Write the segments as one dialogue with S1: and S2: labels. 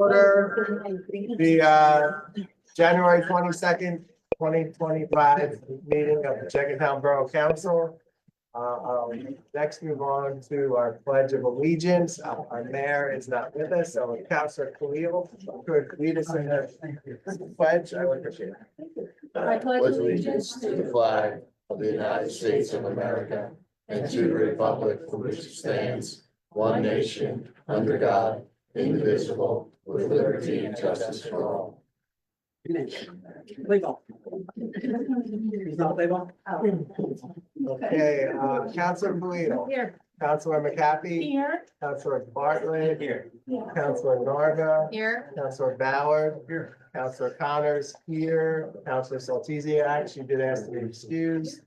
S1: Order the January 22nd, 2025 meeting of the Jenkintown Borough Council. Next, move on to our Pledge of Allegiance. Our mayor is not with us, so Councilor Khal could lead us in the pledge. I would appreciate it.
S2: I pledge allegiance to the flag of the United States of America and to the republic for which it stands, one nation, under God, indivisible, with liberty and justice for all.
S1: Okay, Councilor Khal.
S3: Here.
S1: Councilor McCaffey.
S3: Here.
S1: Councilor Bartlett.
S2: Here.
S1: Councilor Narva.
S3: Here.
S1: Councilor Ballard. Here. Councilor Connors here. Councilor Saltiziak, she did ask to be excused.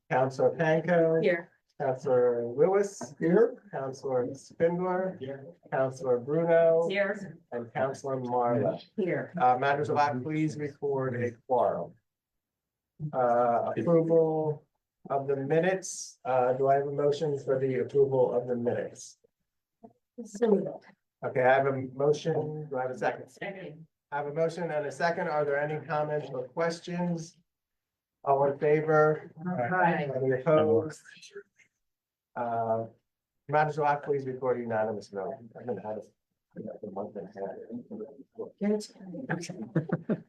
S1: Councilor Panko.
S3: Here.
S1: Councilor Lewis. Here. Councilor Spindler. Here. Councilor Bruno.
S3: Here.
S1: And Councilor Marla.
S3: Here.
S1: Matters of act, please record a quorum. Approval of the minutes. Do I have a motion for the approval of the minutes? Okay, I have a motion. Do I have a second?
S3: Second.
S1: I have a motion and a second. Are there any comments or questions? All in favor?
S3: Aye.
S1: Any opposed? Matters of act, please record a unanimous vote. I'm gonna have a month and a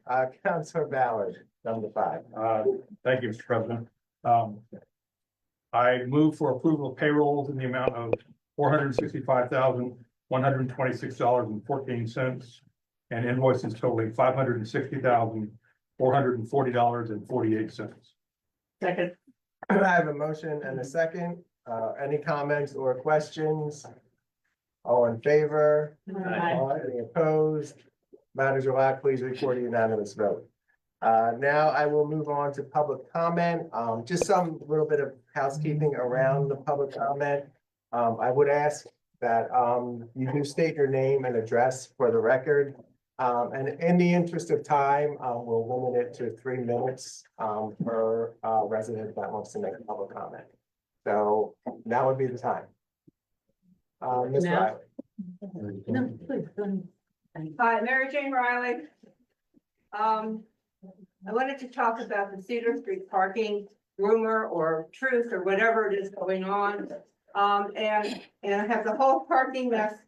S1: half. Councilor Ballard, number 5.
S4: Thank you, Mr. President. I move for approval of payrolls in the amount of $465,126.14 and invoices totaling $560,440.48.
S3: Second.
S1: I have a motion and a second. Any comments or questions? All in favor?
S3: Aye.
S1: Any opposed? Matters of act, please record a unanimous vote. Now I will move on to public comment. Just some little bit of housekeeping around the public comment. I would ask that you do state your name and address for the record. And in the interest of time, we'll limit it to 3 minutes per resident that wants to make a public comment. So now would be the time. Ms.
S3: Now?
S1: Riley.
S3: No, please.
S5: Hi, Mary Jane Riley. I wanted to talk about the Cedar Street parking rumor or truth or whatever it is going on. And have the whole parking mess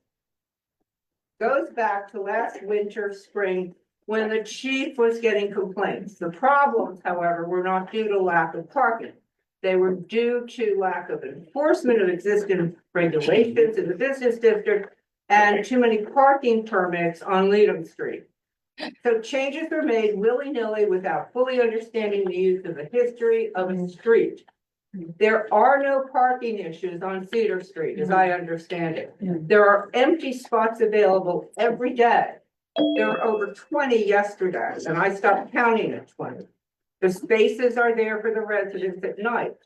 S5: goes back to last winter, spring, when the chief was getting complaints. The problems, however, were not due to lack of parking. They were due to lack of enforcement of existing regulations in the business district and too many parking permits on Leadham Street. So changes were made willy-nilly without fully understanding the use of the history of a street. There are no parking issues on Cedar Street, as I understand it. There are empty spots available every day. There were over 20 yesterday, and I stopped counting at 20. The spaces are there for the residents at night.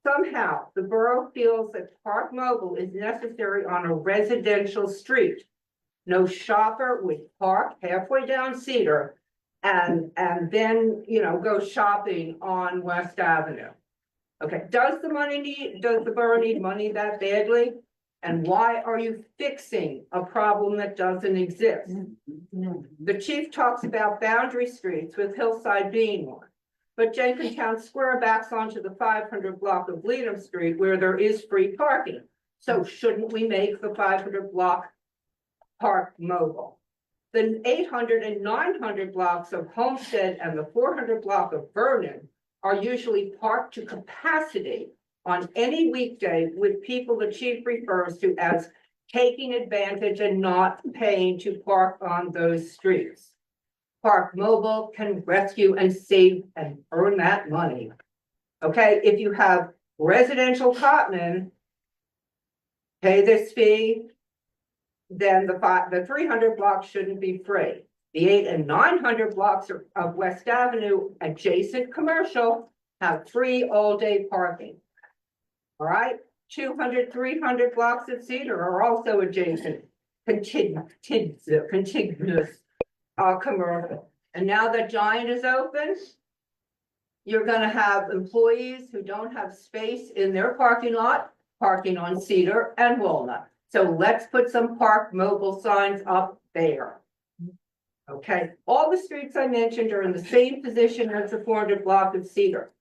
S5: Somehow, the borough feels that Park Mobile is necessary on a residential street. No shopper would park halfway down Cedar and then, go shopping on West Avenue. Okay, does the borough need money that badly? And why are you fixing a problem that doesn't exist? The chief talks about boundary streets, with Hillside being one. But Jenkintown Square backs onto the 500 block of Leadham Street where there is free parking. So shouldn't we make the 500 block Park Mobile? The 800 and 900 blocks of Homestead and the 400 block of Vernon are usually parked to capacity on any weekday, with people the chief refers to as taking advantage and not paying to park on those streets. Park Mobile can rescue and save and earn that money. Okay, if you have residential Cotman, pay this fee, then the 300 blocks shouldn't be free. The 800 and 900 blocks of West Avenue, adjacent commercial, have free all-day parking. All right, 200, 300 blocks of Cedar are also adjacent, contiguous commercial. And now that Giant is open, you're going to have employees who don't have space in their parking lot, parking on Cedar and Walnut. So let's put some park mobile signs up there. Okay, all the streets I mentioned are in the same position as the 400 block of Cedar.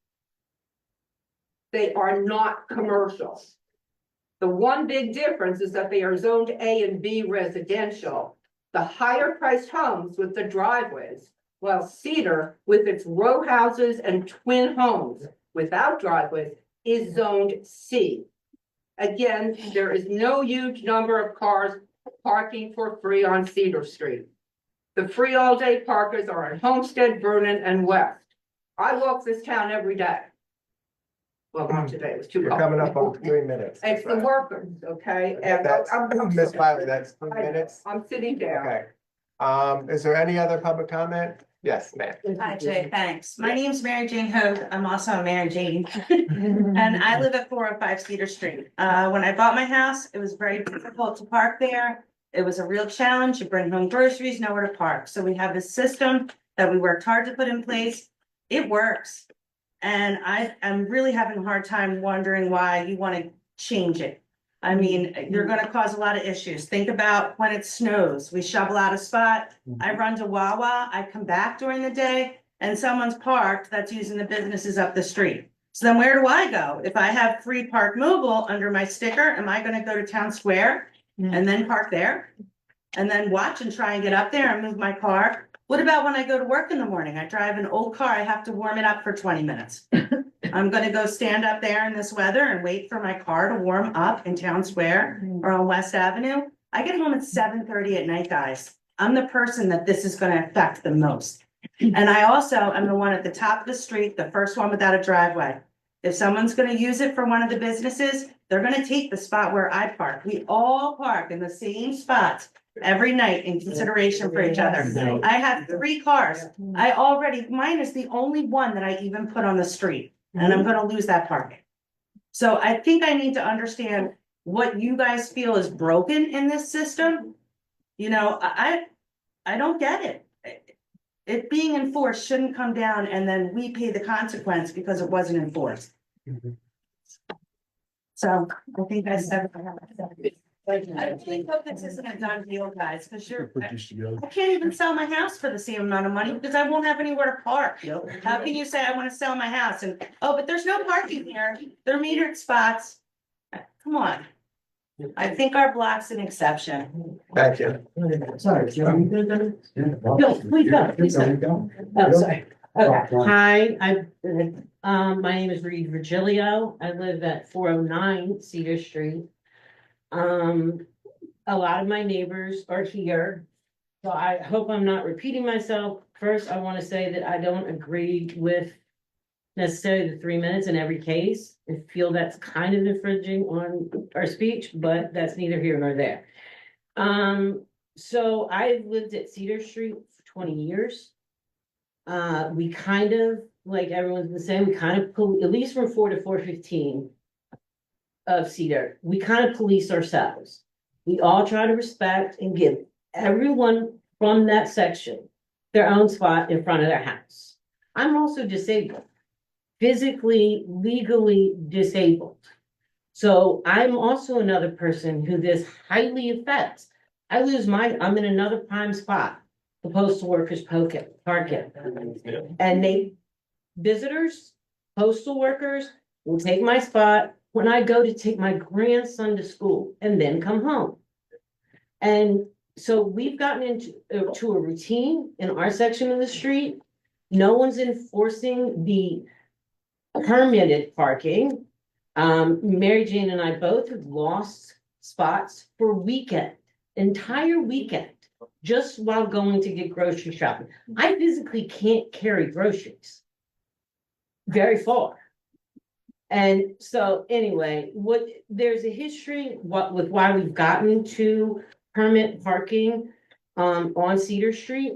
S5: They are not commercial. The one big difference is that they are zoned A and B residential. The higher priced homes with the driveways, while Cedar with its row houses and twin homes without driveways is zoned C. Again, there is no huge number of cars parking for free on Cedar Street. The free all-day parkers are on Homestead, Vernon, and West. I walk this town every day. Well, not today, it was too
S1: You're
S5: cold.
S1: coming up on 3 minutes.
S5: It's the workers, okay? And
S1: That's,
S5: I'm-
S1: Ms. Wiley, that's 3 minutes.
S5: I'm sitting down.
S1: Okay. Is there any other public comment? Yes, ma'am.
S6: Hi Jay, thanks. My name's Mary Jane Hogue. I'm also a Mary Jane. And I live at 405 Cedar Street. When I bought my house, it was very difficult to park there. It was a real challenge. You bring home groceries, nowhere to park. So we have this system that we worked hard to put in place. It works. And I'm really having a hard time wondering why you want to change it. I mean, you're gonna cause a lot of issues. Think about when it snows, we shovel out a spot. I run to Wawa, I come back during the day and someone's parked that's using the businesses up the street. So then where do I go? If I have free park mobile under my sticker, am I gonna go to Town Square and then park there? And then watch and try and get up there and move my car? What about when I go to work in the morning? I drive an old car, I have to warm it up for 20 minutes. I'm gonna go stand up there in this weather and wait for my car to warm up in Town Square or on West Avenue. I get home at 7:30 at night, guys. I'm the person that this is gonna affect the most. And I also am the one at the top of the street, the first one without a driveway. If someone's gonna use it for one of the businesses, they're gonna take the spot where I park. We all park in the same spots every night in consideration for each other. I have 3 cars. Mine is the only one that I even put on the street. And I'm gonna lose that parking. So I think I need to understand what you guys feel is broken in this system. You know, I don't get it. It being enforced shouldn't come down and then we pay the consequence because it wasn't enforced. So I think that's everything. I really hope this isn't a done deal, guys, because I can't even sell my house for the same amount of money because I won't have anywhere to park. How can you say I want to sell my house and, oh, but there's no parking here, they're metered spots. Come on. I think our block's an exception.
S1: Thank you.
S7: Sorry, Joe, you good then?
S3: No, please go, please go. Oh, sorry. Okay. Hi, my name is Reed Virgilio. I live at 409 Cedar Street. A lot of my neighbors are here. So I hope I'm not repeating myself. First, I want to say that I don't agree with necessarily the 3 minutes in every case. I feel that's kind of infringing on our speech, but that's neither here nor there. So I've lived at Cedar Street for 20 years. We kind of, like everyone's been saying, we kind of, at least from 4 to 4:15 of Cedar, we kind of police ourselves. We all try to respect and give everyone from that section their own spot in front of their house. I'm also disabled, physically, legally disabled. So I'm also another person who this highly affects. I'm in another prime spot, the postal workers park it. And visitors, postal workers will take my spot when I go to take my grandson to school and then come home. And so we've gotten into a routine in our section of the street. No one's enforcing the permitted parking. Mary Jane and I both have lost spots for entire weekend, just while going to get grocery shopping. I physically can't carry groceries very far. And so anyway, there's a history with why we've gotten to permit parking on Cedar Street.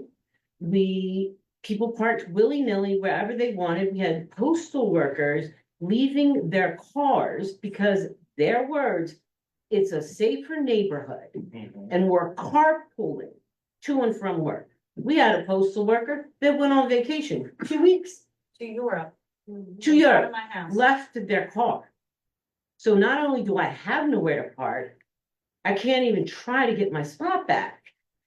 S3: People parked willy-nilly wherever they wanted. We had postal workers leaving their cars because their words, it's a safer neighborhood and we're carpooling to and from work. We had a postal worker that went on vacation 2 weeks.
S6: To Europe.
S3: Left their car. So not only do I have nowhere to park, I can't even try to get my spot back.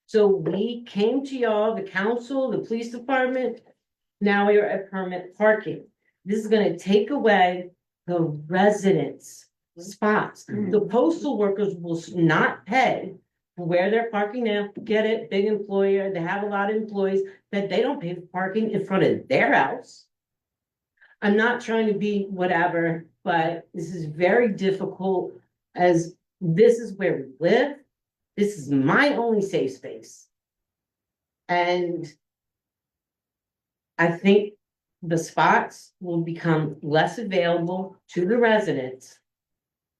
S3: So we came to y'all, the council, the police department. Now we are at permit parking. This is gonna take away the residents' spots. The postal workers will not pay for where they're parking now. Get it, big employer, they have a lot of employees that they don't pay for parking in front of their house. I'm not trying to be whatever, but this is very difficult as this is where we live. This is my only safe space. And I think the spots will become less available to the residents.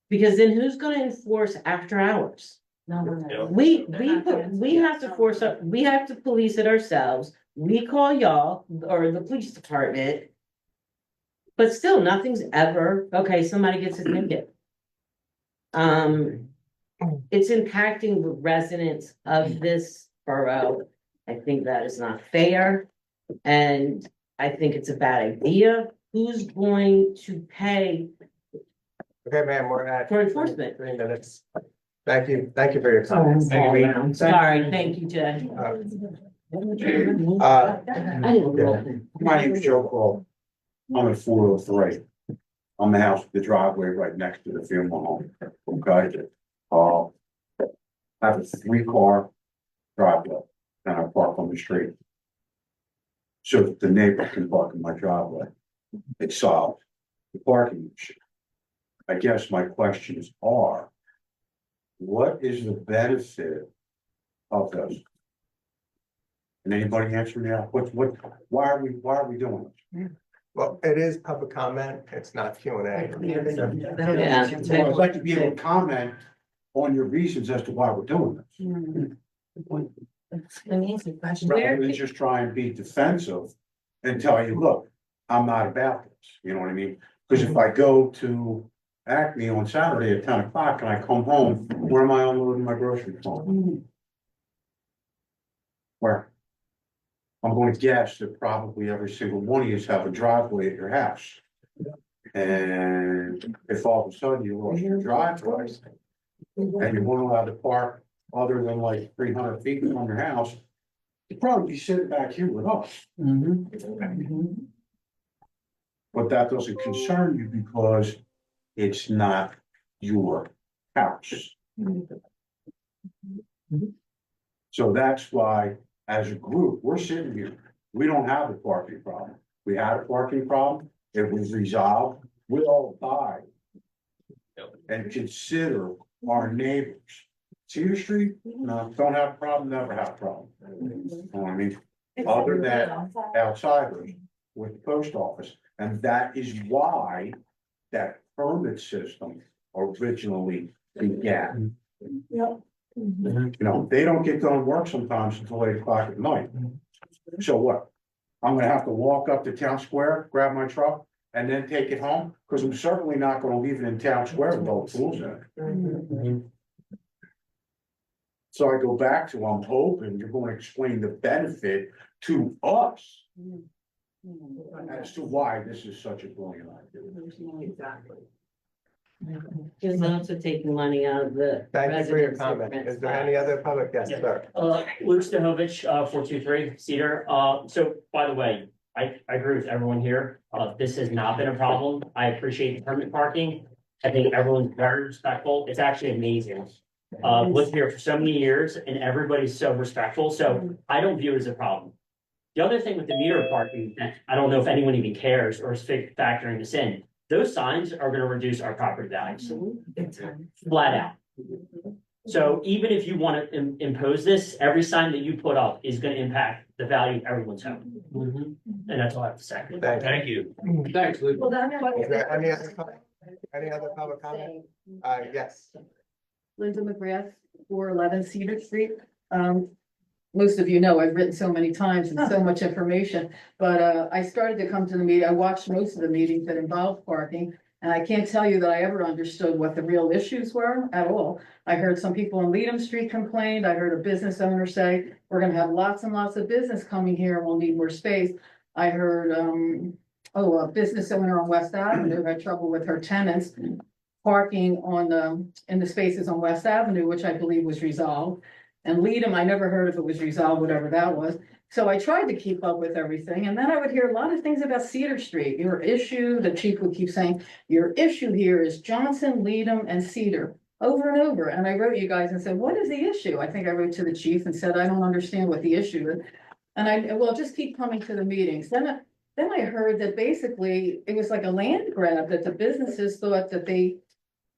S3: Because then who's gonna enforce after hours? We have to force up, we have to police it ourselves. We call y'all or the police department. But still, nothing's ever, okay, somebody gets a ticket. It's impacting the residents of this borough. I think that is not fair. And I think it's a bad idea. Who's going to pay
S1: Okay, ma'am, we're at.
S3: for enforcement?
S1: 3 minutes. Thank you for your comments.
S3: All around. Sorry, thank you, Jay.
S1: Uh,
S3: I didn't know.
S8: My name's Joe Cole. I'm at 403. I'm the house with the driveway right next to the funeral home. Okay. I have a 3-car driveway and I park on the street. So that the neighbor can park in my driveway. It solved the parking issue. I guess my questions are, what is the benefit of this? Can anybody answer me out? Why are we doing this?
S1: Well, it is public comment. It's not Q and A.
S3: Yeah.
S8: Well, I'd like to be able to comment on your reasons as to why we're doing this.
S6: An easy question.
S8: Rather than just try and be defensive and tell you, look, I'm not about this, you know what I mean? Because if I go to Acme on Saturday at 10 o'clock and I come home, where am I unloading my groceries from? Where? I'm going to guess that probably every single one of you have a driveway at your house. And if all of a sudden you lost your driveway and you weren't allowed to park other than like 300 feet from your house, you'd probably be sitting back here with us. But that doesn't concern you because it's not your house. So that's why, as a group, we're sitting here. We don't have a parking problem. We had a parking problem. It was resolved. We all died. And consider our neighbors. Cedar Street, no, don't have a problem, never have a problem. You know what I mean? Other than outsiders with the post office. And that is why that permit system originally began. You know, they don't get done work sometimes until 8 o'clock at night. So what? I'm gonna have to walk up to Town Square, grab my truck, and then take it home? Because I'm certainly not gonna leave it in Town Square with all the tools in it. So I go back to, I'm hoping you're going to explain the benefit to us as to why this is such a brilliant idea.
S5: Exactly.
S3: Because also taking money out of the.
S1: Thank you for your
S3: residents'
S1: comment.
S3: rent
S1: Is there
S3: spot.
S1: any other public? Yes, sir.
S9: Luke Stahovich, 423 Cedar. So by the way, I agree with everyone here. This has not been a problem. I appreciate the permit parking. I think everyone's very respectful. It's actually amazing. Lived here for so many years and everybody's so respectful. So I don't view it as a problem. The other thing with the meter parking, I don't know if anyone even cares or is factoring this in. Those signs are going to reduce our property values. Flat out. So even if you want to impose this, every sign that you put up is going to impact the value of everyone's home. And that's all I have to say.
S1: Thank you.
S10: Thanks, Luke.
S1: Is there any other public comment? Yes.
S11: Linda McGrath, 411 Cedar Street. Most of you know, I've written so many times and so much information, but I started to come to the meeting. I watched most of the meetings that involved parking. And I can't tell you that I ever understood what the real issues were at all. I heard some people on Leadham Street complained. I heard a business owner say, we're gonna have lots and lots of business coming here and we'll need more space. I heard, a business owner on West Avenue had trouble with her tenants. parking on, in the spaces on West Avenue, which I believe was resolved. And Leadham, I never heard if it was resolved, whatever that was. So I tried to keep up with everything, and then I would hear a lot of things about Cedar Street. Your issue, the chief would keep saying, your issue here is Johnson, Leadham, and Cedar, over and over. And I wrote you guys and said, what is the issue? I think I wrote to the chief and said, I don't understand what the issue is. And well, just keep coming to the meetings. Then I heard that basically it was like a land grab, that the businesses thought that they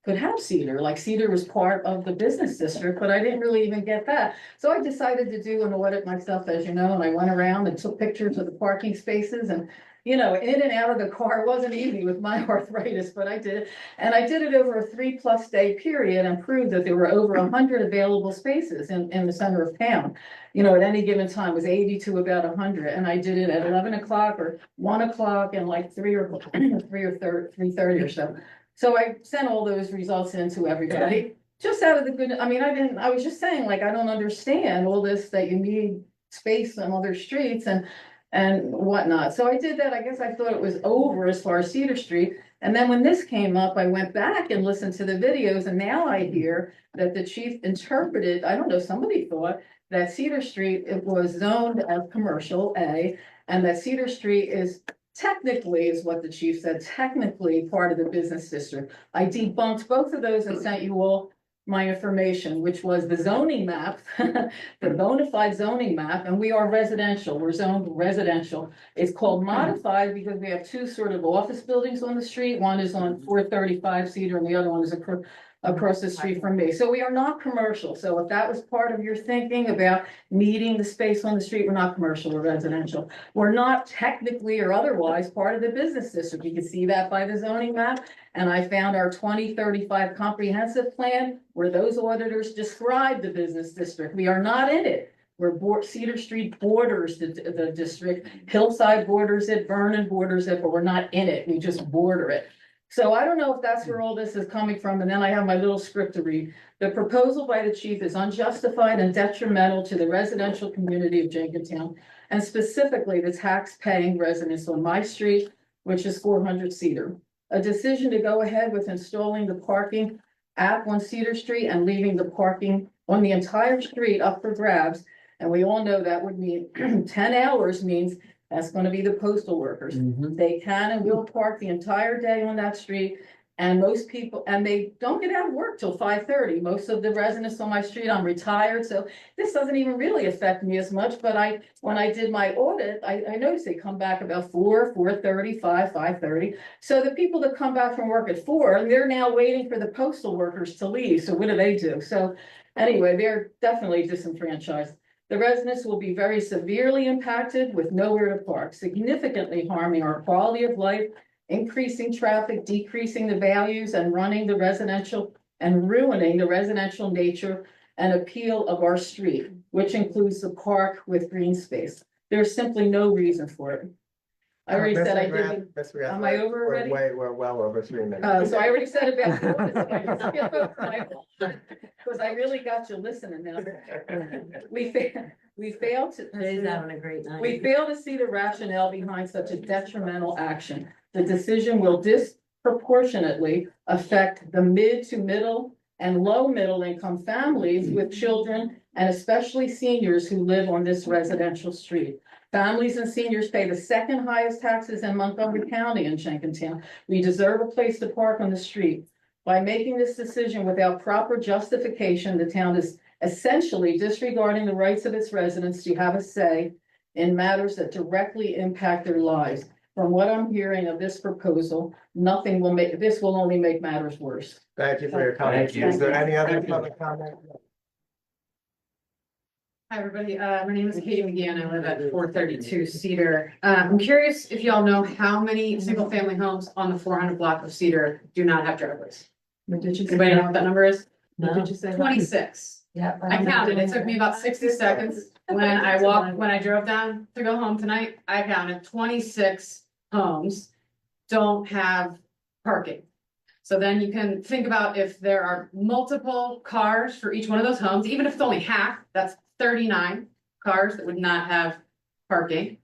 S11: could have Cedar, like Cedar was part of the business district, but I didn't really even get that. So I decided to do an audit myself, as you know, and I went around and took pictures of the parking spaces and, you know, in and out of the car. It wasn't easy with my arthritis, but I did it. And I did it over a 3+ day period and proved that there were over 100 available spaces in the center of town. You know, at any given time it was 80 to about 100. And I did it at 11 o'clock or 1 o'clock and like 3:30 or so. So I sent all those results in to everybody, just out of the good, I was just saying, like, I don't understand all this, that you need space on other streets and whatnot. So I did that. I guess I thought it was over as far as Cedar Street. And then when this came up, I went back and listened to the videos, and now I hear that the chief interpreted, I don't know, somebody thought that Cedar Street, it was zoned as commercial A, and that Cedar Street is technically, is what the chief said, technically part of the business district. I debunked both of those and sent you all my information, which was the zoning map, the bona fide zoning map, and we are residential, we're zoned residential. It's called modified because we have two sort of office buildings on the street. One is on 435 Cedar and the other one is across the street from me. So we are not commercial. So if that was part of your thinking about needing the space on the street, we're not commercial, we're residential. We're not technically or otherwise part of the business district. You can see that by the zoning map. And I found our 2035 comprehensive plan where those auditors describe the business district. We are not in it. Cedar Street borders the district, Hillside borders it, Vernon borders it, but we're not in it. We just border it. So I don't know if that's where all this is coming from. And then I have my little script to read. The proposal by the chief is unjustified and detrimental to the residential community of Jenkintown, and specifically the tax-paying residents on my street, which is 400 Cedar. A decision to go ahead with installing the parking app on Cedar Street and leaving the parking on the entire street up for grabs. And we all know that would mean 10 hours means that's going to be the postal workers. They can and will park the entire day on that street. And most people, and they don't get out of work till 5:30. Most of the residents on my street, I'm retired, so this doesn't even really affect me as much. But when I did my audit, I noticed they come back about 4, 4:30, 5:30. So the people that come back from work at 4, they're now waiting for the postal workers to leave. So what do? So anyway, they're definitely disenfranchised. The residents will be very severely impacted with nowhere to park, significantly harming our quality of life, increasing traffic, decreasing the values, and ruining the residential nature and appeal of our street, which includes the park with green space. There's simply no reason for it. I already said I didn't. Am I over already?
S1: We're well over 3 minutes.
S11: So I already said about because I really got you listening now. We failed to.
S3: Today's having a great night.
S11: We fail to see the rationale behind such a detrimental action. The decision will disproportionately affect the mid to middle and low middle income families with children, and especially seniors who live on this residential street. Families and seniors pay the second highest taxes in Montgomery County and Jenkintown. We deserve a place to park on the street. By making this decision without proper justification, the town is essentially disregarding the rights of its residents to have a say in matters that directly impact their lives. From what I'm hearing of this proposal, this will only make matters worse.
S1: Thank you for your comments.
S9: Thank you.
S1: Is there any other public comment?
S10: Hi, everybody. My name is Katie McGee and I live at 432 Cedar. I'm curious if y'all know how many single family homes on the 400 block of Cedar do not have driveways. Anybody know what that number is?
S3: No.
S10: 26.
S3: Yeah.
S10: I counted. It took me about 60 seconds. When I drove down to go home tonight, I counted 26 homes don't have parking. So then you can think about if there are multiple cars for each one of those homes, even if it's only half, that's 39 cars that would not have parking.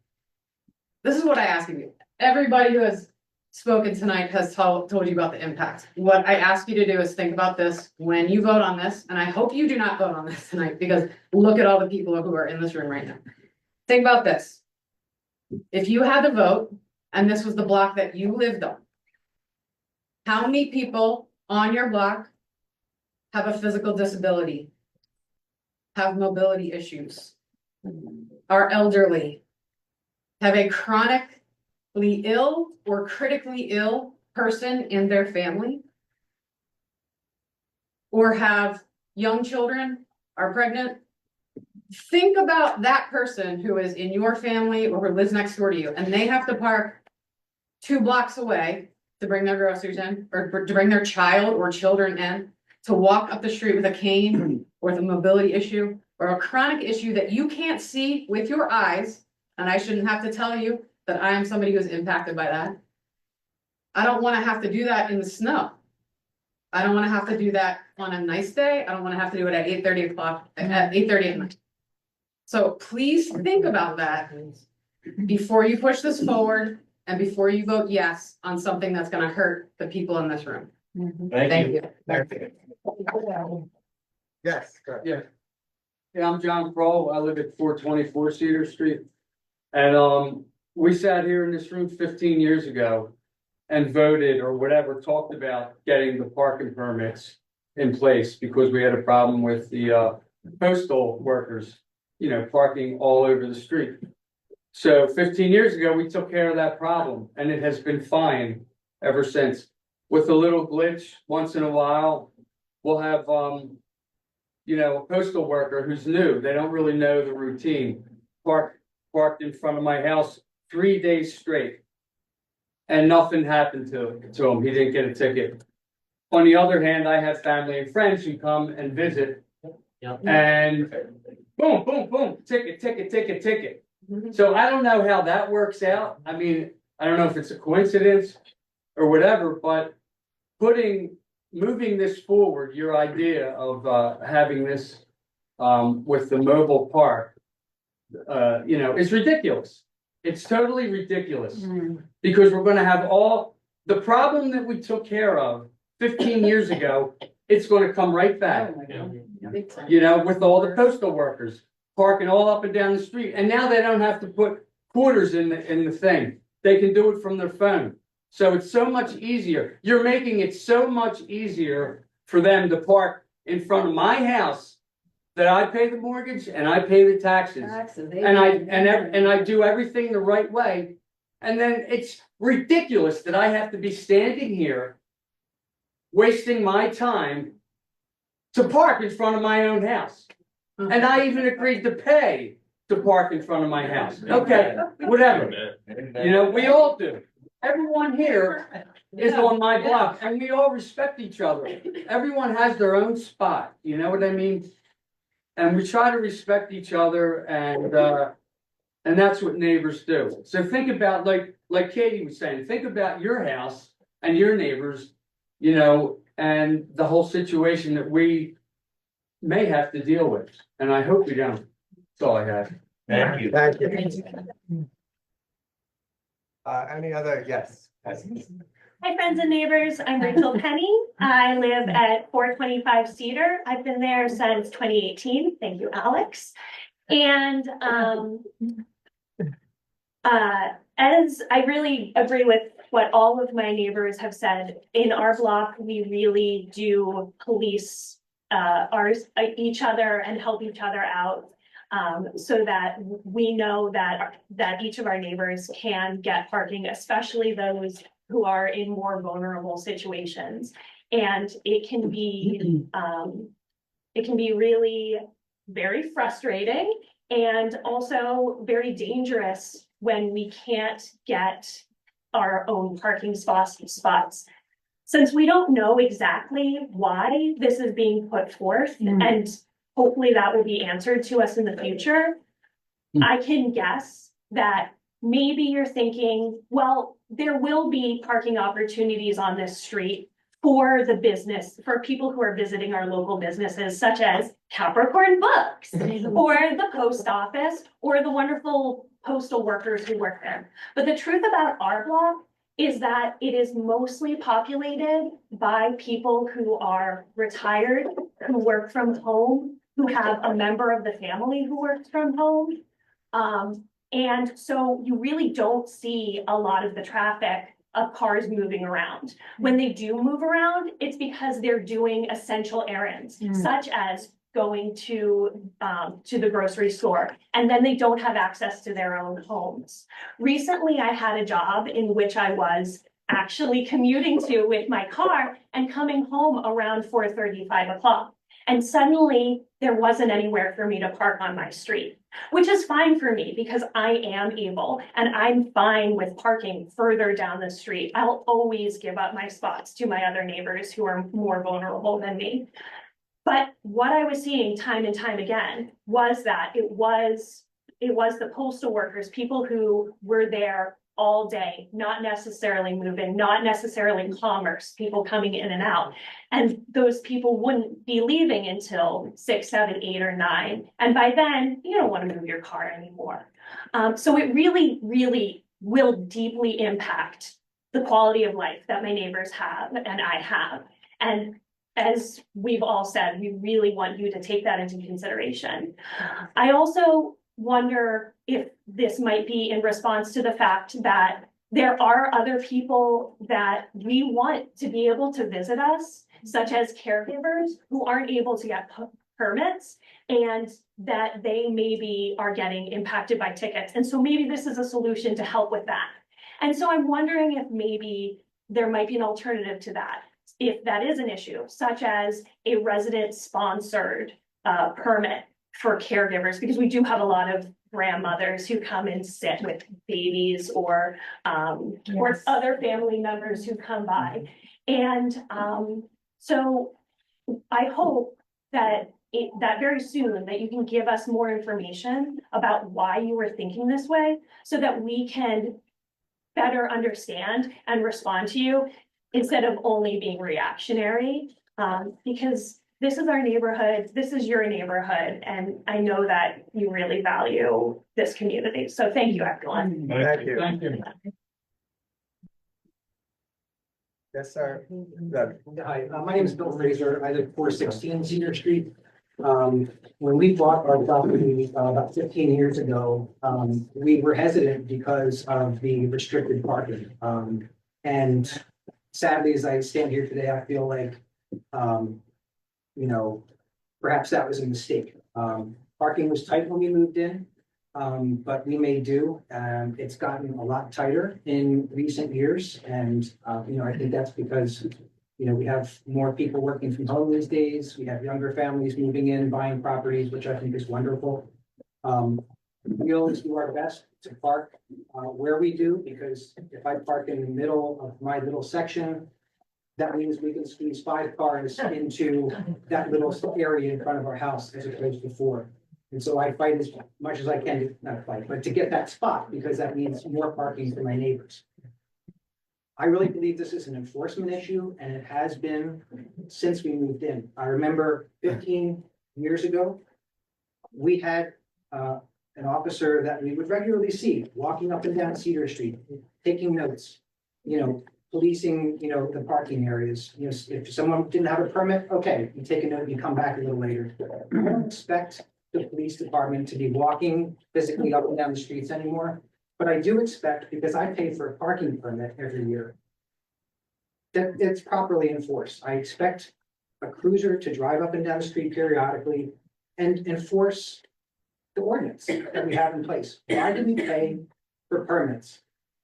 S10: This is what I ask of you. Everybody who has spoken tonight has told you about the impact. What I ask you to do is think about this when you vote on this, and I hope you do not vote on this tonight, because look at all the people who are in this room right now. Think about this. If you had to vote, and this was the block that you lived on, how many people on your block have a physical disability, have mobility issues, are elderly, have a chronically ill or critically ill person in their family, or have young children, are pregnant? Think about that person who is in your family or who lives next door to you, and they have to park 2 blocks away to bring their groceries in, or to bring their child or children in, to walk up the street with a cane or with a mobility issue or a chronic issue that you can't see with your eyes. And I shouldn't have to tell you that I am somebody who's impacted by that. I don't want to have to do that in the snow. I don't want to have to do that on a nice day. I don't want to have to do it at 8:30 o'clock, at 8:30 at night. So please think about that before you push this forward and before you vote yes on something that's going to hurt the people in this room.
S9: Thank you.
S1: Yes, go ahead.
S12: Yeah, I'm John Kroll. I live at 424 Cedar Street. And we sat here in this room 15 years ago and voted or whatever, talked about getting the parking permits in place because we had a problem with the postal workers, you know, parking all over the street. So 15 years ago, we took care of that problem, and it has been fine ever since. With a little glitch once in a while, we'll have you know, a postal worker who's new, they don't really know the routine, parked in front of my house 3 days straight. And nothing happened to him. He didn't get a ticket. On the other hand, I have family and friends who come and visit.
S9: Yep.
S12: And boom, boom, boom, ticket, ticket, ticket, ticket. So I don't know how that works out. I mean, I don't know if it's a coincidence or whatever, but moving this forward, your idea of having this with the mobile park, you know, is ridiculous. It's totally ridiculous because we're going to have all the problem that we took care of 15 years ago. It's going to come right back, you know, with all the postal workers parking all up and down the street. And now they don't have to put quarters in the thing. They can do it from their phone. So it's so much easier. You're making it so much easier for them to park in front of my house that I pay the mortgage and I pay the taxes. And I do everything the right way. And then it's ridiculous that I have to be standing here wasting my time to park in front of my own house. And I even agreed to pay to park in front of my house. Okay, whatever. You know, we all do. Everyone here is on my block and we all respect each other. Everyone has their own spot. You know what I mean? And we try to respect each other, and that's what neighbors do. So think about, like Katie was saying, think about your house and your neighbors, you know, and the whole situation that we may have to deal with. And I hope we don't. That's all I have.
S9: Thank you.
S1: Thank you. Any other, yes.
S13: Hi, friends and neighbors. I'm Rachel Penny. I live at 425 Cedar. I've been there since 2018. Thank you, Alex. And as I really agree with what all of my neighbors have said, in our block, we really do police each other and help each other out. So that we know that each of our neighbors can get parking, especially those who are in more vulnerable situations. And it can be really very frustrating and also very dangerous when we can't get our own parking spots. Since we don't know exactly why this is being put forth, and hopefully that will be answered to us in the future, I can guess that maybe you're thinking, well, there will be parking opportunities on this street for the business, for people who are visiting our local businesses, such as Capricorn Books, or the post office, or the wonderful postal workers who work there. But the truth about our block is that it is mostly populated by people who are retired, who work from home, who have a member of the family who works from home. And so you really don't see a lot of the traffic of cars moving around. When they do move around, it's because they're doing essential errands, such as going to the grocery store, and then they don't have access to their own homes. Recently, I had a job in which I was actually commuting to with my car and coming home around 4:30, 5 o'clock. And suddenly there wasn't anywhere for me to park on my street, which is fine for me because I am able and I'm fine with parking further down the street. I'll always give up my spots to my other neighbors who are more vulnerable than me. But what I was seeing time and time again was that it was the postal workers, people who were there all day, not necessarily moving, not necessarily commerce, people coming in and out. And those people wouldn't be leaving until 6, 7, 8, or 9. And by then, you don't want to move your car anymore. So it really, really will deeply impact the quality of life that my neighbors have and I have. And as we've all said, we really want you to take that into consideration. I also wonder if this might be in response to the fact that there are other people that we want to be able to visit us, such as caregivers who aren't able to get permits, and that they maybe are getting impacted by tickets. And so maybe this is a solution to help with that. And so I'm wondering if maybe there might be an alternative to that, if that is an issue, such as a resident-sponsored permit for caregivers, because we do have a lot of grandmothers who come and sit with babies or other family members who come by. And so I hope that that very soon that you can give us more information about why you were thinking this way so that we can better understand and respond to you instead of only being reactionary, because this is our neighborhood, this is your neighborhood, and I know that you really value this community. So thank you, everyone.
S1: Thank you.
S12: Thank you.
S1: Yes, sir. Good.
S7: Hi, my name is Bill Fraser. I live at 416 Cedar Street. When we bought our property about 15 years ago, we were hesitant because of the restricted parking. And sadly, as I stand here today, I feel like, perhaps that was a mistake. Parking was tight when we moved in, but we may do. It's gotten a lot tighter in recent years. And, I think that's because, we have more people working from home these days. We have younger families moving in, buying properties, which I think is wonderful. We always do our best to park where we do, because if I park in the middle of my little section, that means we can squeeze 5 cars into that little area in front of our house as opposed to 4. And so I fight as much as I can, not fight, but to get that spot, because that means more parking for my neighbors. I really believe this is an enforcement issue, and it has been since we moved in. I remember 15 years ago, we had an officer that we would regularly see walking up and down Cedar Street, taking notes, policing, the parking areas. If someone didn't have a permit, okay, you take a note, you come back a little later. I don't expect the police department to be walking physically up and down the streets anymore, but I do expect, because I pay for a parking permit every year, that it's properly enforced. I expect a cruiser to drive up and down the street periodically and enforce the ordinance that we have in place. Why do we pay for permits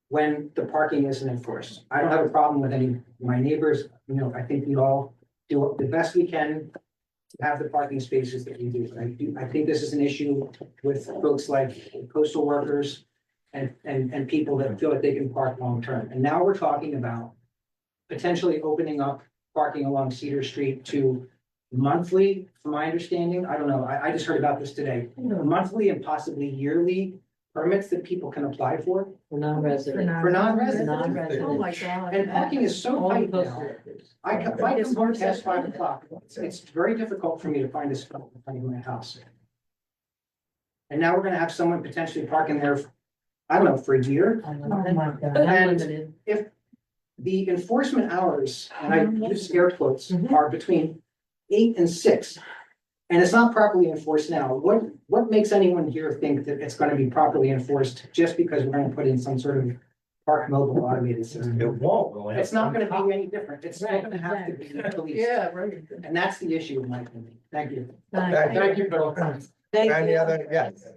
S7: when the parking isn't enforced? I don't have a problem with any of my neighbors. I think we all do the best we can to have the parking spaces that we do. I think this is an issue with folks like postal workers and people that feel like they can park long term. And now we're talking about potentially opening up parking along Cedar Street to monthly, from my understanding. I don't know. I just heard about this today. Monthly and possibly yearly permits that people can apply for.
S3: For non-residents.
S7: For non-residents.
S11: Oh, my God.
S7: And parking is so tight now. If I come home past 5 o'clock, it's very difficult for me to find a spot in front of my house. And now we're gonna have someone potentially parking there, I don't know, for a year.
S3: Oh my God.
S7: And if the enforcement hours, and I use air quotes, are between 8 and 6. And it's not properly enforced now. What makes anyone here think that it's gonna be properly enforced just because we're gonna put in some sort of park mobile automated system?
S2: It won't.
S7: It's not gonna be any different. It's still gonna have to be policed.
S11: Yeah, right.
S7: And that's the issue, in my opinion. Thank you.
S1: Thank you, Bill. Any other, yes.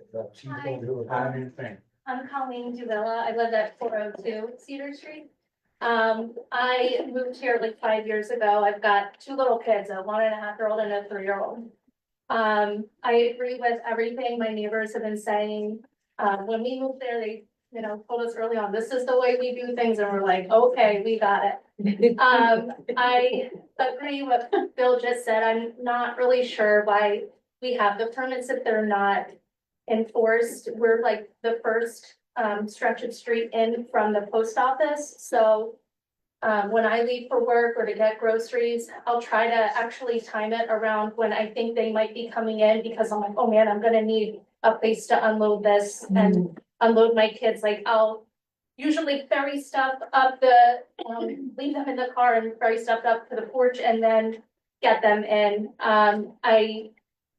S14: I'm Colleen Duvilla. I live at 402 Cedar Street. I moved here like 5 years ago. I've got two little kids, a 1.5-year-old and a 3-year-old. I agree with everything my neighbors have been saying. When we moved there, they, told us early on, this is the way we do things, and we're like, okay, we got it. I agree with what Bill just said. I'm not really sure why we have the permits if they're not enforced. We're like the first stretch of street in from the post office, so when I leave for work or to get groceries, I'll try to actually time it around when I think they might be coming in, because I'm like, oh man, I'm gonna need a place to unload this and unload my kids. Like, I'll usually ferry stuff up leave them in the car and ferry stuff up to the porch and then get them in. I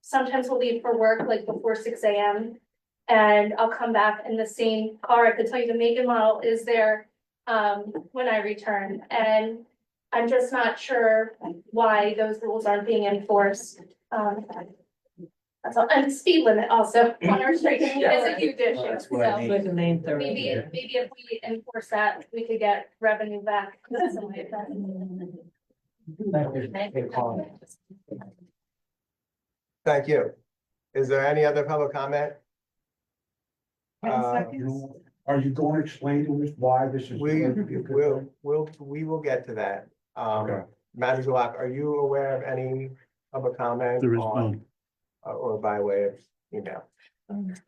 S14: sometimes will leave for work like before 6 a.m. and I'll come back in the same car. I could tell you the make and model is there when I return, and I'm just not sure why those rules aren't being enforced. That's all, and speed limit also on our street is a huge issue,
S2: That's
S14: so
S2: what I need.
S14: maybe if we enforce that, we could get revenue back.
S1: Thank you. Is there any other public comment?
S8: Are you going to explain to us why this is?
S1: We will get to that.
S8: Okay.
S1: Manager Locke, are you aware of any public comment?
S4: There is
S1: on,
S4: none.
S1: Or by way of email?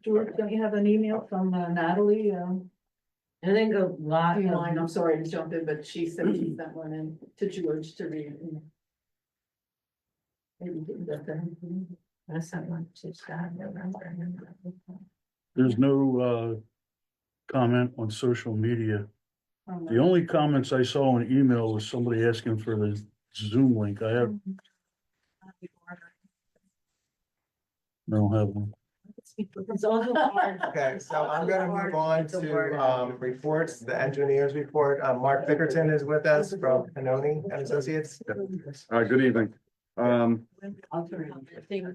S11: George, don't you have an email from Natalie?
S3: I think a lot
S11: Do you mind?
S3: of,
S11: I'm sorry to jump in, but she said she sent one in to George to read. Maybe you didn't get that.
S3: that's not one, just God, November.
S4: There's no comment on social media. The only comments I saw in email was somebody asking for the Zoom link. I don't have one.
S3: It's also hard.
S1: Okay, so I'm gonna move on to reports, the engineer's report. Mark Bickerton is with us from Pennoni and Associates.
S15: Good evening.
S11: Thing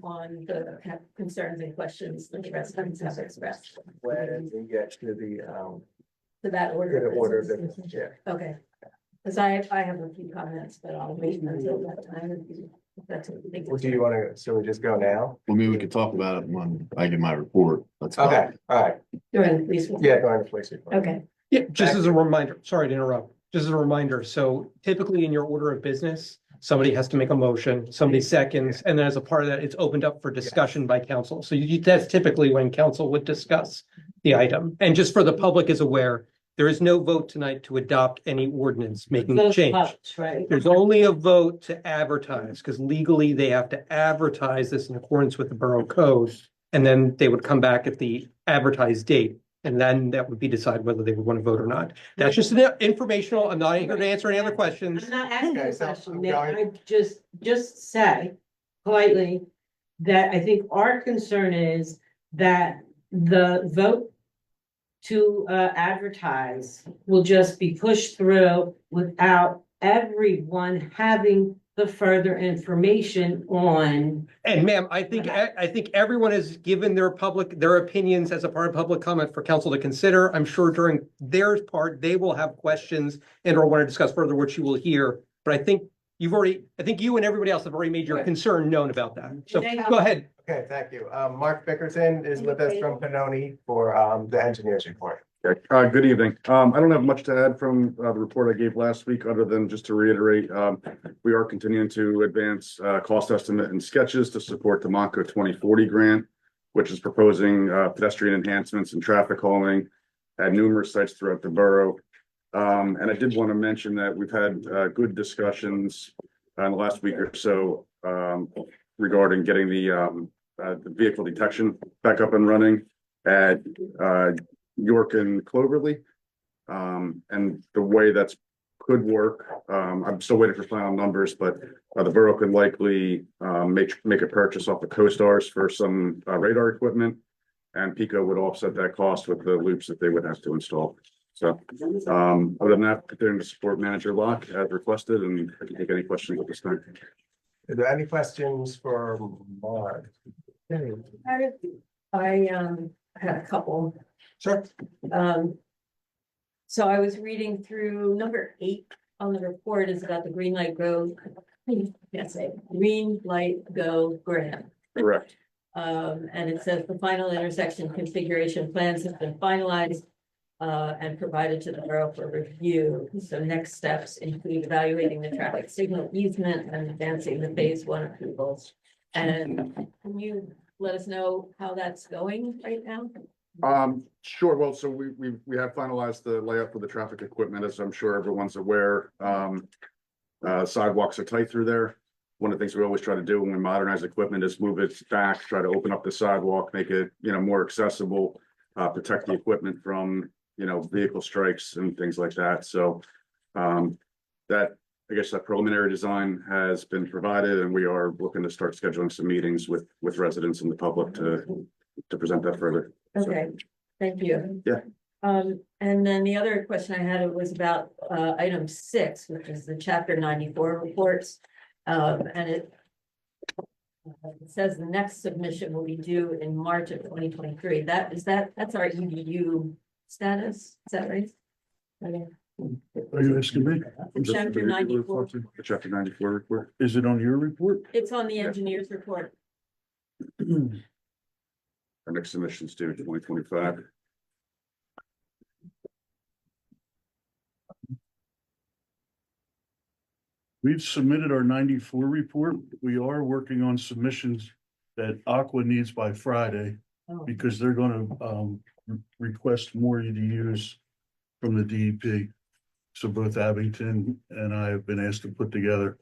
S11: on the concerns and questions the residents have expressed
S1: When we get to the
S11: to that order.
S1: to the order of business, yeah.
S11: Okay. Cause I have a few comments, but I'll wait until that time. If that's what you think.
S1: Well, do you wanna, so we just go now?
S15: Well, maybe we could talk about it when I get my report. That's fine.
S1: Okay, all right.
S11: Go ahead, please.
S1: Yeah, go ahead, please.
S11: Okay.
S16: Yeah, just as a reminder, sorry to interrupt, just as a reminder, so typically in your order of business, somebody has to make a motion, somebody seconds, and then as a part of that, it's opened up for discussion by council. So that's typically when council would discuss the item. And just for the public is aware, there is no vote tonight to adopt any ordinance making a
S3: Those
S16: change.
S3: votes, right?
S16: There's only a vote to advertise, because legally they have to advertise this in accordance with the borough code. And then they would come back at the advertised date, and then that would be decided whether they would want to vote or not. That's just informational. I'm not here to answer any other questions.
S3: I'm not asking
S1: Okay,
S3: a
S1: so
S3: question, may
S1: going-
S3: I just say politely that I think our concern is that the vote to advertise will just be pushed through without everyone having the further information on.
S16: And ma'am, I think everyone has given their opinions as a part of public comment for council to consider. I'm sure during their part, they will have questions and or want to discuss further, which you will hear. But I think you and everybody else have already made your concern known about that. So go ahead.
S1: Okay, thank you. Mark Bickerton is with us from Pennoni for the engineer's report.
S15: Good evening. I don't have much to add from the report I gave last week, other than just to reiterate, we are continuing to advance cost estimate and sketches to support the Monco 2040 grant, which is proposing pedestrian enhancements and traffic calming at numerous sites throughout the borough. And I did want to mention that we've had good discussions in the last week or so regarding getting the vehicle detection back up and running at York and Cloverly. And the way that's could work. I'm still waiting for final numbers, but the borough could likely make a purchase off the co-stars for some radar equipment. And Pico would offset that cost with the loops that they would have to install. So other than that, continuing to support Manager Locke as requested, and I can take any questions at this time.
S1: Are there any questions for Mark?
S11: I had a couple.
S1: Sure.
S11: So I was reading through number 8 on the report is about the Green Light Go. Can't say Green Light Go grant.
S15: Correct.
S11: And it says the final intersection configuration plans have been finalized and provided to the borough for review. So next steps include evaluating the traffic signal easement and advancing the phase 1 approvals. And can you let us know how that's going right now?
S15: Sure. Well, so we have finalized the layout for the traffic equipment, as I'm sure everyone's aware. Sidewalks are tight through there. One of the things we always try to do when we modernize equipment is move it back, try to open up the sidewalk, make it, more accessible, protect the equipment from, vehicle strikes and things like that. So, that preliminary design has been provided, and we are looking to start scheduling some meetings with residents and the public to present that further.
S11: Okay, thank you.
S15: Yeah.
S11: And then the other question I had was about item 6, which is the chapter 94 reports. And it says the next submission will be due in March of 2023. That's our EDU status, is that right? Okay.
S4: Are you asking me?
S11: Chapter 94,
S15: The chapter 94 report.
S4: Is it on your report?
S11: it's on the engineer's report.
S15: Our next submission's due 2025.
S4: We've submitted our 94 report. We are working on submissions that Aqua needs by Friday
S11: Oh.
S4: because they're gonna request more EDUs from the DEP. So both Abington and I have been asked to put together.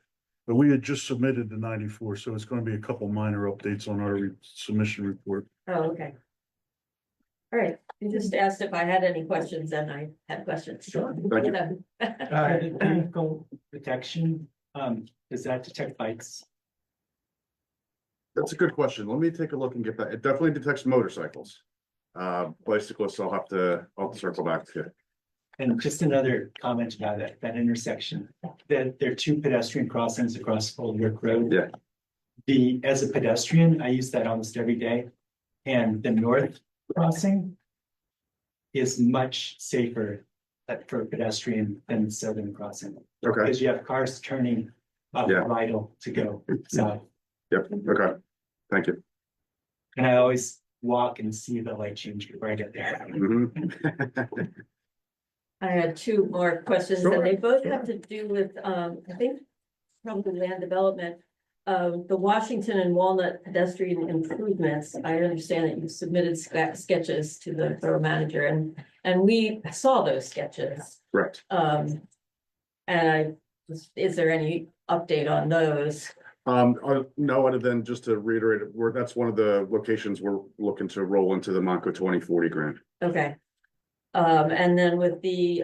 S4: But we had just submitted the 94, so it's gonna be a couple minor updates on our submission report.
S11: Oh, okay. All right, you just asked if I had any questions, and I had questions.
S15: Sure. Thank you.
S17: Vehicle protection, does that detect bikes?
S15: That's a good question. Let me take a look and get that. It definitely detects motorcycles. Bicyclists, I'll have to circle back to you.
S17: And just another comment about that intersection, that there are 2 pedestrian crossings across Old York Road.
S15: Yeah.
S17: As a pedestrian, I use that almost every day, and the north crossing is much safer for a pedestrian than the southern crossing.
S15: Okay.
S17: Because you have cars turning up
S15: Yeah.
S17: Vital to go south.
S15: Yep. Okay. Thank you.
S17: And I always walk and see the light change before I get there.
S15: Mhm.
S11: I had 2 more questions,
S15: Sure,
S11: and they both have to do with, I think, probably land development. The Washington and Walnut pedestrian improvements, I understand that you submitted sketches to the borough manager, and we saw those sketches.
S15: Correct.
S11: And is there any update on those?
S15: No, other than just to reiterate, that's one of the locations we're looking to roll into the Monco 2040 grant.
S11: Okay. And then with the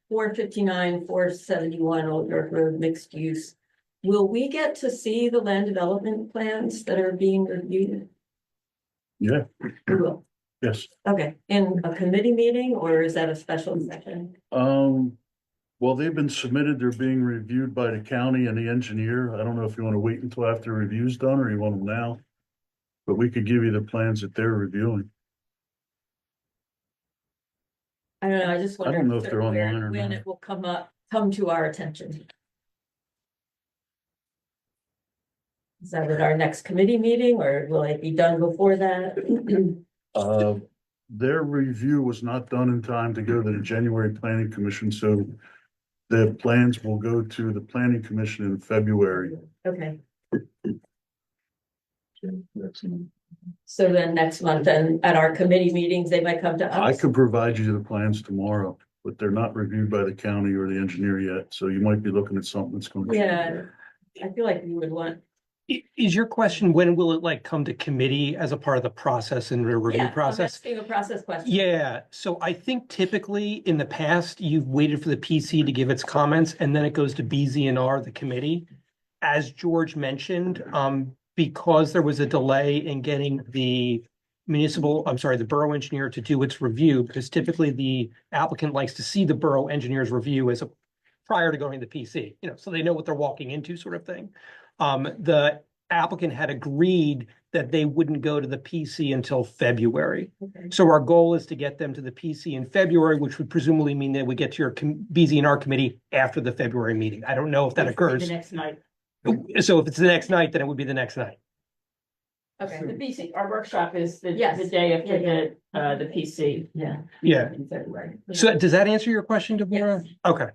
S11: 459, 471 Old York Road mixed use, will we get to see the land development plans that are being reviewed?
S4: Yeah,
S11: We will.
S4: yes.
S11: Okay, in a committee meeting, or is that a special session?
S4: Well, they've been submitted. They're being reviewed by the county and the engineer. I don't know if you want to wait until after review's done or you want them now. But we could give you the plans that they're reviewing.
S11: I don't know, I just
S4: I don't know
S11: wonder
S4: if they're online or
S11: when
S4: not.
S11: it will come to our attention. Is that at our next committee meeting, or will it be done before that?
S4: Their review was not done in time to go to the January planning commission, so the plans will go to the planning commission in February.
S11: Okay. So then next month, then at our committee meetings, they might come to
S4: I
S11: us?
S4: could provide you the plans tomorrow, but they're not reviewed by the county or the engineer yet, so you might be looking at something that's going to.
S11: Yeah, I feel like we would want
S16: Is your question, when will it like come to committee as a part of the process and the review process?
S18: Asking a process question.
S16: Yeah, so I think typically in the past, you've waited for the PC to give its comments and then it goes to BZNR, the committee. As George mentioned, because there was a delay in getting the the borough engineer to do its review, because typically the applicant likes to see the borough engineer's review as a prior to going to the PC, so they know what they're walking into sort of thing. The applicant had agreed that they wouldn't go to the PC until February.
S18: Okay.
S16: So our goal is to get them to the PC in February, which would presumably mean that we get to your BZNR committee after the February meeting. I don't know if that
S18: Which would be
S16: occurs.
S18: The next night.
S16: So if it's the next night, then it would be the next night.
S18: Okay, the PC, our workshop is the
S10: Yes.
S18: day after
S10: Yeah,
S18: the PC. Yeah.
S16: Yeah.
S18: In February.
S16: So does that answer your question, Deborah?
S18: Yes.
S16: Okay.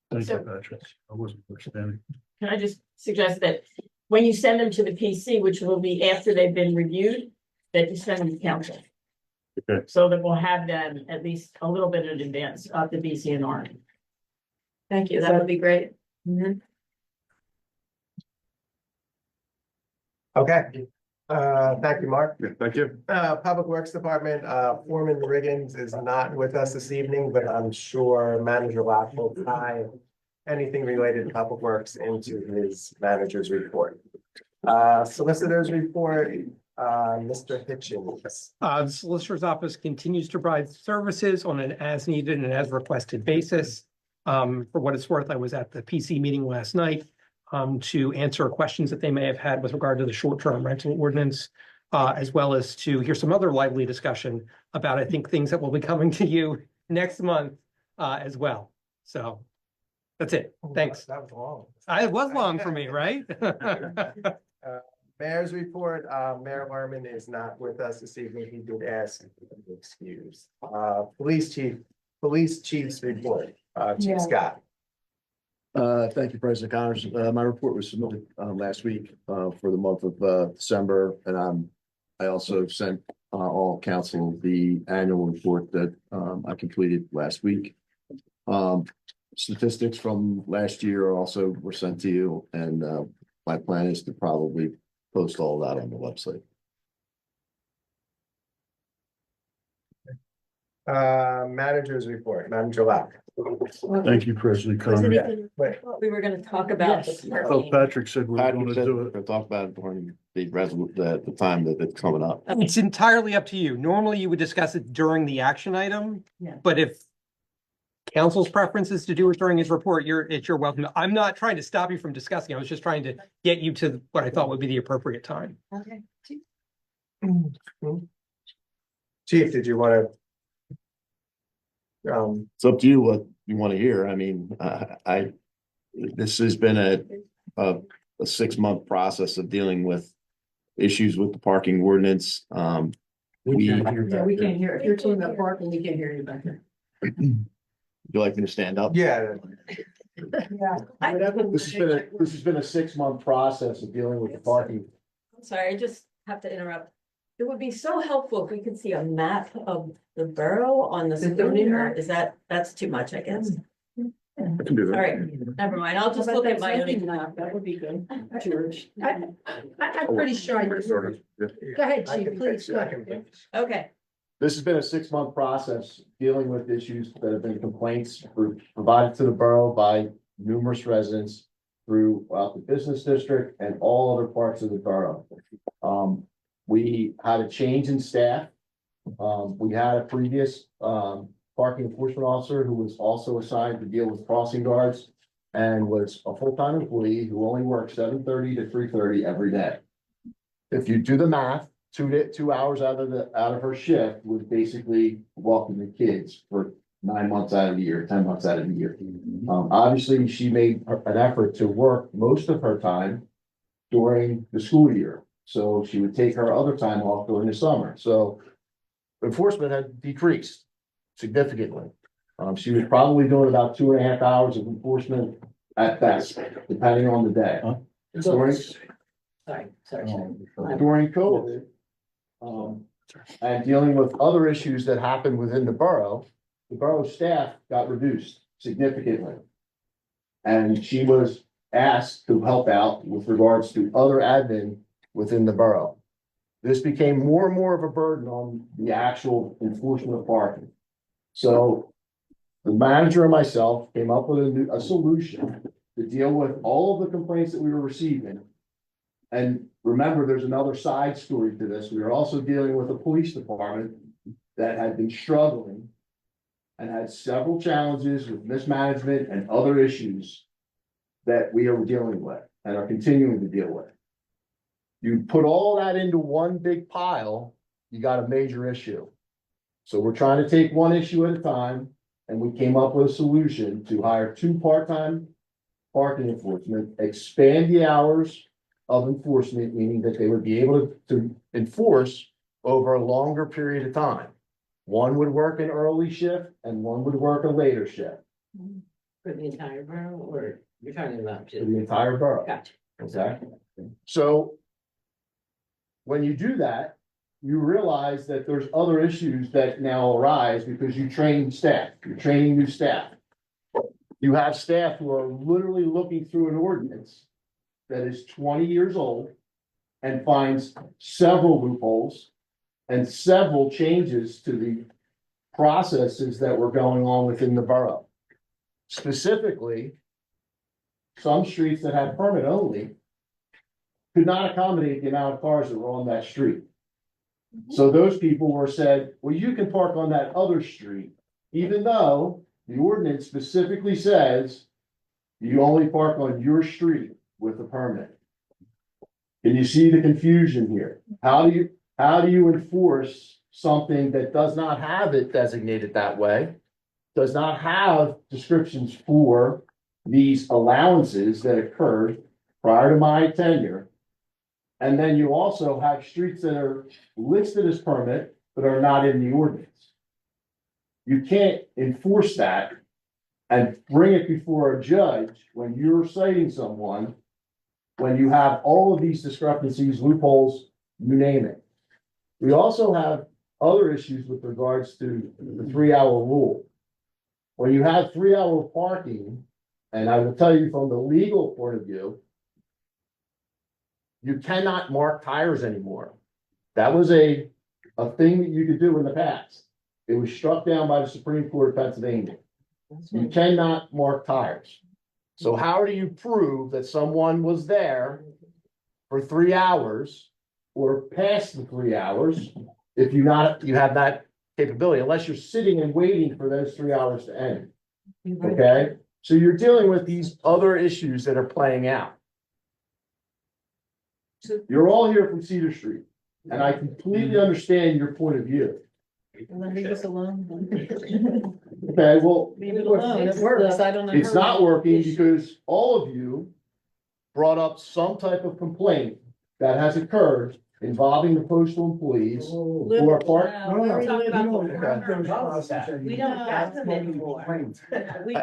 S4: Thank you,
S18: So-
S4: Patrick. I wasn't understanding.
S18: Can I just suggest that when you send them to the PC, which will be after they've been reviewed, that you send them to council.
S4: Okay.
S18: So that we'll have them at least a little bit in advance of the BCNR. Thank you, that would be great.
S1: Okay, thank you, Mark.
S15: Yeah, thank you.
S1: Public Works Department, Foreman Riggins is not with us this evening, but I'm sure Manager Locke will tie anything related to Public Works into his manager's report. Solicitors report, Mr. Hitchens.
S16: The Solicitor's Office continues to provide services on an as needed and as requested basis. For what it's worth, I was at the PC meeting last night to answer questions that they may have had with regard to the short-term rental ordinance, as well as to hear some other lively discussion about, I think, things that will be coming to you next month as well. So that's it. Thanks.
S1: That was long.
S16: It was long for me, right?
S1: Mayor's report, Mayor Lerman is not with us this evening. He did ask to be excused. Police chief's report, Chief Scott.
S2: Thank you, President Connors. My report was submitted last week for the month of December, and I also sent all council the annual report that I completed last week. Statistics from last year also were sent to you, and my plan is to probably post all that on the website.
S1: Manager's report, Manager Locke.
S4: Thank you, President Connor.
S1: Wait.
S18: We were gonna talk about.
S10: Yes.
S18: the
S4: Oh, Patrick said we were
S2: Patrick
S4: going
S2: said
S4: to do
S2: we're
S4: it.
S2: gonna talk about it during the time that it's coming up.
S16: It's entirely up to you. Normally, you would discuss it during the action item.
S18: Yeah.
S16: But if council's preference is to do it during his report, it's your welcome. I'm not trying to stop you from discussing. I was just trying to get you to what I thought would be the appropriate time.
S18: Okay.
S1: Chief, did you want to?
S2: It's up to you what you want to hear. I mean, this has been a 6-month process of dealing with issues with the parking ordinance. We
S10: can't hear. If you're talking about parking, we can't hear you back there.
S2: Would you like me to stand up?
S1: Yeah.
S2: This has been a 6-month process of dealing with the parking.
S18: I'm sorry, I just have to interrupt. It would be so helpful if we could see a map of the borough on the screen, or that's too much, I guess.
S15: I can do
S18: All
S15: that.
S18: right, never mind, I'll just look at my own.
S10: That would be good, George.
S11: I'm pretty sure I just.
S15: Sort of, yeah.
S11: Go ahead,
S1: I
S11: Chief,
S1: can
S11: please.
S1: fix it.
S11: go
S1: I
S11: ahead.
S1: can fix it.
S18: Okay,
S2: This has been a 6-month process dealing with issues that have been complaints provided to the borough by numerous residents throughout the business district and all other parts of the borough. We had a change in staff. We had a previous parking enforcement officer who was also assigned to deal with crossing guards and was a full-time employee who only worked 7:30 to 3:30 every day. If you do the math, 2 hours out of her shift was basically walking the kids for 9 months out of the year, 10 months out of the year. Obviously, she made an effort to work most of her time during the school year. So she would take her other time off during the summer. So enforcement had decreased significantly. She was probably doing about 2.5 hours of enforcement at best, depending on the day. During COVID, and dealing with other issues that happened within the borough staff got reduced significantly. And she was asked to help out with regards to other admin within the borough. This became more and more of a burden on the actual enforcement of parking. So the manager and myself came up with a solution to deal with all of the complaints that we were receiving. And remember, there's another side story to this. We were also dealing with a police department that had been struggling and had several challenges with mismanagement and other issues that we are dealing with and are continuing to deal with. You put all that into one big pile, you got a major issue. So we're trying to take one issue at a time, and we came up with a solution to hire 2 part-time parking enforcement, expand the hours of enforcement, meaning that they would be able to enforce over a longer period of time. One would work an early shift and one would work a later shift
S3: For the entire borough, or you're talking about
S2: for
S3: just?
S2: the entire borough.
S3: Gotcha.
S2: Okay, so when you do that, you realize that there's other issues that now arise because you train staff, you're training new staff. You have staff who are literally looking through an ordinance that is 20 years old and finds several loopholes and several changes to the processes that were going on within the borough. Specifically, some streets that had permit only could not accommodate the amount of cars that were on that street. So those people were said, well, you can park on that other street, even though the ordinance specifically says you only park on your street with a permit. Can you see the confusion here? How do you enforce something that does not have it designated that way? Does not have descriptions for these allowances that occurred prior to my tenure. And then you also have streets that are listed as permit, but are not in the ordinance. You can't enforce that and bring it before a judge when you're citing someone, when you have all of these discrepancies, loopholes, you name it. We also have other issues with regards to the 3-hour rule. When you have 3-hour parking, and I will tell you from the legal point of view, you cannot mark tires anymore. That was a thing that you could do in the past. It was struck down by the Supreme Court of Pennsylvania. You cannot mark tires. So how do you prove that someone was there for 3 hours or past the 3 hours if you have that capability, unless you're sitting and waiting for those 3 hours to end? Okay, so you're dealing with these other issues that are playing out. You're all here from Cedar Street, and I completely understand your point of view.
S11: Leave us alone.
S2: Okay, well,
S11: Leave it alone, it works, I don't know.
S2: it's not working because all of you brought up some type of complaint that has occurred involving the postal employees who are part.
S3: We're talking about we don't have them anymore.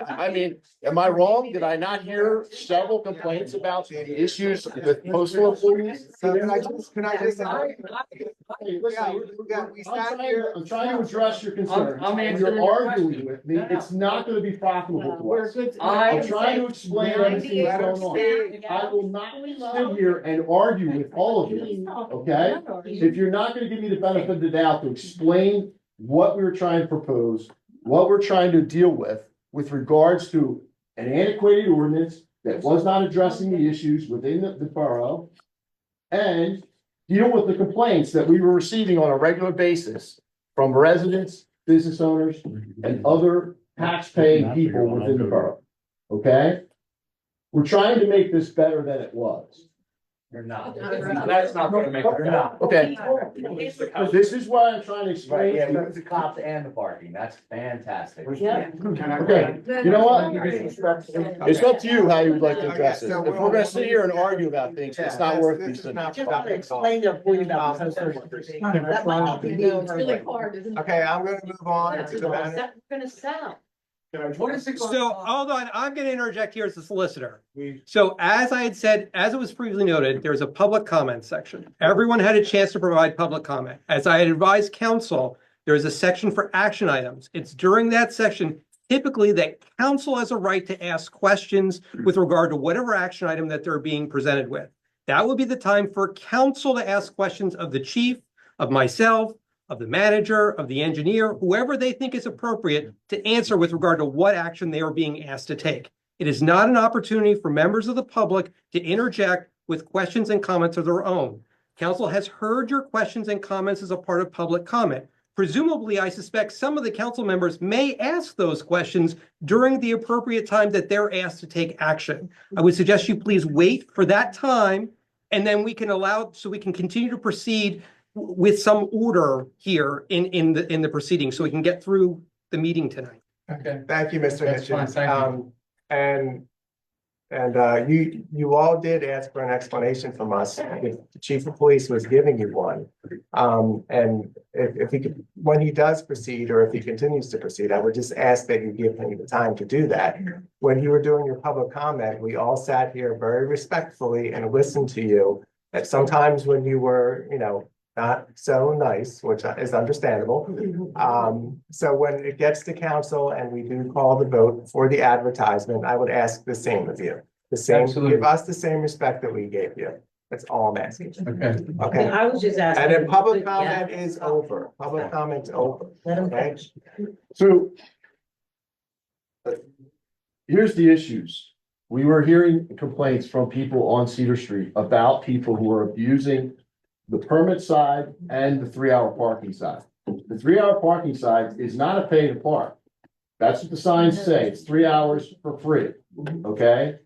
S2: I mean, am I wrong? Did I not hear several complaints about issues with postal employees?
S1: So can I just?
S2: Hey, listen,
S1: We sat here.
S2: I'm trying to address your concerns.
S12: I'm
S2: When
S12: answering
S2: you're
S12: your
S2: arguing with me, it's not gonna be profitable to us.
S11: good.
S2: I'm trying to explain everything that's going on. I will not sit here and argue with all of you, okay? If you're not gonna give me the benefit of the doubt to explain what we're trying to propose, what we're trying to deal with regards to an antiquated ordinance that was not addressing the issues within the borough, and deal with the complaints that we were receiving on a regular basis from residents, business owners, and other tax-paying people within the borough, okay? We're trying to make this better than it was.
S12: You're not. That's not gonna make it.
S2: Okay, this is why I'm trying to explain.
S19: Right, yeah,
S2: to you.
S19: move the cops and the parking, that's fantastic.
S3: Yeah.
S2: Okay, you know what? It's up to you how you would like to address it. If we're gonna sit here and argue about things, it's not worth these things.
S1: Explain
S11: their point about
S1: That
S11: might not be new, it's really hard, isn't it?
S1: Okay, I'm gonna move on to the matter.
S3: Gonna sell.
S12: What is it?
S16: So, hold on, I'm gonna interject here as the solicitor. So as I had said, as it was previously noted, there's a public comment section. Everyone had a chance to provide public comment. As I had advised council, there is a section for action items. It's during that section, typically that council has a right to ask questions with regard to whatever action item that they're being presented with. That will be the time for council to ask questions of the chief, of myself, of the manager, of the engineer, whoever they think is appropriate to answer with regard to what action they are being asked to take. It is not an opportunity for members of the public to interject with questions and comments of their own. Council has heard your questions and comments as a part of public comment. Presumably, I suspect some of the council members may ask those questions during the appropriate time that they're asked to take action. I would suggest you please wait for that time, and then we can so we can continue to proceed with some order here in the proceedings, so we can get through the meeting tonight.
S1: Okay, thank you, Mr.
S12: That's fine,
S1: Hitchens.
S12: thank
S1: You all did ask for an explanation from us. If the chief of police was giving you one. And if he could, when he does proceed, or if he continues to proceed, I would just ask that you give him the time to do that. When you were doing your public comment, we all sat here very respectfully and listened to you. And sometimes when you were, not so nice, which is understandable. So when it gets to council and we do call the vote for the advertisement, I would ask the same of you.
S12: Absolutely.
S1: Give us the same respect that we gave you. That's all I'm asking.
S12: Okay.
S1: Okay,
S3: I was just asking.
S1: and then public
S3: Yeah.
S1: comment is over. Public comment's over.
S3: Let 'em
S1: Okay.
S2: So here's the issues. We were hearing complaints from people on Cedar Street about people who are abusing the permit side and the 3-hour parking side. The 3-hour parking side is not a pay to park. That's what the signs say. It's 3 hours for free, okay?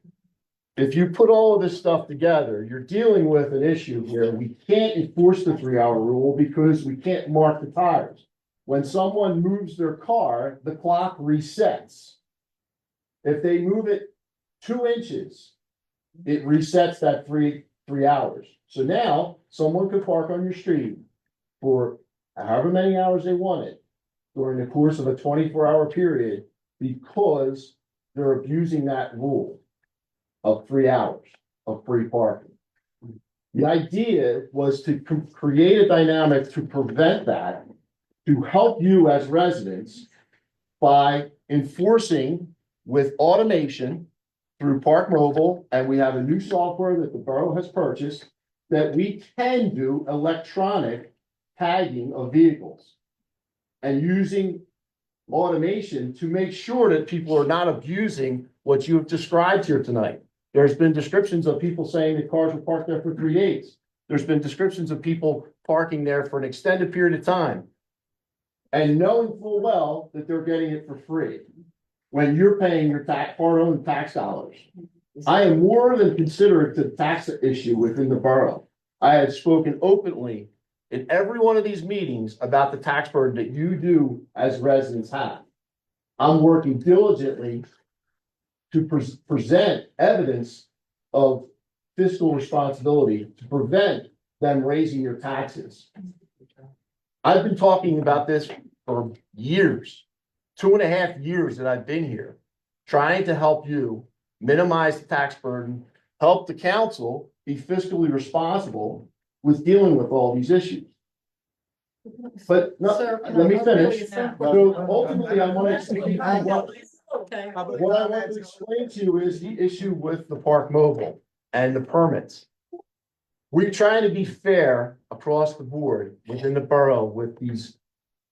S2: If you put all of this stuff together, you're dealing with an issue here. We can't enforce the 3-hour rule because we can't mark the tires. When someone moves their car, the clock resets. If they move it 2 inches, it resets that three hours. So now someone could park on your street for however many hours they wanted during the course of a 24-hour period because they're abusing that rule of 3 hours of free parking. The idea was to create a dynamic to prevent that, to help you as residents by enforcing with automation through Park Mobile, and we have a new software that the borough has purchased, that we can do electronic tagging of vehicles. And using automation to make sure that people are not abusing what you have described here tonight. There's been descriptions of people saying that cars were parked there for 3 days. There's been descriptions of people parking there for an extended period of time. And knowing full well that they're getting it for free when you're paying your hard-earned tax dollars. I am more than considerate to the tax issue within the borough. I have spoken openly in every one of these meetings about the tax burden that you do as residents have. I'm working diligently to present evidence of fiscal responsibility to prevent them raising your taxes. I've been talking about this for years, 2.5 years that I've been here, trying to help you minimize the tax burden, help the council be fiscally responsible with dealing with all these issues. But no,
S11: Sir,
S2: let me finish.
S11: really
S2: So ultimately, I want to explain
S18: Okay.
S2: what I want to explain to you is the issue with the Park Mobile and the permits. We're trying to be fair across the board within the borough with these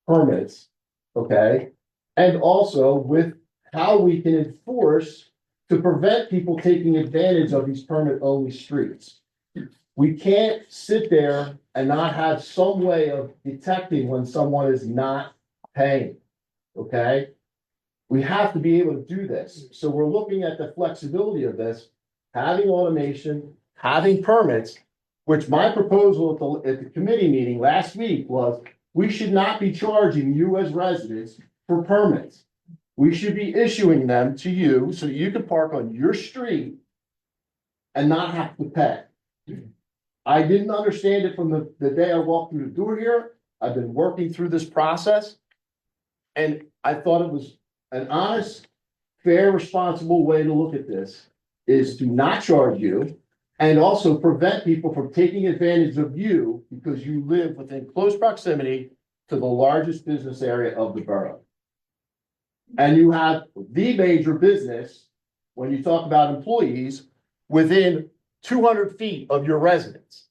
S2: permits, okay? And also with how we can enforce to prevent people taking advantage of these permit-only streets. We can't sit there and not have some way of detecting when someone is not paying, okay? We have to be able to do this. So we're looking at the flexibility of this, having automation, having permits, which my proposal at the committee meeting last week was, we should not be charging you as residents for permits. We should be issuing them to you so that you can park on your street and not have to pay. I didn't understand it from the day I walked through the door here. I've been working through this process. And I thought it was an honest, fair, responsible way to look at this is to not charge you and also prevent people from taking advantage of you because you live within close proximity to the largest business area of the borough. and you have the major business, when you talk about employees, within 200 feet of your residence.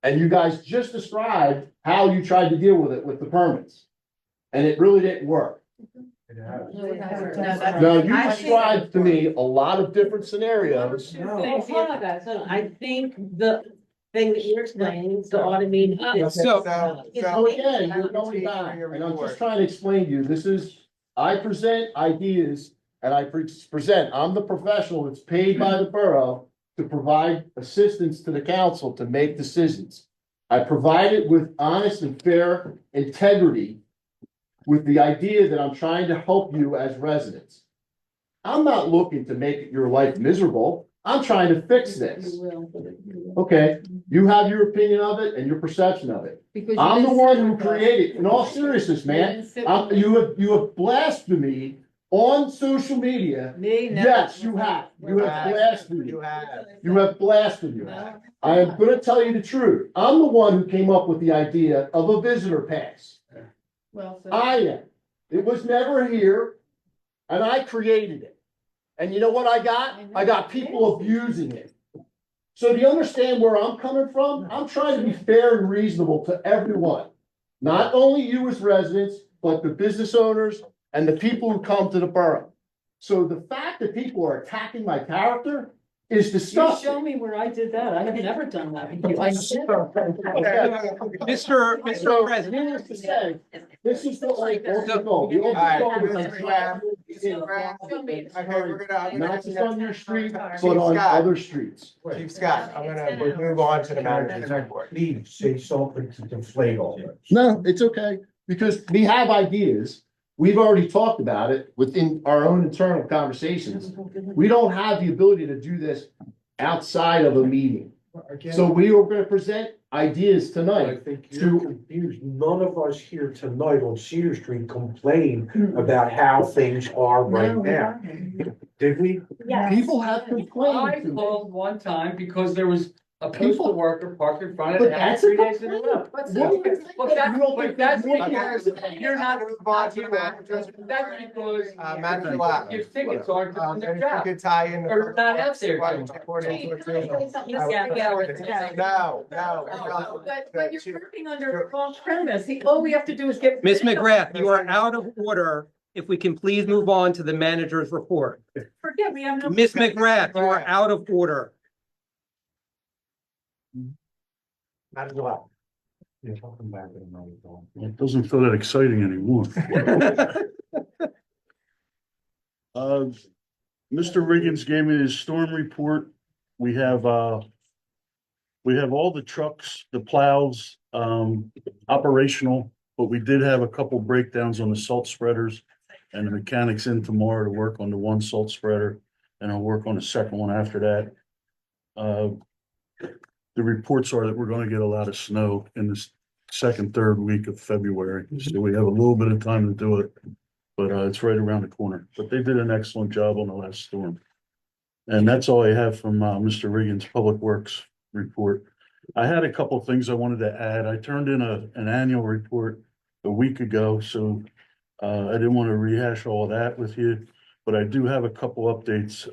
S2: And you guys just described how you tried to deal with it with the permits. And it really didn't work. No, you described to me a lot of different scenarios.
S3: Well, hold on, guys, hold on. I think the thing that you're explaining is the automated.
S16: So-
S2: So again, you're going back, and I'm just trying to explain to you, this is, I present ideas and I present, I'm the professional that's paid by the borough to provide assistance to the council to make decisions. I provide it with honest and fair integrity with the idea that I'm trying to help you as residents. I'm not looking to make your life miserable. I'm trying to fix this. Okay, you have your opinion of it and your perception of it. I'm the one who created, in all seriousness, man, you have blasphemy on social media. Yes, you have. You have blasphemy. You have blasphemy. I am gonna tell you the truth. I'm the one who came up with the idea of a visitor pass. I am. It was never here, and I created it. And you know what I got? I got people abusing it. So do you understand where I'm coming from? I'm trying to be fair and reasonable to everyone. Not only you as residents, but the business owners and the people who come to the borough. So the fact that people are attacking my character is disgusting.
S11: Show me where I did that. I have never done that.
S16: Mr. President.
S2: Needless to say, this is the open goal. The open goal is not just on your street, but on other streets.
S1: Chief Scott, I'm gonna move on to the manager's report.
S8: Please say something to deflate all this.
S2: No, it's okay, because we have ideas. We've already talked about it within our own internal conversations. We don't have the ability to do this outside of a meeting. So we are gonna present ideas
S8: I
S2: tonight.
S8: think you're confused. None of us here tonight on Cedar Street complain about how things are right now. Did we?
S13: Yes.
S2: People have
S12: I
S2: complained. to me.
S12: called one time because there was a
S2: People-
S12: postal worker parked in front of
S2: But
S12: the house
S2: that's a
S12: 3 days in a
S2: complaint.
S12: row.
S2: What do you think?
S12: Well,
S2: You don't think
S12: that's
S2: that's
S12: because you're not.
S1: Move on to the manager's.
S12: That's because.
S1: Manager Locke.
S12: Your tickets aren't doing
S1: And
S12: their
S1: if you
S12: job.
S1: could tie in. the-
S12: Or not out there.
S1: According to
S18: Can I say something?
S1: No,
S11: But you're working under a false premise. All we have to do is get.
S16: Ms. McGrath, you are out of order. If we can please move on to the manager's report.
S18: Forget, we have no.
S16: Ms. McGrath, you are out of order.
S1: Manager Locke.
S4: It doesn't feel that exciting anymore. Mr. Riggins gave me his storm report. We have all the trucks, the plows, operational, but we did have a couple breakdowns on the salt spreaders. And the mechanics in tomorrow to work on the one salt spreader, and I'll work on the second one after that. The reports are that we're gonna get a lot of snow in this second, third week of February, so we have a little bit of time to do it. But it's right around the corner, but they did an excellent job on the last storm. And that's all I have from Mr. Riggins' Public Works report. I had a couple of things I wanted to add. I turned in an annual report a week ago, so I didn't want to rehash all that with you, but I do have a couple updates.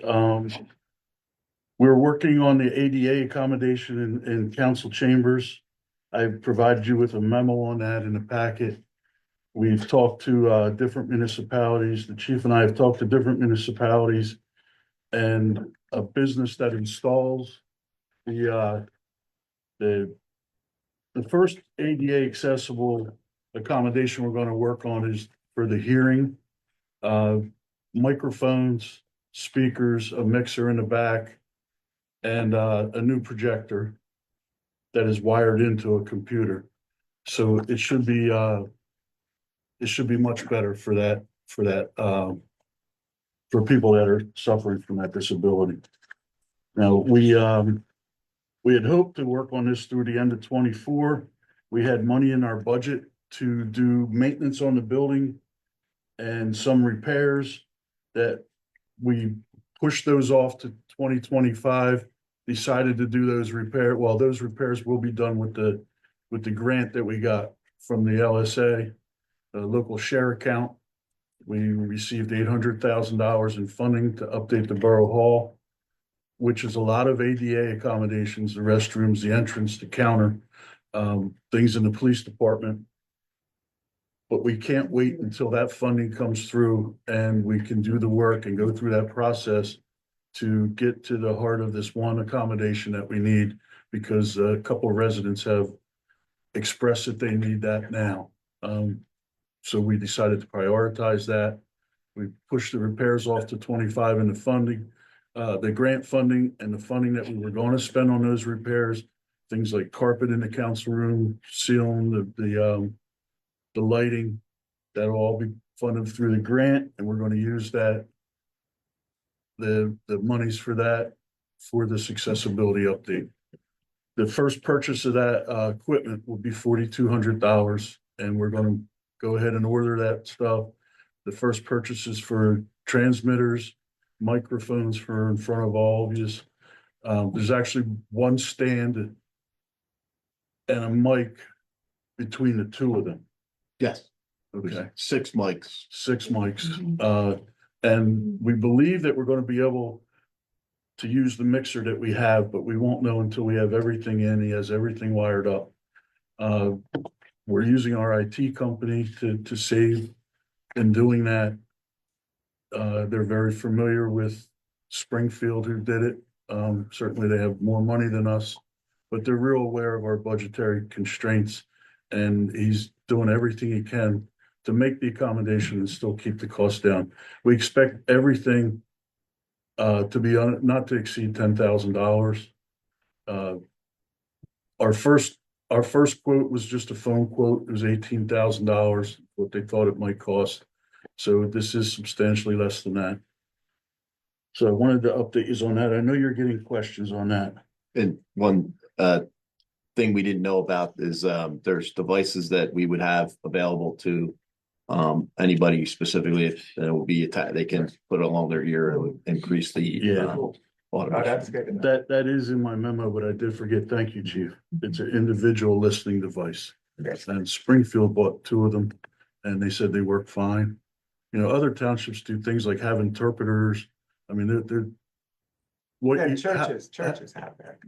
S4: We're working on the ADA accommodation in council chambers. I provided you with a memo on that in the packet. We've talked to different municipalities. The chief and I have talked to different municipalities and a business that installs the first ADA accessible accommodation we're going to work on is for the hearing. Microphones, speakers, a mixer in the back, and a new projector that is wired into a computer. So it should be much better for that for people that are suffering from that disability. Now, we had hoped to work on this through the end of 24. We had money in our budget to do maintenance on the building and some repairs that we pushed those off to 2025, decided to do those repairs. Well, those repairs will be done with the grant that we got from the LSA, the local share account. We received $800,000 in funding to update the Borough Hall, which is a lot of ADA accommodations, the restrooms, the entrance, the counter, things in the police department. But we can't wait until that funding comes through and we can do the work and go through that process to get to the heart of this one accommodation that we need, because a couple of residents have expressed that they need that now. So we decided to prioritize that. We pushed the repairs off to 25 in the funding, the grant funding, and the funding that we were going to spend on those repairs. Things like carpet in the council room, ceiling, the lighting, that'll all be funded through the grant, and we're going to use that, the monies for that, for this accessibility update. The first purchase of that equipment will be $4,200, and we're going to go ahead and order that stuff. The first purchases for transmitters, microphones for in front of all of you. There's actually one stand and a mic between the two of them.
S2: Yes.
S4: Okay,
S2: 6 mics.
S4: 6 mics. And we believe that we're going to be able to use the mixer that we have, but we won't know until we have everything in. He has everything wired up. We're using our IT company to save in doing that. They're very familiar with Springfield, who did it. Certainly they have more money than us, but they're real aware of our budgetary constraints, and he's doing everything he can to make the accommodation and still keep the cost down. We expect everything to be not to exceed $10,000. Our first quote was just a phone quote. It was $18,000, what they thought it might cost. So this is substantially less than that. So I wanted to update you on that. I know you're getting questions on that.
S2: And one thing we didn't know about is there's devices that we would have available to anybody specifically, if it will be they can put it along their ear and increase the
S1: That's good.
S4: That is in my memo, but I did forget. Thank you, Chief. It's an individual listening device. And Springfield bought 2 of them and they said they work fine. You know, other townships do things like have interpreters. I mean, they're what
S1: Yeah,
S4: you-
S1: churches have that.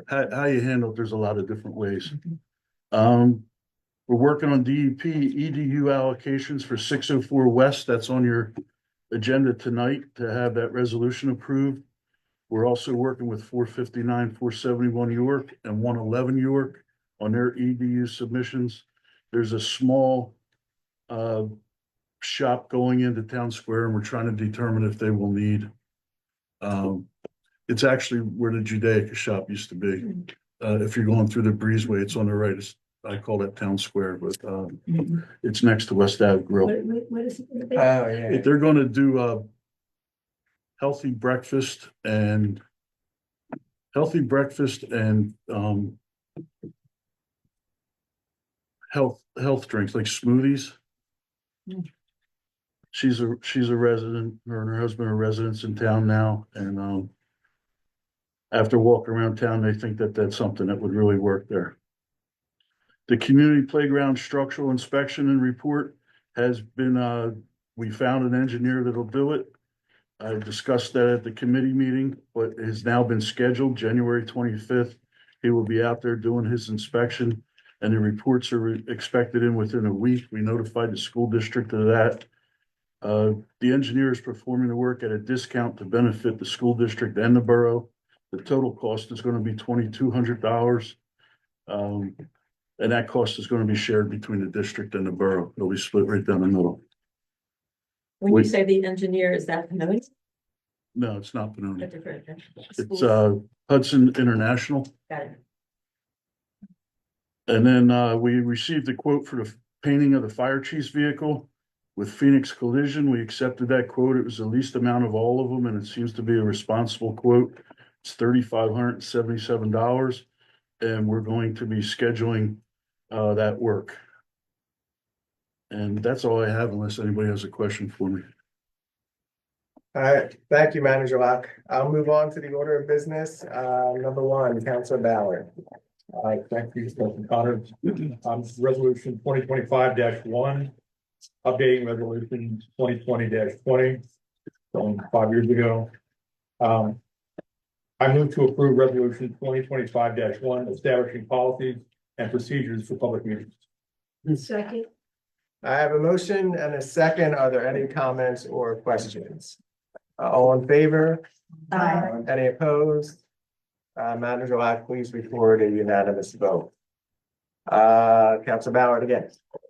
S4: how you handle it, there's a lot of different ways. We're working on DEP EDU allocations for 604 West. That's on your agenda tonight to have that resolution approved. We're also working with 459, 471 York and 111 York on their EDU submissions. There's a small shop going into town square, and we're trying to determine if they will need. It's actually where the Judaica shop used to be. If you're going through the breezeway, it's on the right. I call that town square, but it's next to West Ave Grill.
S18: What is it?
S1: Oh, yeah.
S4: They're going to do a healthy breakfast and health drinks like smoothies. She's a resident, her and her husband are residents in town now, and after walking around town, they think that that's something that would really work there. The community playground structural inspection and report has been, we found an engineer that'll do it. I discussed that at the committee meeting, but it has now been scheduled January 25th. He will be out there doing his inspection, and the reports are expected in within a week. We notified the school district of that. The engineer is performing the work at a discount to benefit the school district and the borough. The total cost is going to be $2,200. And that cost is going to be shared between the district and the borough. It'll be split right down the middle.
S18: When you say the engineer, is that Pennoni?
S4: No, it's not
S18: A
S4: Pennoni.
S18: different.
S4: It's Hudson International.
S18: Got it.
S4: And then we received a quote for the painting of the fire chief's vehicle with Phoenix Collision. We accepted that quote. It was the least amount of all of them, and it seems to be a responsible quote. It's $3,577, and we're going to be scheduling that work. And that's all I have unless anybody has a question for me.
S1: All right, thank you, Manager Locke. I'll move on to the order of business. Number 1, Councilor Ballard.
S20: Thank you, Mr. Connor. Resolution 2025-1, updating resolution 2020-20 from 5 years ago. I move to approve resolution 2025-1 establishing policies and procedures for public meetings.
S18: Second.
S1: I have a motion and a second. Are there any comments or questions? All in favor?
S18: Aye.
S1: Any opposed? Manager Locke, please record a unanimous vote. Council Ballard again.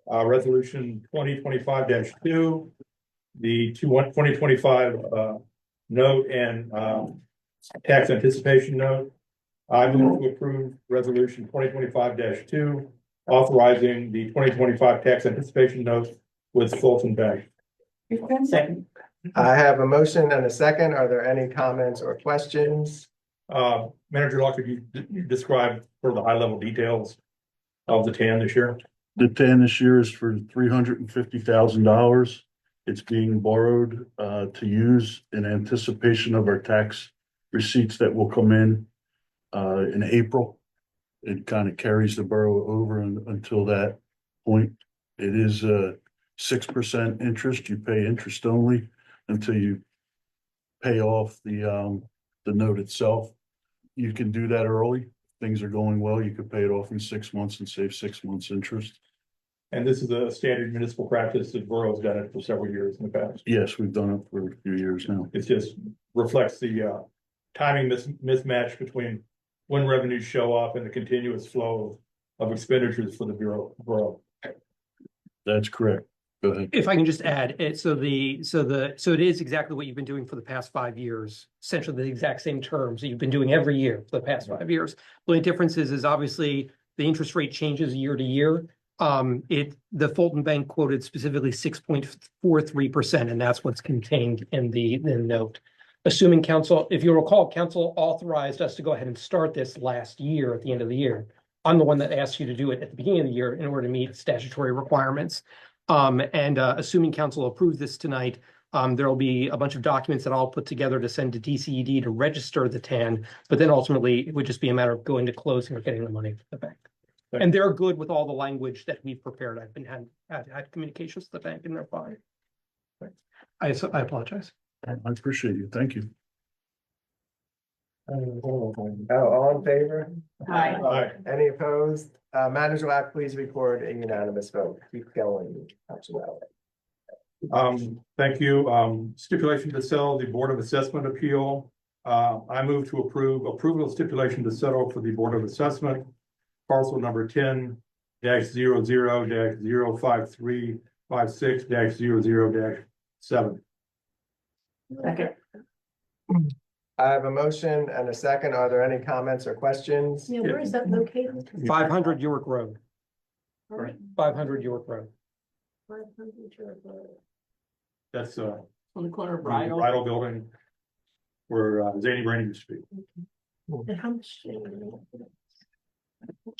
S20: Resolution 2025-2, the 2025 note and tax anticipation note. I move to approve resolution 2025-2, authorizing the 2025 tax anticipation note with Fulton Bank.
S12: Second.
S1: I have a motion and a second. Are there any comments or questions?
S20: Manager Locke, could you describe sort of the high level details of the TAN this year?
S4: The TAN this year is for $350,000. It's being borrowed to use in anticipation of our tax receipts that will come in April. It kind of carries the borough over until that point. It is 6% interest. You pay interest only until you pay off the note itself. You can do that early. Things are going well. You could pay it off in 6 months and save 6 months interest.
S20: And this is a standard municipal practice. The borough's done it for several years in the past.
S4: Yes, we've done it for a few years now.
S20: It just reflects the timing mismatch between when revenues show up and the continuous flow of expenditures for the borough.
S4: That's correct. Go ahead.
S16: If I can just add, so it is exactly what you've been doing for the past 5 years, essentially the exact same terms that you've been doing every year for the past 5 years. The only difference is obviously the interest rate changes year to year. The Fulton Bank quoted specifically 6.43%, and that's what's contained in the note. Assuming council, if you recall, council authorized us to go ahead and start this last year at the end of the year. I'm the one that asked you to do it at the beginning of the year in order to meet statutory requirements. Assuming council approves this tonight, there'll be a bunch of documents that I'll put together to send to DCED to register the TAN, but then ultimately it would just be a matter of going to closing or getting the money from the bank. And they're good with all the language that we've prepared. I've been had communications with the bank and they're fine. I apologize.
S4: I appreciate you. Thank you.
S1: All in favor?
S5: Aye.
S1: Any opposed? Manager Locke, please record a unanimous vote. Keep going, Council Ballard.
S20: Thank you. Stipulation to settle the Board of Assessment appeal. I move to approval of stipulation to settle for the Board of Assessment, parcel number 10-00-05356-00-7.
S5: Second.
S16: I
S1: have a motion and a second. Are there any comments or questions?
S18: Yeah, where is that located?
S16: 500 York Road. 500 York Road.
S18: 500 York Road.
S20: That's
S12: On the corner of
S20: the
S12: Bridal.
S20: bridal building where Zany Brady used to be.
S18: And how much?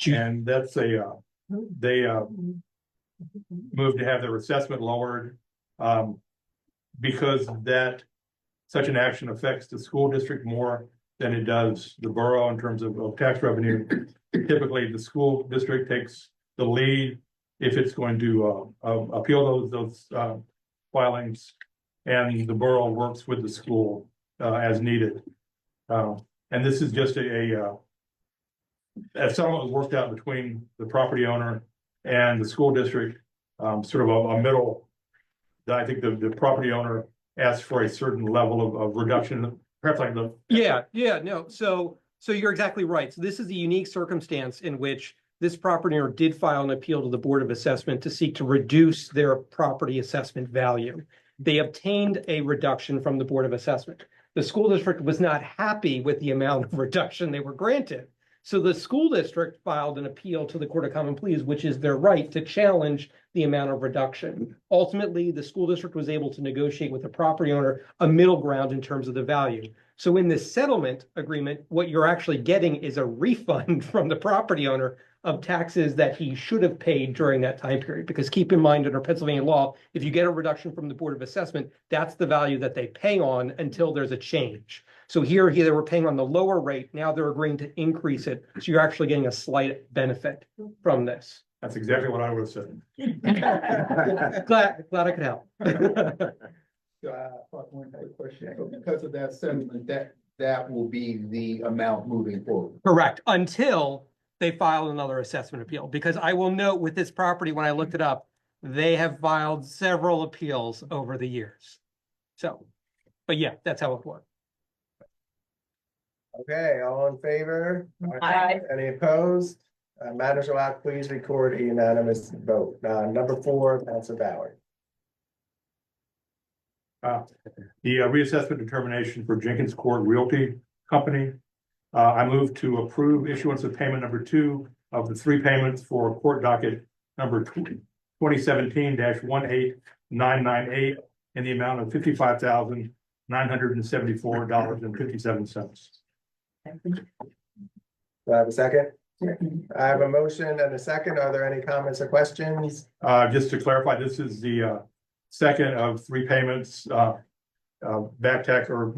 S20: And that's they moved to have their assessment lowered. Because such an action affects the school district more than it does the borough in terms of tax revenue. Typically, the school district takes the lead if it's going to appeal those filings, and the borough works with the school as needed. And this is just a settlement was worked out between the property owner and the school district, sort of a middle. I think the property owner asked for a certain level of reduction, perhaps like the.
S16: No. So you're exactly right. So this is a unique circumstance in which this property owner did file an appeal to the Board of Assessment to seek to reduce their property assessment value. They obtained a reduction from the Board of Assessment. The school district was not happy with the amount of reduction they were granted. So the school district filed an appeal to the Court of Common Pleas, which is their right to challenge the amount of reduction. Ultimately, the school district was able to negotiate with the property owner a middle ground in terms of the value. So in this settlement agreement, what you're actually getting is a refund from the property owner of taxes that he should have paid during that time period. Because keep in mind, under Pennsylvania law, if you get a reduction from the Board of Assessment, that's the value that they pay on until there's a change. So here they were paying on the lower rate. Now they're agreeing to increase it. So you're actually getting a slight benefit from this.
S20: That's exactly what I would have said.
S16: Glad I could help.
S2: One quick question. So because of that sentiment, that will be the amount moving forward.
S16: Correct, until they file another assessment appeal, because I will note with this property, when I looked it up, they have filed several appeals over the years. So, but yeah, that's how it works.
S1: Okay, all in favor?
S18: Aye.
S1: Any opposed? Manager Locke, please record a unanimous vote. Number 4, Councilor Ballard.
S20: The reassessment determination for Jenkins Court Realty Company. I move to approve issuance of payment number 2 of the 3 payments for court docket number 2017-18998 in the amount of $55,974.57.
S1: Do I have a second? I have a motion and a second. Are there any comments or questions?
S20: Just to clarify, this is the second of 3 payments, back tax or,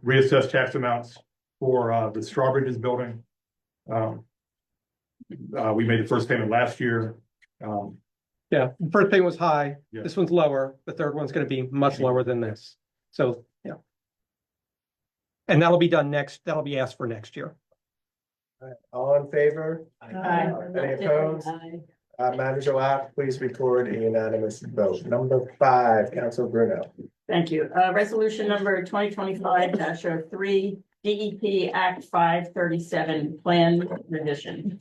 S20: reassessed tax amounts for the Strawbridge's building. We made the first payment last year.
S16: Yeah, the first payment was high,
S20: Yeah.
S16: this one's lower, the third one's gonna be much lower than this, so, yeah. And that'll be done that'll be asked for next year.
S1: All in favor?
S18: Aye.
S1: Any opposed? Manager Locke, please record a unanimous vote. Number 5, Councilor Bruno.
S21: Thank you. Resolution number 2025-03, DEP Act 537 Plan Revision.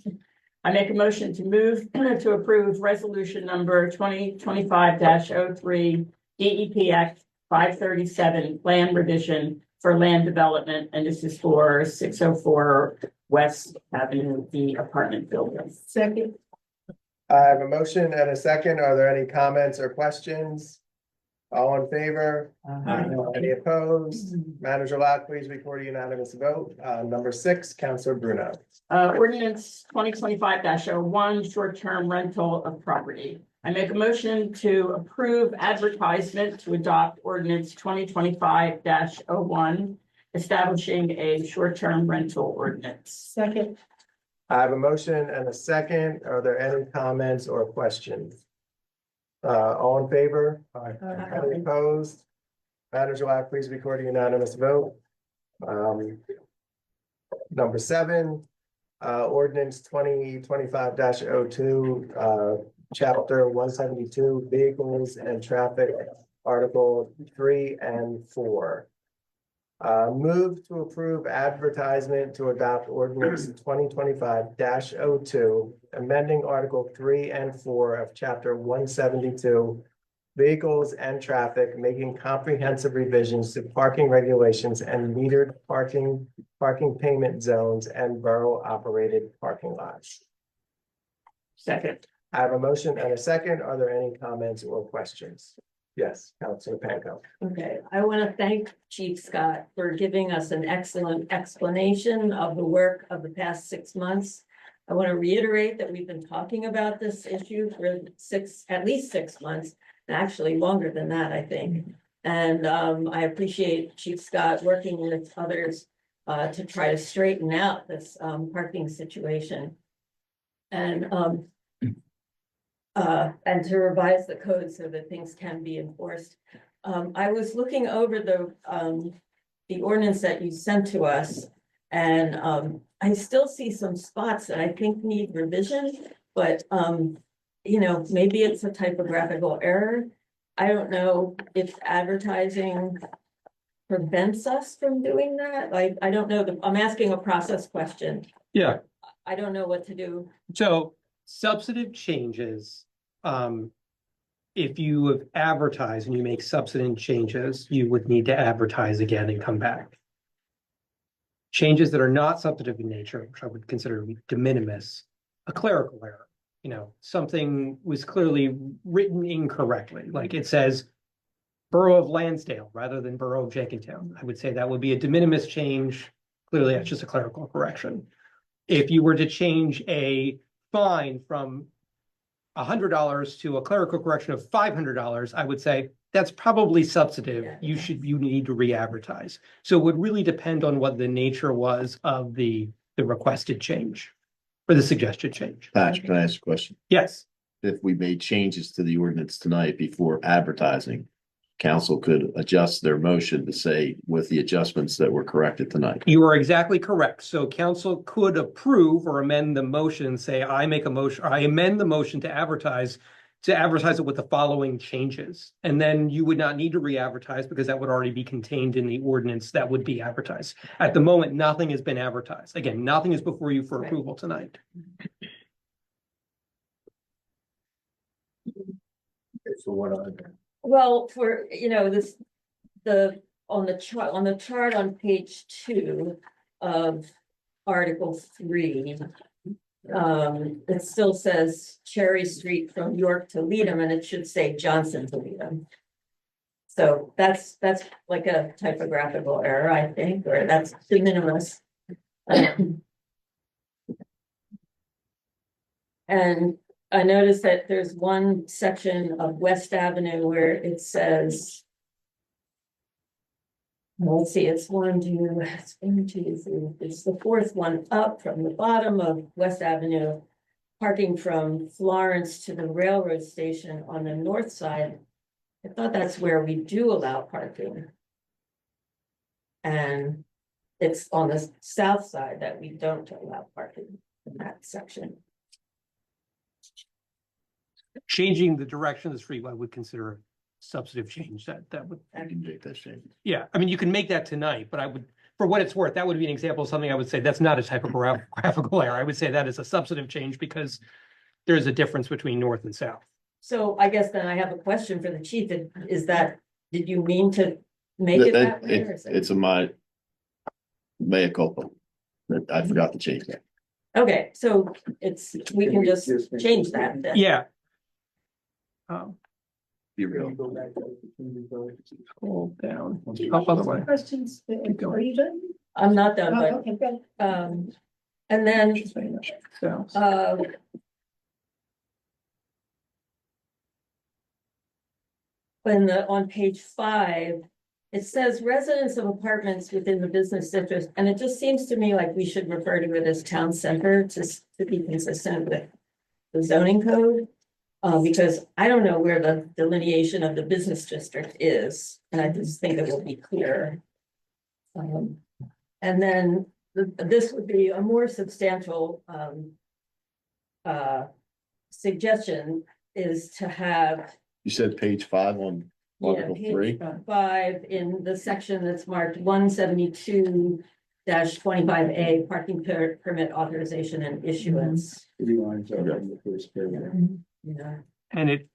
S21: I make a motion to move to approve resolution number 2025-03, DEP Act 537 Plan Revision for land development, and this is for 604 West Avenue, the apartment building.
S18: Second.
S1: I have a motion and a second. Are there any comments or questions? All in favor? Any opposed? Manager Locke, please record a unanimous vote. Number 6, Councilor Bruno.
S21: Ordinance 2025-01, short-term rental of property. I make a motion to approve advertisement to adopt ordinance 2025-01, establishing a short-term rental ordinance.
S18: Second.
S1: I have a motion and a second. Are there any comments or questions? All in favor? Any opposed? Manager Locke, please record a unanimous vote. Number 7, ordinance 2025-02, chapter 172, vehicles and traffic, article 3 and 4. Move to approve advertisement to adopt ordinance 2025-02, amending article 3 and 4 of chapter 172, vehicles and traffic, making comprehensive revisions to parking regulations and metered parking payment zones and borough-operated parking lots.
S21: Second.
S1: I have a motion and a second. Are there any comments or questions? Yes, Councilor Panko.
S18: Okay, I want to thank Chief Scott for giving us an excellent explanation of the work of the past 6 months. I want to reiterate that we've been talking about this issue for at least 6 months, actually longer than that, I think. And I appreciate Chief Scott working with others to try to straighten out this parking situation. And to revise the code so that things can be enforced. I was looking over the ordinance that you sent to us, and I still see some spots that I think need revision, but maybe it's a typographical error. I don't know if advertising prevents us from doing that. I don't know. I'm asking a process question.
S16: Yeah.
S18: I don't know what to do.
S16: So substantive changes, if you have advertised and you make substantive changes, you would need to advertise again and come back. Changes that are not substantive in nature, which I would consider de minimis, a clerical error. Something was clearly written incorrectly, like it says Borough of Lansdale rather than Borough of Jenkintown. I would say that would be a de minimis change. Clearly, that's just a clerical correction. If you were to change a fine from $100 to a clerical correction of $500, I would say that's probably substantive. You need to re-advertise. So it would really depend on what the nature was of the requested change or the suggested change.
S2: Patrick, can I ask a question?
S16: Yes.
S2: if we made changes to the ordinance tonight before advertising, council could adjust their motion to say with the adjustments that were corrected tonight.
S16: You are exactly correct. So council could approve or amend the motion and say, I make a motion, I amend the motion to advertise it with the following changes. And then you would not need to re-advertise because that would already be contained in the ordinance that would be advertised. At the moment, nothing has been advertised. Again, nothing is before you for approval tonight.
S8: So what
S18: Well, for, this, on the chart on page 2 of Article 3. It still says Cherry Street from York to Leadham, and it should say Johnson to Leadham. So that's like a typographical error, I think, or that's de minimis. And I noticed that there's one section of West Avenue where it says, let's see, it's the fourth one up from the bottom of West Avenue, parking from Florence to the railroad station on the north side. I thought that's where we do allow parking. And it's on the south side that we don't allow parking in that section.
S16: Changing the direction of the street, I would consider a substantive change. That would,
S2: I can make that change.
S16: yeah, I mean, you can make that tonight, but I would, for what it's worth, that would be an example of something I would say that's not a typographical error. I would say that is a substantive change because there's a difference between north and south.
S18: So I guess then I have a question for the chief. Is that, did you mean to make it that way? Or is it-
S2: It's a mea culpa. I forgot to change that.
S18: Okay, so we can just change that then.
S16: Yeah.
S2: Be real.
S16: Scroll down. Up other way.
S21: Questions?
S16: Keep going.
S21: Are you done?
S18: I'm not done, but,
S21: Okay, good.
S18: and then,
S16: So,
S18: on page 5, it says residents of apartments within the business district, and it just seems to me like we should refer to it as town center to be consistent with the zoning code. Because I don't know where the delineation of the business district is, and I just think it will be clear. And then this would be a more substantial suggestion is to have.
S2: You said page 5 on Article 3?
S18: Page 5 in the section that's marked 172-25A, parking permit authorization and issuance. Yeah,
S16: and it,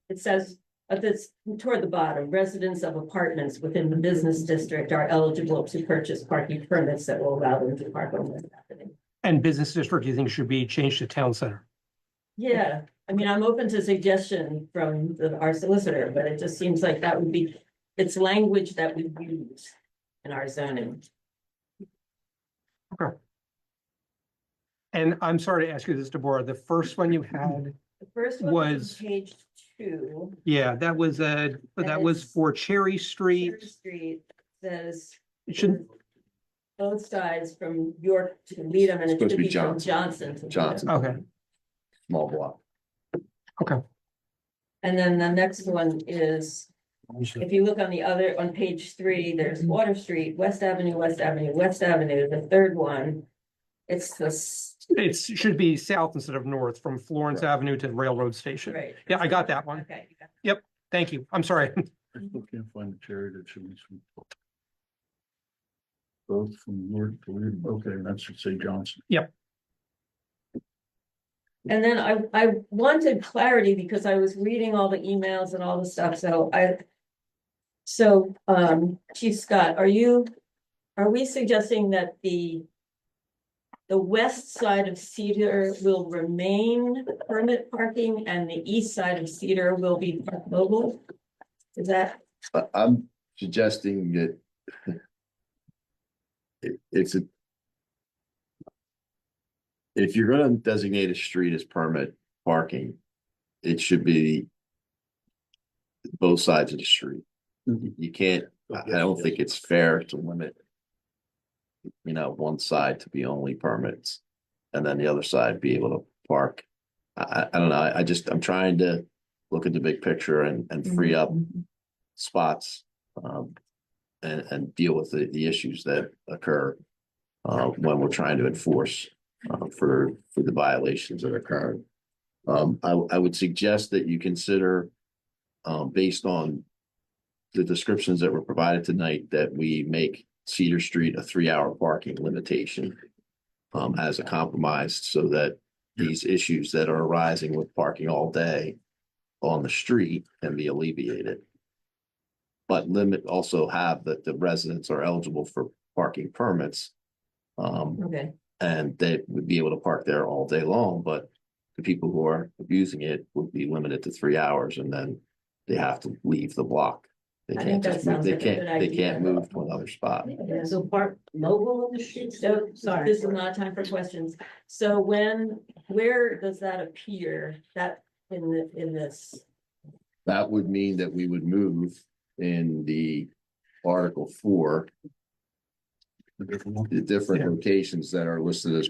S18: it says, it's toward the bottom, residents of apartments within the business district are eligible to purchase parking permits that will allow them to park on West Avenue.
S16: and business district, you think should be changed to town center?
S18: Yeah, I mean, I'm open to suggestion from our solicitor, but it just seems like that would be, it's language that we use in our zoning.
S16: Okay. And I'm sorry to ask you this, Deborah, the first one you had,
S18: The first one
S16: Was-
S18: on page 2.
S16: yeah, that was for Cherry Street.
S18: Cherry Street says
S16: It shouldn't,
S18: both sides from York to Leadham, and it
S2: Supposed
S18: should
S2: to be
S18: be from Johnson to
S2: Johnson.
S18: Leadham.
S16: okay,
S2: Small block.
S16: okay.
S18: And then the next one is, if you look on page 3, there's Water Street, West Avenue, West Avenue, West Avenue. The third one, it's
S16: It should be south instead of north from Florence Avenue to the railroad station.
S18: right.
S16: Yeah, I got that one.
S18: Okay.
S16: Thank you. I'm sorry.
S4: I still can't find the cherry that should be from. Both from York to Leadham. Okay, that should say Johnson.
S18: And then I wanted clarity because I was reading all the emails and all the stuff, so Chief Scott, are we suggesting that the west side of Cedar will remain permit parking and the east side of Cedar will be park mobile? Is that?
S2: I'm suggesting that if you're gonna designate a street as permit parking, it should be both sides of the street. You can't, I don't think it's fair to limit, one side to be only permits and then the other side be able to park I don't know, I'm trying to look at the big picture and free up spots. And deal with the issues that occur. When we're trying to enforce, for the violations that occur. I would suggest that you consider, based on the descriptions that were provided tonight, that we make Cedar Street a 3-hour parking limitation. As a compromise, so that these issues that are arising with parking all day on the street can be alleviated. But also have that the residents are eligible for parking permits.
S18: Okay,
S2: And they would be able to park there all day long, but the people who are abusing it would be limited to 3 hours, and then they have to leave the block. They
S18: I
S2: can't
S18: think that
S2: just move,
S18: sounds
S2: they
S18: like a good
S2: can't, they
S18: idea.
S2: can't move to another spot.
S3: So park mobile on the street, so, sorry.
S18: This is not time for questions. So where does that appear, that in this?
S2: That would mean that we would move in the Article 4, the different locations that are listed as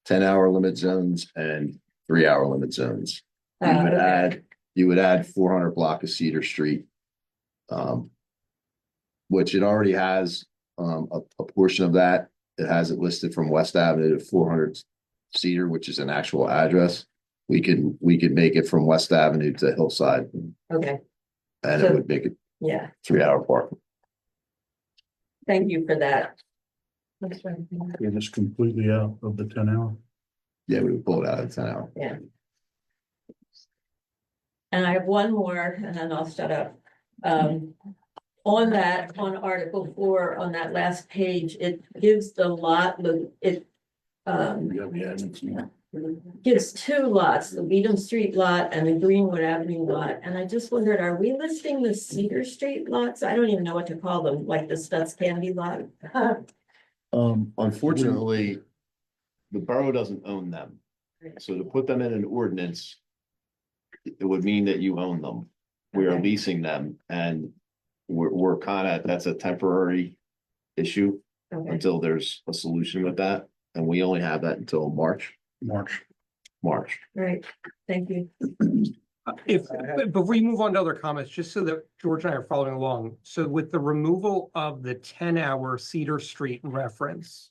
S2: 10-hour limit zones and 3-hour limit zones. You would add 400 block of Cedar Street. Which it already has, a portion of that. It has it listed from West Avenue to 400 Cedar, which is an actual address. We could make it from West Avenue to Hillside.
S18: Okay,
S2: And
S18: So-
S2: it would make it
S18: yeah,
S2: 3-hour parking.
S18: thank you for that.
S4: It is completely out of the 10-hour.
S2: Yeah, we would pull it out of 10-hour.
S18: And I have one more, and then I'll shut up. On Article 4, on that last page, it gives the lot, gives 2 lots, the Beadham Street lot and the Greenwood Avenue lot. And I just wondered, are we listing the Cedar Street lots? I don't even know what to call them, like the Stutz Candy lot.
S2: Unfortunately, the borough doesn't own them. So to put them in an ordinance, it would mean that you own them. We are
S18: Okay.
S2: leasing them, and we're kind of, that's a temporary issue
S18: Okay,
S2: until there's a solution with that. And we only have that until March.
S18: great, thank you.
S16: Before we move on to other comments, just so that George and I are following along, so with the removal of the 10-hour Cedar Street reference,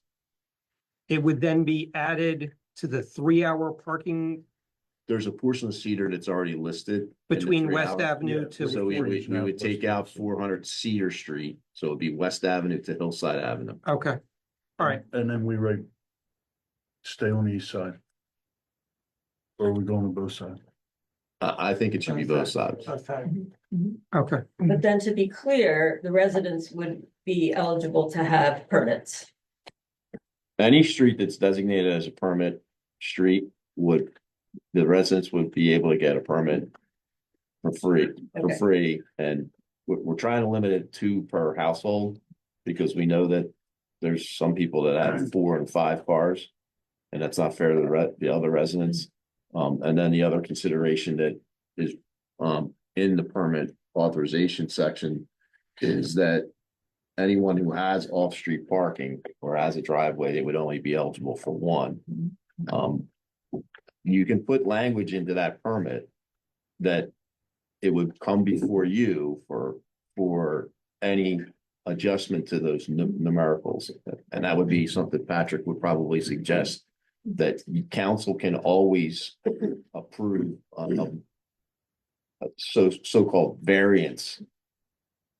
S16: it would then be added to the 3-hour parking
S2: There's a portion of Cedar that's already listed. in the
S16: between West
S2: 3-hour.
S16: Avenue to.
S2: So we would take out 400 Cedar Street, so it'd be West Avenue to Hillside Avenue.
S16: Okay, all right.
S4: And then we write, stay on the east side. Or are we going to both sides?
S2: I think it should be both sides.
S16: Okay,
S18: But then to be clear, the residents would be eligible to have permits.
S2: Any street that's designated as a permit street the residents would be able to get a permit for
S18: Okay.
S2: free, and we're trying to limit it 2 per household, because we know that there's some people that have 4 and 5 cars, and that's not fair to the other residents. And then the other consideration that is, in the permit authorization section is that anyone who has off-street parking or has a driveway, they would only be eligible for 1. You can put language into that permit that it would come before you for any adjustment to those numericals. And that would be something Patrick would probably suggest, that council can always approve so-called variance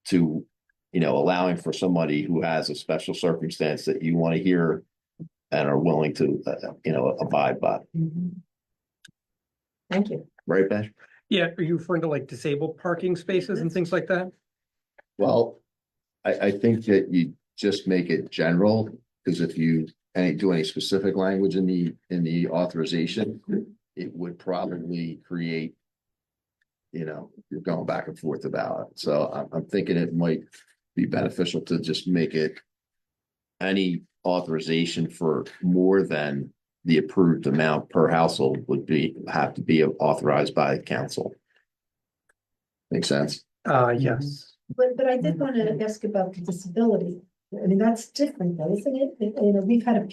S2: to, allowing for somebody who has a special circumstance that you want to hear and are willing to, abide by.
S18: Thank you.
S2: Right, Ben?
S16: yeah, are you referring to like disabled parking spaces and things like that?
S2: Well, I think that you just make it general, because if you do any specific language in the authorization, it would probably create, you're going back and forth about it. So I'm thinking it might be beneficial to just make it any authorization for more than the approved amount per household would have to be authorized by council. Make sense?
S16: Yes.
S6: But I did want to ask about the disability. I mean, that's different though, isn't it? We've had a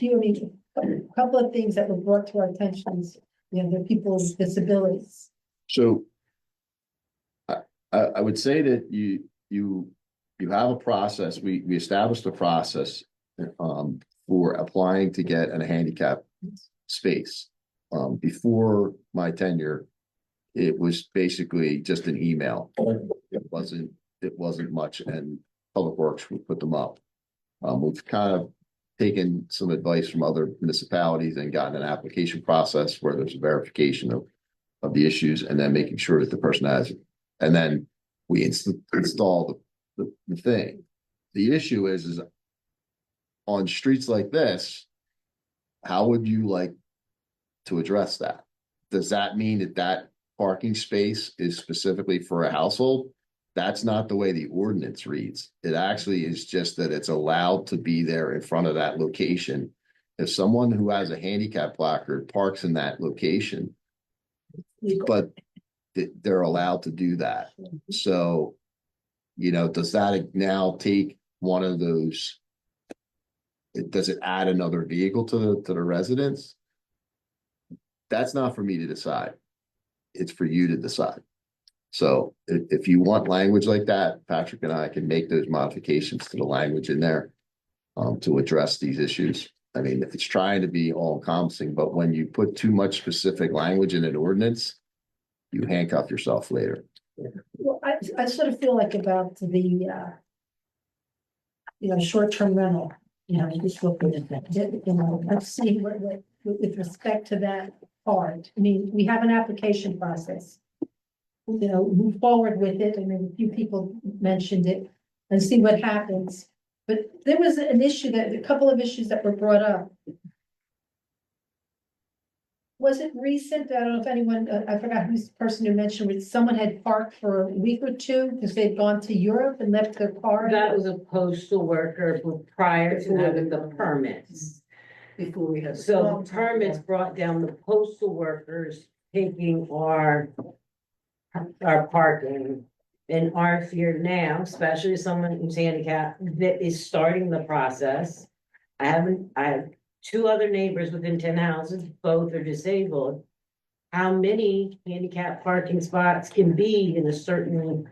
S6: couple of things that were brought to our attentions the people with disabilities.
S2: So. I would say that you have a process, we established a process. For applying to get a handicap space. Before my tenure. It was basically just an email. It wasn't much, and Public Works would put them up. We've kind of taken some advice from other municipalities and gotten an application process where there's a verification of the issues and then making sure that the person has it. And then we install the thing. The issue is on streets like this, how would you like to address that? Does that mean that parking space is specifically for a household? That's not the way the ordinance reads. It actually is just that it's allowed to be there in front of that location. If someone who has a handicap placard parks in that location, but they're allowed to do that. So, does that now take one of those? Does it add another vehicle to the residents? That's not for me to decide. It's for you to decide. So if you want language like that, Patrick and I can make those modifications to the language in there to address these issues. I mean, it's trying to be all encompassing, but when you put too much specific language in an ordinance, you handcuff yourself later.
S6: Well, I sort of feel like about the, short-term rental, just looking at that, let's see what, with respect to that part. I mean, we have an application process. Move forward with it. I mean, a few people mentioned it and see what happens. But there was an issue a couple of issues that were brought up. Was it recent? I don't know if anyone, I forgot who's the person who mentioned it. Someone had parked for a week or two because they'd gone to Europe and left their car.
S3: That was a postal worker prior to having the permits.
S6: Before we had.
S3: So the permits brought down the postal workers taking our parking. And our fear now, especially someone who's handicapped, that is starting the process. I have 2 other neighbors within 10 houses, both are disabled. How many handicap parking spots can be in a certain,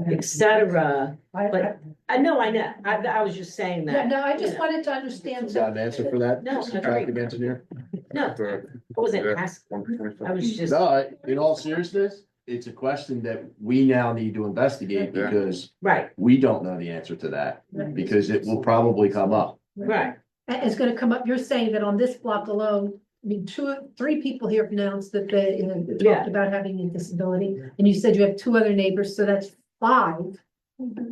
S3: et cetera? But I know, I was just saying that.
S6: Yeah, no, I just wanted to understand.
S2: Got an answer for that?
S3: No,
S2: Mr. Traffic engineer?
S3: No, I wasn't asking, I was just.
S2: No, in all seriousness, it's a question that we now need to investigate because
S3: Right,
S2: we don't know the answer to that, because it will probably come up.
S3: right.
S6: It's gonna come up, you're saying that on this block alone, I mean, 3 people here announced that they,
S3: Yeah.
S6: talked about having a disability. And you said you have 2 other neighbors, so that's 5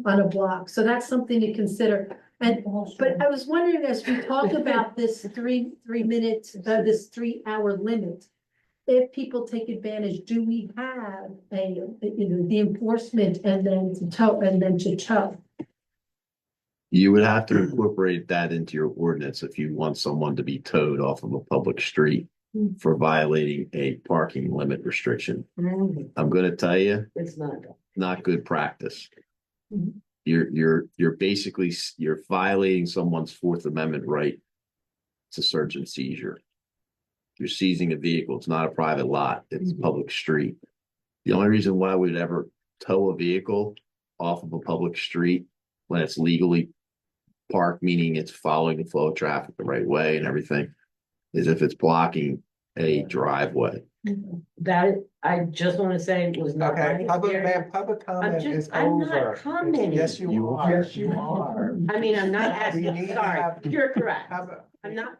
S6: on a block. So that's something to consider. And, but I was wondering, as we talk about this 3 minutes, this 3-hour limit, if people take advantage, do we have the enforcement and then to tow?
S2: You would have to incorporate that into your ordinance if you want someone to be towed off of a public street for violating a parking limit restriction. I'm gonna tell you,
S3: It's
S2: not good practice.
S6: Mhm.
S2: You're basically, you're violating someone's Fourth Amendment right to search and seizure. You're seizing a vehicle. It's not a private lot. It's a public street. The only reason why we'd ever tow a vehicle off of a public street when it's legally parked, meaning it's following the flow of traffic the right way and everything, is if it's blocking a driveway.
S3: That, I just wanna say was not.
S1: Okay, public comment is
S3: I'm not
S1: over.
S3: commenting.
S1: Yes, you are. Yes, you are.
S3: I mean, I'm not
S1: We
S3: asking,
S1: need to
S3: sorry,
S1: have-
S3: you're correct.
S1: Okay,
S3: I'm not.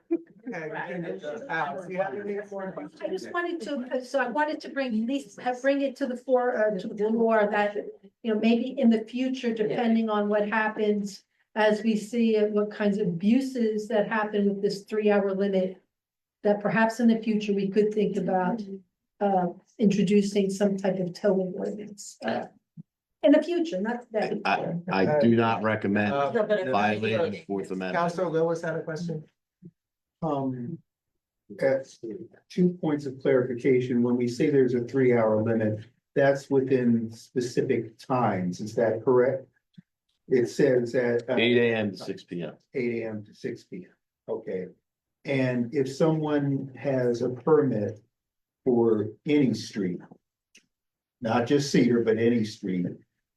S1: Alex, do you have any more questions?
S6: I just wanted to, so I wanted to bring it to the floor, that, maybe in the future, depending on what happens, as we see what kinds of abuses that happen with this 3-hour limit, that perhaps in the future, we could think about, introducing some type of towing ordinance, in the future, not today.
S2: I do not recommend violating the Fourth Amendment.
S1: Councilor Lewis had a question.
S9: At 2 points of clarification, when we say there's a 3-hour limit, that's within specific times, is that correct? It says at
S2: 8 AM to 6 PM.
S9: 8 AM to 6 PM, okay. And if someone has a permit for any street, not just Cedar, but any street,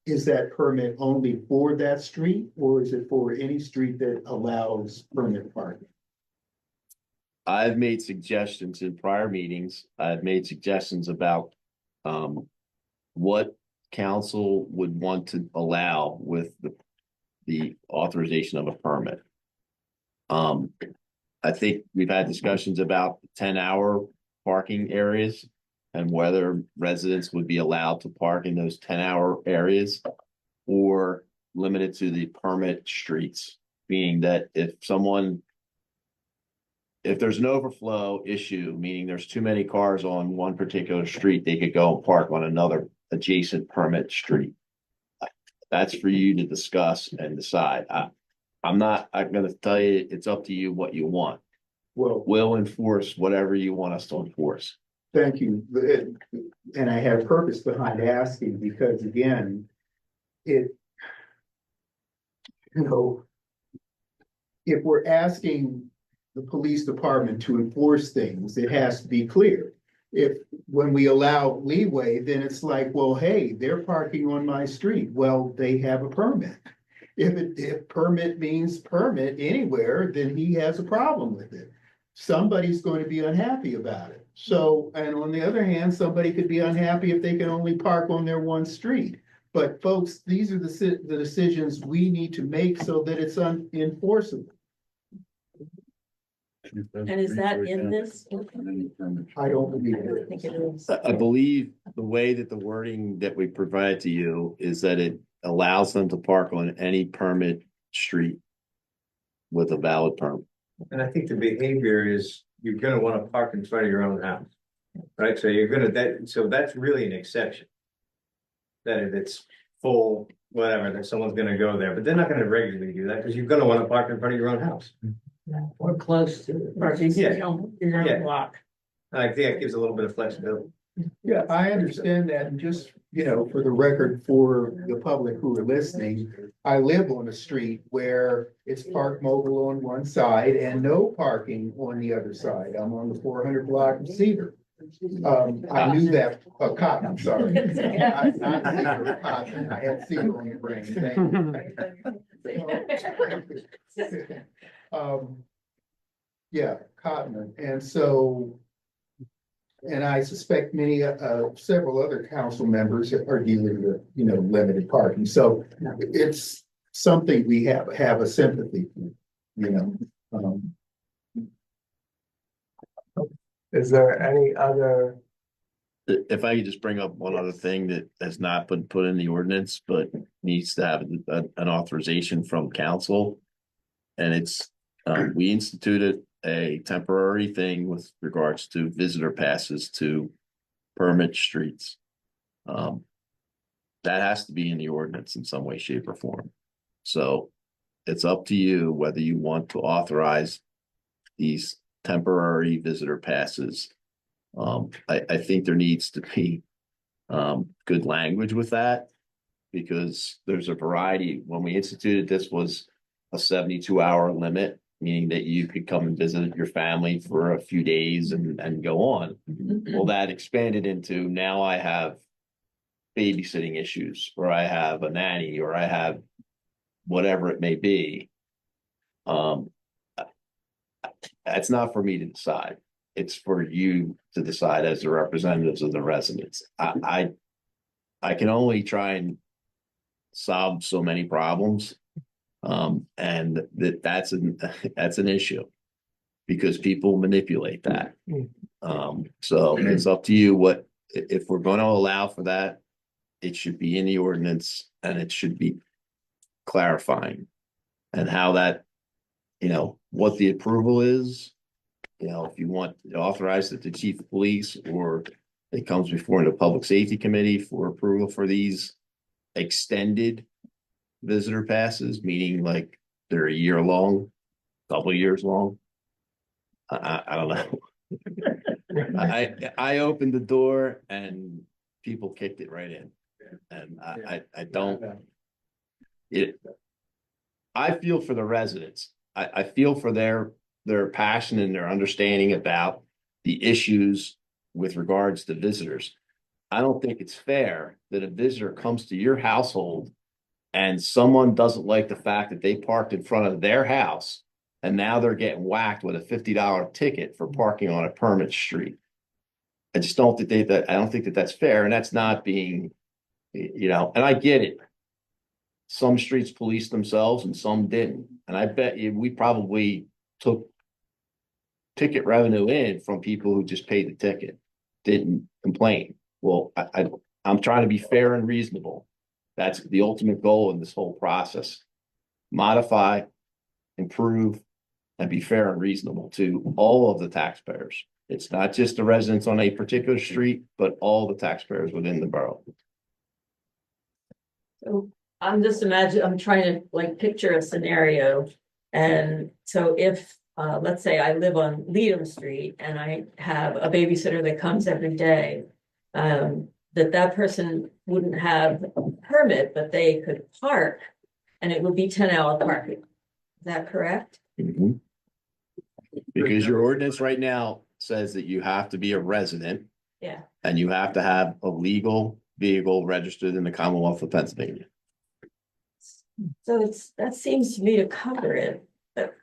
S9: is that permit only for that street, or is it for any street that allows permit parking?
S2: I've made suggestions in prior meetings. I've made suggestions about what council would want to allow with the authorization of a permit. I think we've had discussions about 10-hour parking areas and whether residents would be allowed to park in those 10-hour areas or limited to the permit streets, being that if there's an overflow issue, meaning there's too many cars on one particular street, they could go and park on another adjacent permit street. That's for you to discuss and decide. I'm gonna tell you, it's up to you what you want.
S9: Well,
S2: We'll enforce whatever you want us to enforce.
S9: thank you. And I have purpose behind asking because again, if we're asking the police department to enforce things, it has to be clear. When we allow leeway, then it's like, well, hey, they're parking on my street. Well, they have a permit. If permit means permit anywhere, then he has a problem with it. Somebody's going to be unhappy about it. So, and on the other hand, somebody could be unhappy if they can only park on their one street. But folks, these are the decisions we need to make so that it's enforceable.
S18: And is that in this?
S9: I don't believe
S18: I
S9: it.
S18: think it is.
S2: I believe the way that the wording that we provide to you is that it allows them to park on any permit street with a valid permit.
S7: And I think the behavior is you're gonna wanna park in front of your own house. Right, so you're gonna, so that's really an exception. That if it's full, whatever, that someone's gonna go there, but they're not gonna regularly do that, because you're gonna wanna park in front of your own house.
S3: Or close to it.
S21: Parking
S7: Yeah.
S21: your
S7: Yeah.
S21: own block.
S7: I think that gives a little bit of flexibility.
S9: Yeah, I understand that, and just, for the record, for the public who are listening, I live on a street where it's parked mobile on one side and no parking on the other side. I'm on the 400 block of Cedar. I knew that, Cotton, I'm sorry. Not Cedar, Cotton. I had Cedar on the brain. Thank you. Yeah, Cotton, and so. And I suspect several other council members are dealing with, limited parking. So it's something we have a sympathy for,
S1: Is there any other?
S2: If I could just bring up one other thing that has not been put in the ordinance, but needs to have an authorization from council. And it's, we instituted a temporary thing with regards to visitor passes to permit streets. That has to be in the ordinance in some way, shape, or form. So it's up to you whether you want to authorize these temporary visitor passes. I think there needs to be good language with that, because there's a variety. When we instituted this was a 72-hour limit, meaning that you could come and visit your family for a few days and go on. Well, that expanded into now I have babysitting issues, or I have a nanny, or I have whatever it may be. That's not for me to decide. It's for you to decide as the representatives of the residents. I can only try and solve so many problems. And that's an issue because people manipulate that. So it's up to you if we're going to allow for that, it should be in the ordinance and it should be clarifying and how that, what the approval is. If you want to authorize it to chief of police, or it comes before the public safety committee for approval for these extended visitor passes, meaning like they're a year long, couple years long. I don't know. I opened the door and people kicked it right in, and I don't. I feel for the residents. I feel for their passion and their understanding about the issues with regards to visitors. I don't think it's fair that a visitor comes to your household and someone doesn't like the fact that they parked in front of their house and now they're getting whacked with a $50 ticket for parking on a permit street. I just don't think I don't think that that's fair, and that's not being, and I get it. Some streets police themselves and some didn't, and I bet you we probably took ticket revenue in from people who just paid the ticket, didn't complain. Well, I'm trying to be fair and reasonable. That's the ultimate goal in this whole process. Modify, improve, and be fair and reasonable to all of the taxpayers. It's not just the residents on a particular street, but all the taxpayers within the borough.
S18: So I'm trying to like picture a scenario. And so if, let's say I live on Leadham Street and I have a babysitter that comes every day, that person wouldn't have a permit, but they could park and it would be 10-hour parking. Is that correct?
S2: Mhm. Because your ordinance right now says that you have to be a resident.
S18: Yeah.
S2: And you have to have a legal vehicle registered in the Commonwealth of Pennsylvania.
S18: So that seems to me to cover it. But,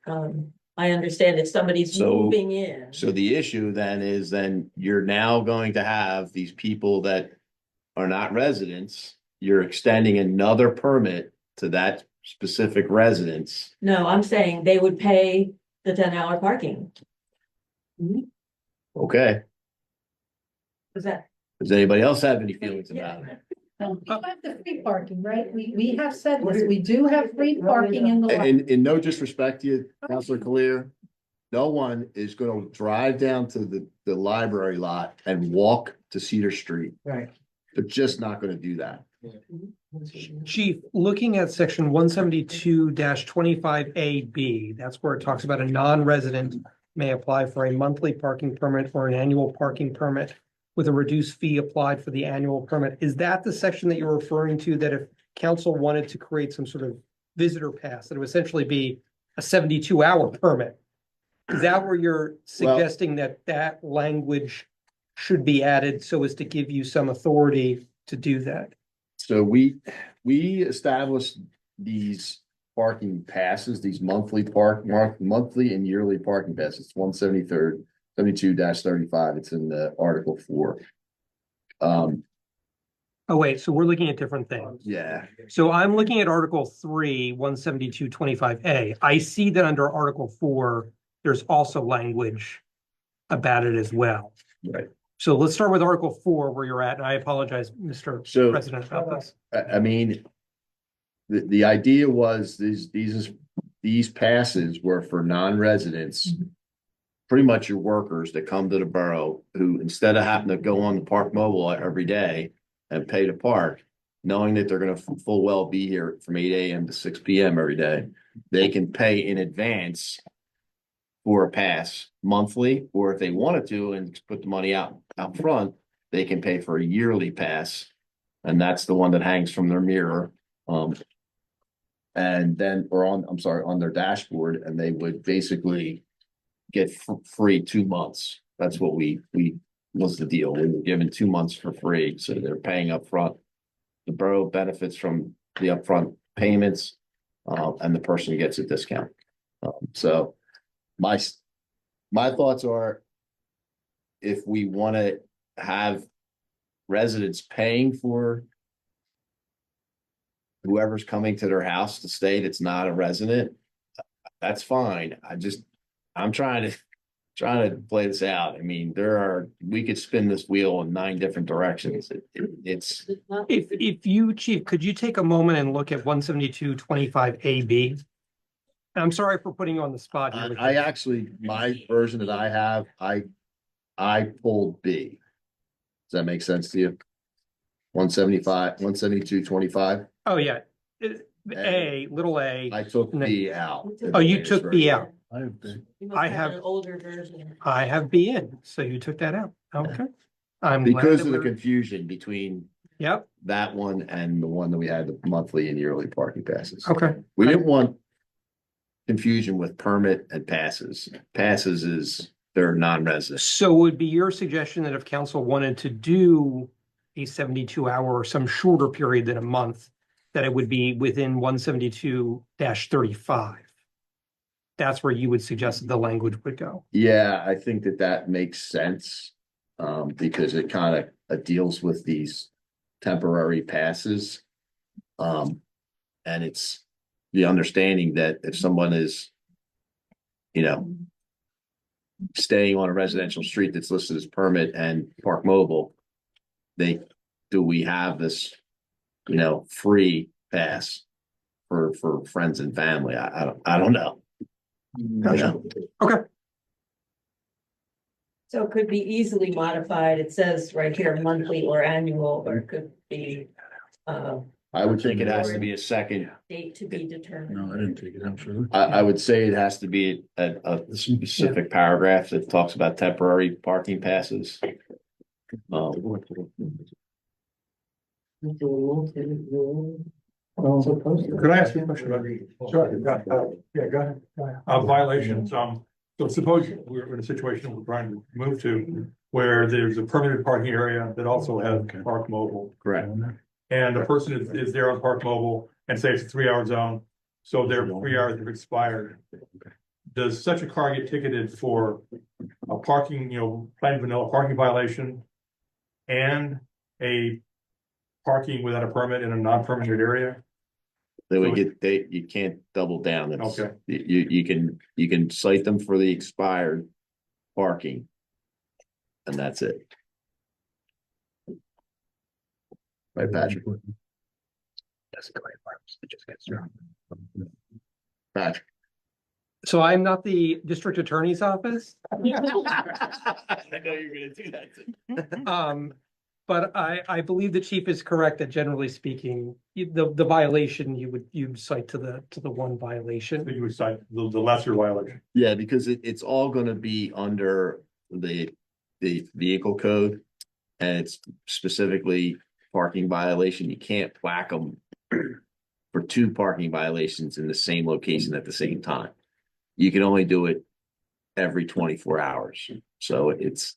S18: I understand if somebody's moving in.
S2: So the issue then is you're now going to have these people that are not residents. You're extending another permit to that specific residence.
S18: No, I'm saying they would pay the 10-hour parking.
S2: Okay.
S18: Is that?
S2: Does anybody else have any feelings about it?
S6: We have the free parking, right? We have said this, we do have free parking in the lot.
S2: In no disrespect to you, Councilor Kalia, no one is gonna drive down to the library lot and walk to Cedar Street.
S17: Right.
S2: They're just not gonna do that.
S16: Chief, looking at section 172-25AB, that's where it talks about a non-resident may apply for a monthly parking permit or an annual parking permit with a reduced fee applied for the annual permit. Is that the section that you're referring to, that if council wanted to create some sort of visitor pass, that it would essentially be a 72-hour permit? Is that where you're suggesting that language should be added so as to give you some authority to do that?
S2: So we established these parking passes, these monthly and yearly parking passes, 172-35. It's in the Article 4.
S16: Oh, wait, so we're looking at different things.
S2: Yeah.
S16: So I'm looking at Article 3, 172-25A. I see that under Article 4, there's also language about it as well.
S2: Right.
S16: So let's start with Article 4 where you're at, and I apologize, Mr. President, about this.
S2: I mean, the idea was these passes were for non-residents, pretty much your workers that come to the borough who, instead of having to go on the Park Mobile every day and pay to park, knowing that they're going to full well be here from 8 a.m. to 6 p.m. every day, they can pay in advance for a pass monthly, or if they wanted to and put the money out front, they can pay for a yearly pass. And that's the one that hangs from their mirror. And then, on their dashboard, and they would basically get free 2 months. That's what we was the deal. We were given 2 months for free. So they're paying up front. The borough benefits from the upfront payments, and the person gets a discount. So my thoughts are, if we want to have residents paying for whoever's coming to their house to stay that's not a resident, that's fine. I'm trying to play this out. I mean, we could spin this wheel in 9 different directions.
S16: If you, Chief, could you take a moment and look at 172-25AB? I'm sorry for putting you on the spot here.
S2: I actually, my version that I have, I pulled B. Does that make sense to you? 172-25.
S16: Oh, yeah. Little a.
S2: I took B out.
S16: Oh, you took B out.
S2: I have B.
S18: You must have an older version.
S16: I have B in, so you took that out. Okay. I'm glad
S2: Because
S16: that
S2: of the
S16: we're-
S2: confusion between
S16: Yep,
S2: that one and the one that we had, the monthly and yearly parking passes.
S16: okay.
S2: We didn't want confusion with permit and passes. Passes is they're non-residents.
S16: So would be your suggestion that if council wanted to do a 72-hour or some shorter period than a month, that it would be within 172-35? That's where you would suggest that the language would go.
S2: Yeah, I think that makes sense. Because it kind of deals with these temporary passes. And it's the understanding that if someone is, staying on a residential street that's listed as permit and park mobile, we have this, free pass for friends and family? I don't know.
S16: Okay.
S18: So it could be easily modified. It says right here monthly or annual, or it could be
S2: I would think it has to be a second.
S18: date to be determined.
S4: No, I didn't take it, I'm sure.
S2: I would say it has to be a specific paragraph that talks about temporary parking passes.
S20: Could I ask you a question about? Sure. Yeah, go ahead. Violations, so suppose we're in a situation we're trying to move to where there's a permanent parking area that also has park mobile.
S2: Correct.
S20: And the person is there on park mobile and say it's a 3-hour zone, so their 3 hours have expired. Does such a car get ticketed for a parking, plain vanilla parking violation and a parking without a permit in a non-permitted area?
S2: They would you can't double down. It's,
S20: Okay.
S2: You can cite them for the expired parking. And that's it. Right, Patrick? Patrick.
S16: So I'm not the district attorney's office.
S2: I know you're gonna do that.
S16: But I believe the chief is correct that generally speaking, the violation you'd cite to the one violation.
S20: So you would cite the lesser violation.
S2: Yeah, because it's all gonna be under the vehicle code. And it's specifically parking violation. You can't whack them for 2 parking violations in the same location at the same time. You can only do it every 24 hours. So if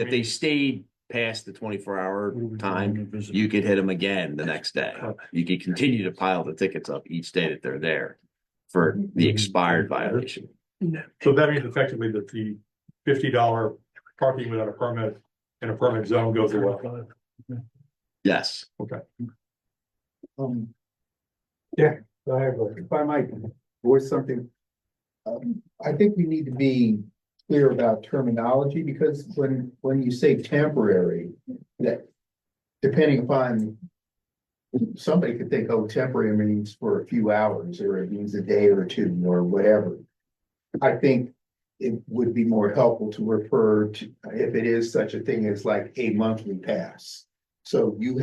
S2: they stayed past the 24-hour time, you could hit them again the next day. You could continue to pile the tickets up each day that they're there for the expired violation.
S20: So that means effectively that the $50 parking without a permit in a permit zone goes away.
S2: Yes.
S20: Okay.
S9: Yeah, if I might voice something. I think we need to be clear about terminology, because when you say temporary, that depending upon, somebody could think, oh, temporary means for a few hours, or it means a day or two, or whatever. I think it would be more helpful to refer to, if it is such a thing as like a monthly pass. So you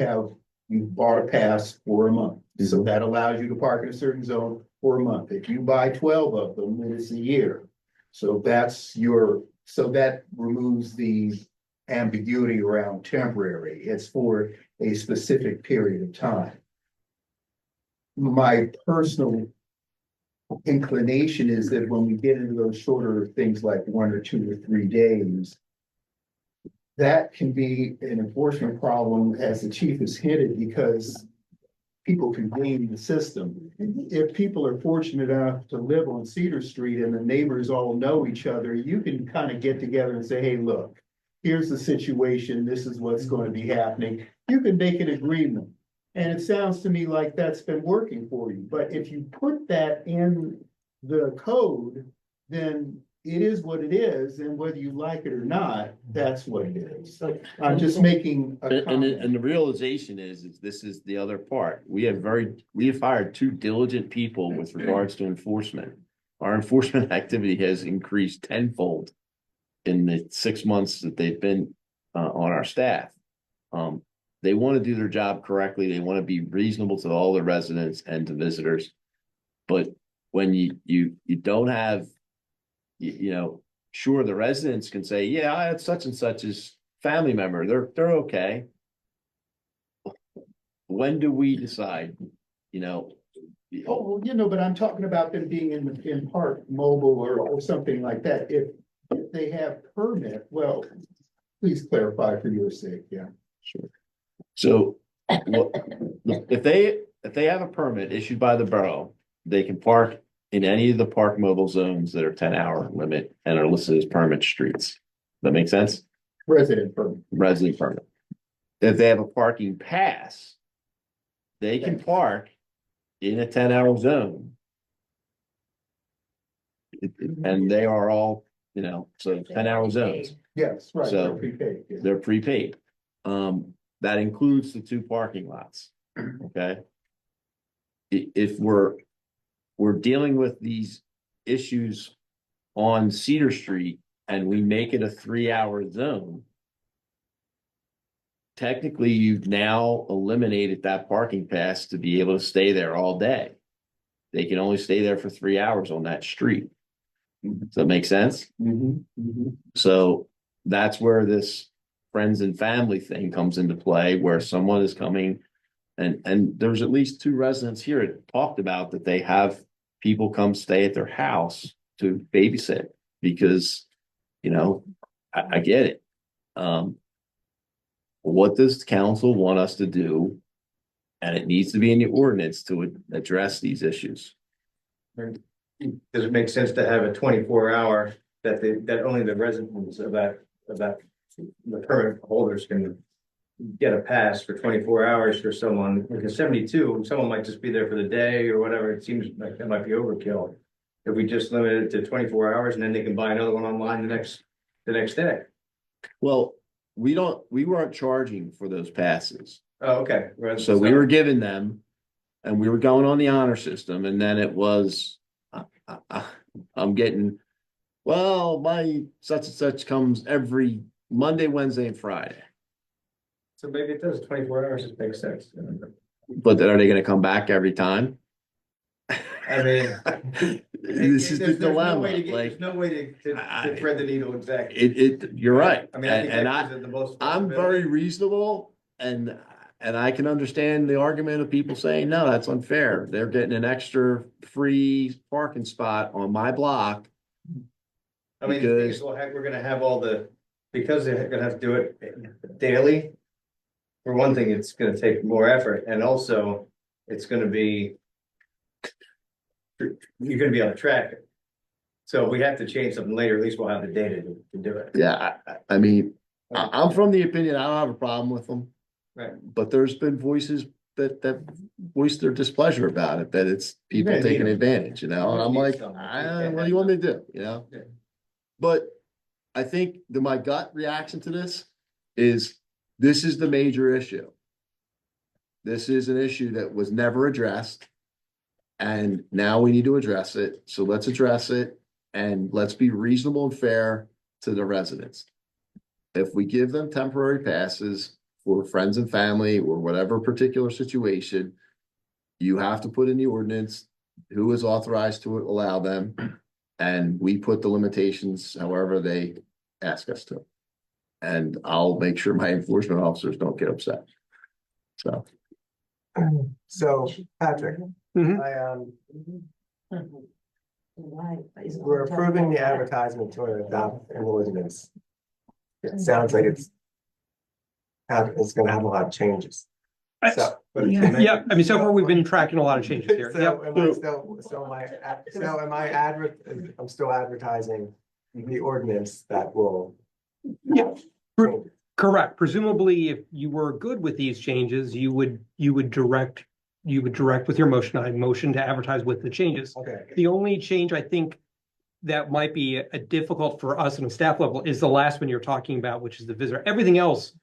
S9: bought a pass for a month, so that allows you to park in a certain zone for a month. If you buy 12 of them, then it's a year. So that removes the ambiguity around temporary. It's for a specific period of time. My personal inclination is that when we get into those shorter things like 1 or 2 or 3 days, that can be an enforcement problem, as the chief has hinted, because people can game the system. If people are fortunate enough to live on Cedar Street and the neighbors all know each other, you can kind of get together and say, hey, look, here's the situation. This is what's going to be happening. You can make an agreement. And it sounds to me like that's been working for you. But if you put that in the code, then it is what it is, and whether you like it or not, that's what it is. I'm just making a comment.
S2: And the realization is this is the other part. We have hired 2 diligent people with regards to enforcement. Our enforcement activity has increased tenfold in the 6 months that they've been on our staff. They want to do their job correctly. They want to be reasonable to all the residents and to visitors. But when you don't have, sure, the residents can say, yeah, I had such and such as family member. They're okay. When do we decide,
S9: Oh, but I'm talking about them being in park mobile or something like that. if they have permit, well, please clarify for your sake, yeah.
S2: So if they have a permit issued by the borough, they can park in any of the park mobile zones that are 10-hour limit and are listed as permit streets. That make sense?
S9: Resident permit.
S2: Resident permit. If they have a parking pass, they can park in a 10-hour zone. And they are all, so 10-hour zones.
S9: Yes, right,
S2: So,
S9: they're prepaid. Yeah.
S2: They're prepaid. That includes the 2 parking lots, okay? If we're dealing with these issues on Cedar Street and we make it a 3-hour zone, technically you've now eliminated that parking pass to be able to stay there all day. They can only stay there for 3 hours on that street. Does that make sense? So that's where this friends and family thing comes into play, where someone is coming and there's at least 2 residents here that talked about that they have people come stay at their house to babysit because, I get it. What does council want us to do? And it needs to be in the ordinance to address these issues.
S7: Does it make sense to have a 24-hour that only the residents of that the permit holders can get a pass for 24 hours for someone? Because 72, someone might just be there for the day or whatever. It seems like that might be overkill. If we just limit it to 24 hours and then they can buy another one online the next day.
S2: Well, we weren't charging for those passes.
S7: Oh, okay.
S2: So we were giving them and we were going on the honor system and then it was, I'm getting, well, my such and such comes every Monday, Wednesday and Friday.
S7: So maybe it does 24 hours, it makes sense.
S2: But then are they gonna come back every time?
S7: I mean,
S2: This is the
S7: there's no
S2: dilemma,
S7: way to get-
S2: like,
S7: There's no way to thread the needle exactly.
S2: you're right.
S7: I mean, I think
S2: And
S7: that gives it the most.
S2: I'm very
S7: flexibility.
S2: reasonable and I can understand the argument of people saying, no, that's unfair. They're getting an extra free parking spot on my block.
S7: I mean, the thing is, we're gonna have because they're gonna have to do it daily. For one thing, it's gonna take more effort and also it's gonna be. You're gonna be able to track it. So if we have to change something later, at least we'll have the data to do it.
S2: Yeah, I mean, I'm from the opinion, I don't have a problem with them.
S7: Right.
S2: But there's been voices that voice their displeasure about it, that it's people
S7: Yeah,
S2: taking
S7: yeah.
S2: advantage, and I'm like, what do you want me to do,
S7: Yeah.
S2: But I think my gut reaction to this is the major issue. This is an issue that was never addressed. And now we need to address it, so let's address it and let's be reasonable and fair to the residents. If we give them temporary passes for friends and family or whatever particular situation, you have to put in the ordinance who is authorized to allow them. And we put the limitations however they ask us to. And I'll make sure my enforcement officers don't get upset. So.
S1: So, Patrick, we're approving the advertisement to adopt an ordinance. It sounds like it's gonna have a lot of changes. So.
S16: Yeah, I mean, so far we've been tracking a lot of changes here.
S1: So
S16: Yep.
S1: I'm still advertising the ordinance that will.
S16: Yeah. Correct. Presumably, if you were good with these changes, you would direct with your motion. I motion to advertise with the changes.
S1: Okay.
S16: The only change I think that might be a difficult for us on a staff level is the last one you're talking about, which is the visitor. Everything else,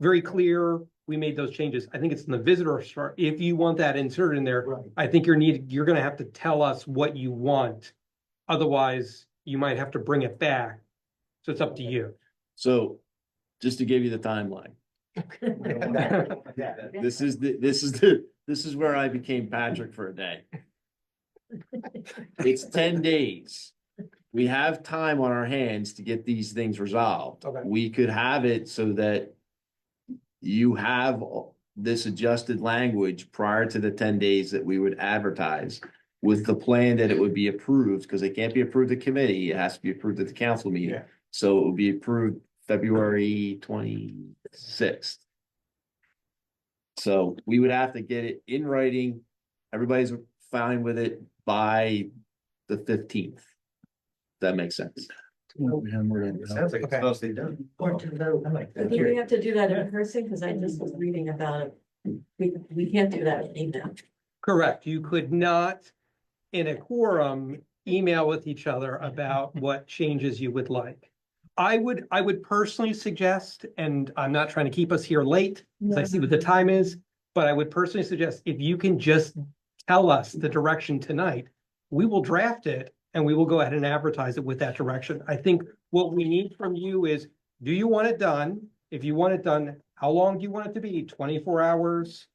S16: very clear. We made those changes. I think it's in the visitor part. If you want that inserted in there,
S1: Right.
S16: I think you're gonna have to tell us what you want. Otherwise, you might have to bring it back. So it's up to you.
S2: So, just to give you the timeline, this is where I became Patrick for a day. It's 10 days. We have time on our hands to get these things resolved.
S1: Okay.
S2: We could have it so that you have this adjusted language prior to the 10 days that we would advertise. with the plan that it would be approved, because it can't be approved at committee, it has to be approved at the council meeting.
S1: Yeah.
S2: So it will be approved February 26th. So we would have to get it in writing. Everybody's fine with it by the 15th. That makes sense.
S7: Sounds like it's mostly done.
S18: Or to vote.
S1: I like
S18: But
S1: that.
S18: do we have to do that in person? Because I just was reading about it. We can't do that in email.
S16: Correct. You could not, in a quorum, email with each other about what changes you would like. I would personally suggest, and I'm not trying to keep us here late, because I see what the time is, but I would personally suggest if you can just tell us the direction tonight, we will draft it and we will go ahead and advertise it with that direction. I think what we need from you is, do you want it done? If you want it done, how long do you want it to be? 24 hours?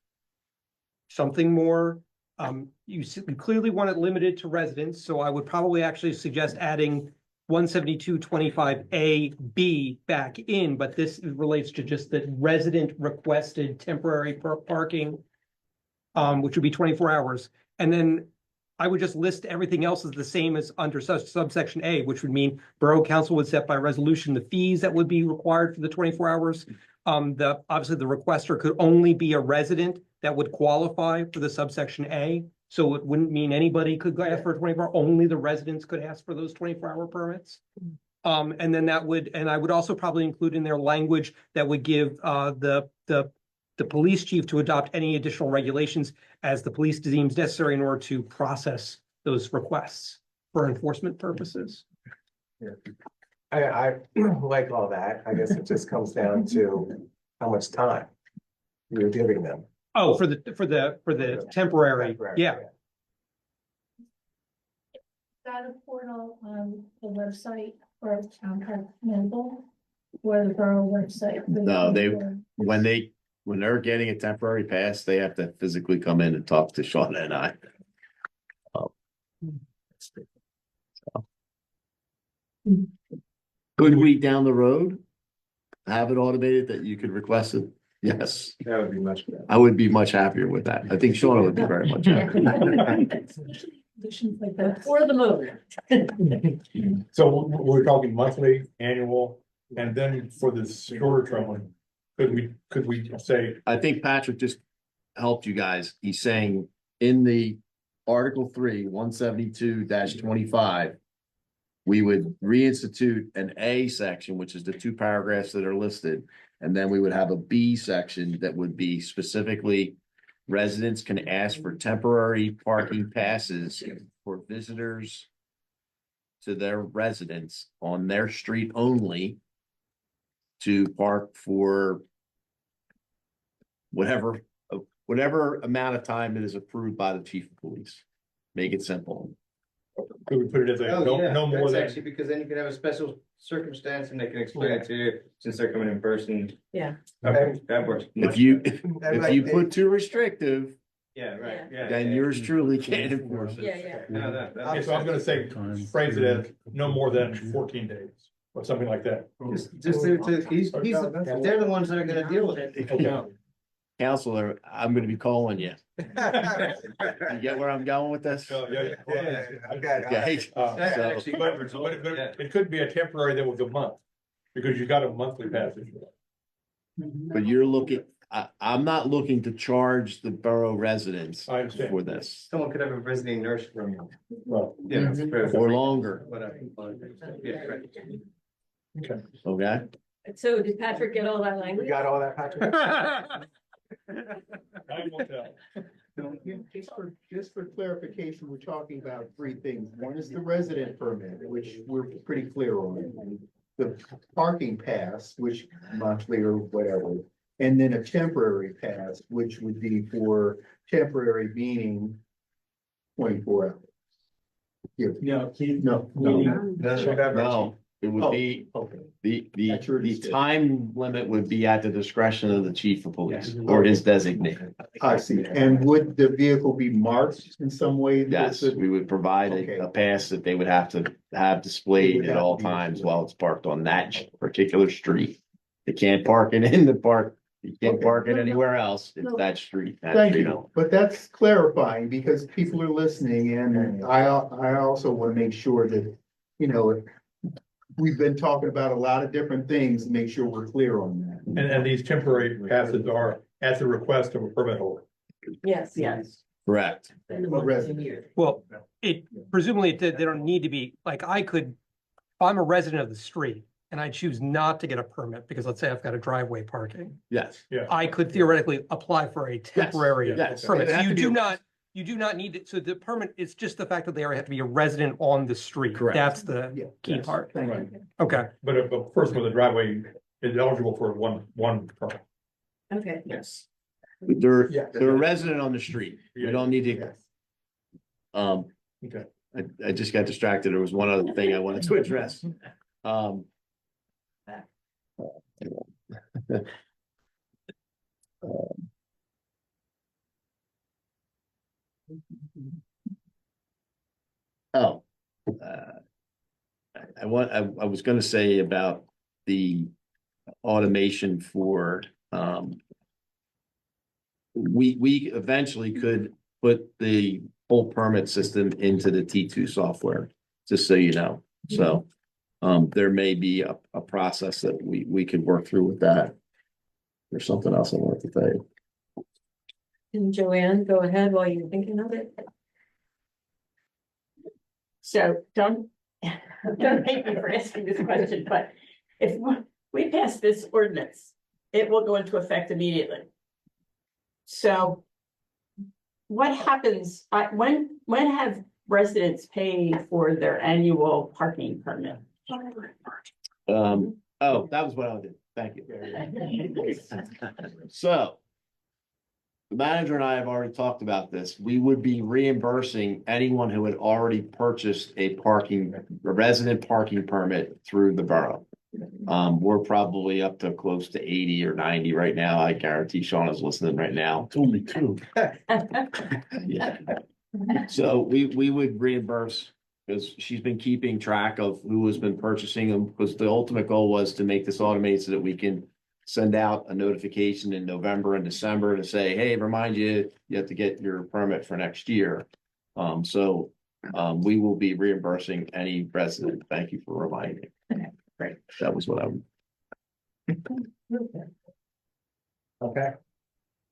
S16: Something more? You clearly want it limited to residents, so I would probably actually suggest adding 172.25A(B) back in, but this relates to just the resident requested temporary parking, which would be 24 hours. And then I would just list everything else as the same as under subsection A, which would mean Borough Council would set by resolution the fees that would be required for the 24 hours. Obviously the requester could only be a resident that would qualify for the subsection A. So it wouldn't mean anybody could ask for a 24, only the residents could ask for those 24-hour permits. And then that would, and I would also probably include in their language that would give the police chief to adopt any additional regulations as the police deems necessary in order to process those requests for enforcement purposes.
S1: Yeah. I like all that. I guess it just comes down to how much time you're giving them.
S16: Oh, for the temporary, yeah.
S6: Got a portal on the website or town governmental or the borough website?
S2: No, when they're getting a temporary pass, they have to physically come in and talk to Shauna and I. Could we down the road have it automated that you could request it? Yes,
S7: That would be much better.
S2: I would be much happier with that. I think Shauna would be very much happier.
S18: For the move.
S20: So we're talking monthly, annual, and then for the shorter term one, could we say,
S2: I think Patrick just helped you guys. He's saying in the Article 3, 172-25, we would reinstitute an A section, which is the 2 paragraphs that are listed. And then we would have a B section that would be specifically residents can ask for temporary parking passes for visitors to their residence on their street only to park for whatever amount of time it is approved by the chief of police. Make it simple.
S20: could we put it as a, no more
S7: That's
S20: than,
S7: actually because then you can have a special circumstance and they can explain it to you since they're coming in person.
S18: Yeah.
S20: okay,
S7: That works.
S2: If
S7: much
S2: you,
S7: better.
S2: if you put too restrictive,
S7: Yeah, right, yeah.
S2: then yours truly can't enforce it.
S18: Yeah.
S7: No, that
S20: okay,
S7: makes
S20: so I was gonna
S7: sense.
S20: say, phrase it as no more than 14 days, or something like that.
S7: Just they're the ones that are gonna deal with it.
S2: Counselor, I'm gonna be calling you. You get where I'm going with this?
S20: Oh, yeah.
S1: Okay.
S2: Okay.
S20: So, but it could be a temporary that was a month, because you got a monthly passage.
S2: But you're looking, I'm not looking to charge the borough residents
S20: I understand.
S2: for this,
S7: Someone could have a visiting nurse from,
S20: Well,
S7: you know,
S2: or longer,
S7: whatever. Yeah, right.
S20: okay.
S2: okay?
S18: So did Patrick get all that
S1: We
S18: language?
S1: got all that, Patrick?
S20: Time will tell.
S9: Just for clarification, we're talking about 3 things. One is the resident permit, which we're pretty clear on. The parking pass, which monthly or whatever, and then a temporary pass, which would be for temporary meaning 24 hours. Yeah, no.
S2: No, it would be,
S9: Okay.
S2: the time limit would be at the discretion of the chief of police or his designee.
S9: I see. And would the vehicle be marked in some way?
S2: Yes, we would provide a pass that they would have to have displayed at all times while it's parked on that particular street. They can't park it in the park You can't park it anywhere else. It's
S9: No.
S2: that street. that
S9: Thank
S2: street.
S9: you, but that's clarifying because people are listening and I also want to make sure that, you know, we've been talking about a lot of different things, to make sure we're clear on that.
S20: And these temporary passes are at the request of a permit holder.
S18: Yes.
S21: Yes.
S2: Correct.
S16: Well, it presumably they don't need to be, like, if I'm a resident of the street and I choose not to get a permit because let's say I've got a driveway parking,
S2: Yes.
S16: I could theoretically apply for a temporary
S2: Yes.
S16: permit.
S2: It
S16: So
S2: has
S16: you
S2: to be
S16: do
S2: a-
S16: not, you do not need it. So the permit is just the fact that they already have to be a resident on the street.
S2: Correct.
S16: That's the
S9: Yeah.
S16: key
S2: Yes.
S16: part.
S20: Right.
S16: Okay.
S20: But a person with a driveway is eligible for one permit.
S18: Okay.
S2: Yes. They're,
S1: Yeah.
S2: they're a resident on the street. You don't need to,
S1: Yes.
S20: Okay.
S2: I just got distracted. There was one other thing I wanted to address. Oh. I was gonna say about the automation for, we eventually could put the whole permit system into the T2 software, just so you know. So, there may be a process that we could work through with that. There's something else I wanted to tell you.
S18: And Joanne, go ahead while you're thinking of it.
S21: So don't hate me for asking this question, but if we pass this ordinance, it will go into effect immediately. So what happens, when have residents paid for their annual parking permit?
S2: Oh, that was what I did. Thank you. So. The manager and I have already talked about this. We would be reimbursing anyone who had already purchased a resident parking permit through the borough. We're probably up to close to 80 or 90 right now. I guarantee Sean is listening right now.
S4: It's only two.
S2: Yeah. So we would reimburse because she's been keeping track of who has been purchasing them, because the ultimate goal was to make this automated so that we can send out a notification in November and December to say, hey, remind you, you have to get your permit for next year. We will be reimbursing any resident. Thank you for reminding me. Great. That was what I would.
S1: Okay.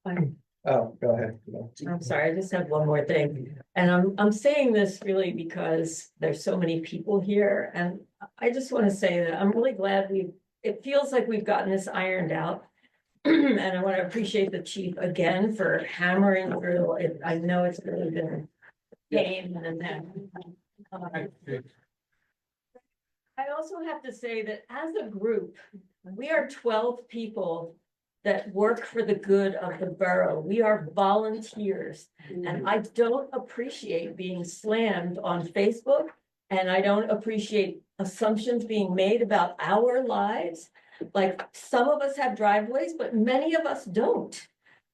S18: Fine.
S1: Oh, go ahead.
S18: I'm sorry, I just have one more thing. And I'm saying this really because there's so many people here, and I just want to say that I'm really glad it feels like we've gotten this ironed out. And I want to appreciate the chief again for hammering through it. I know it's really been a pain and then. I also have to say that as a group, we are 12 people that work for the good of the borough. We are volunteers, and I don't appreciate being slammed on Facebook, and I don't appreciate assumptions being made about our lives. Like, some of us have driveways, but many of us don't.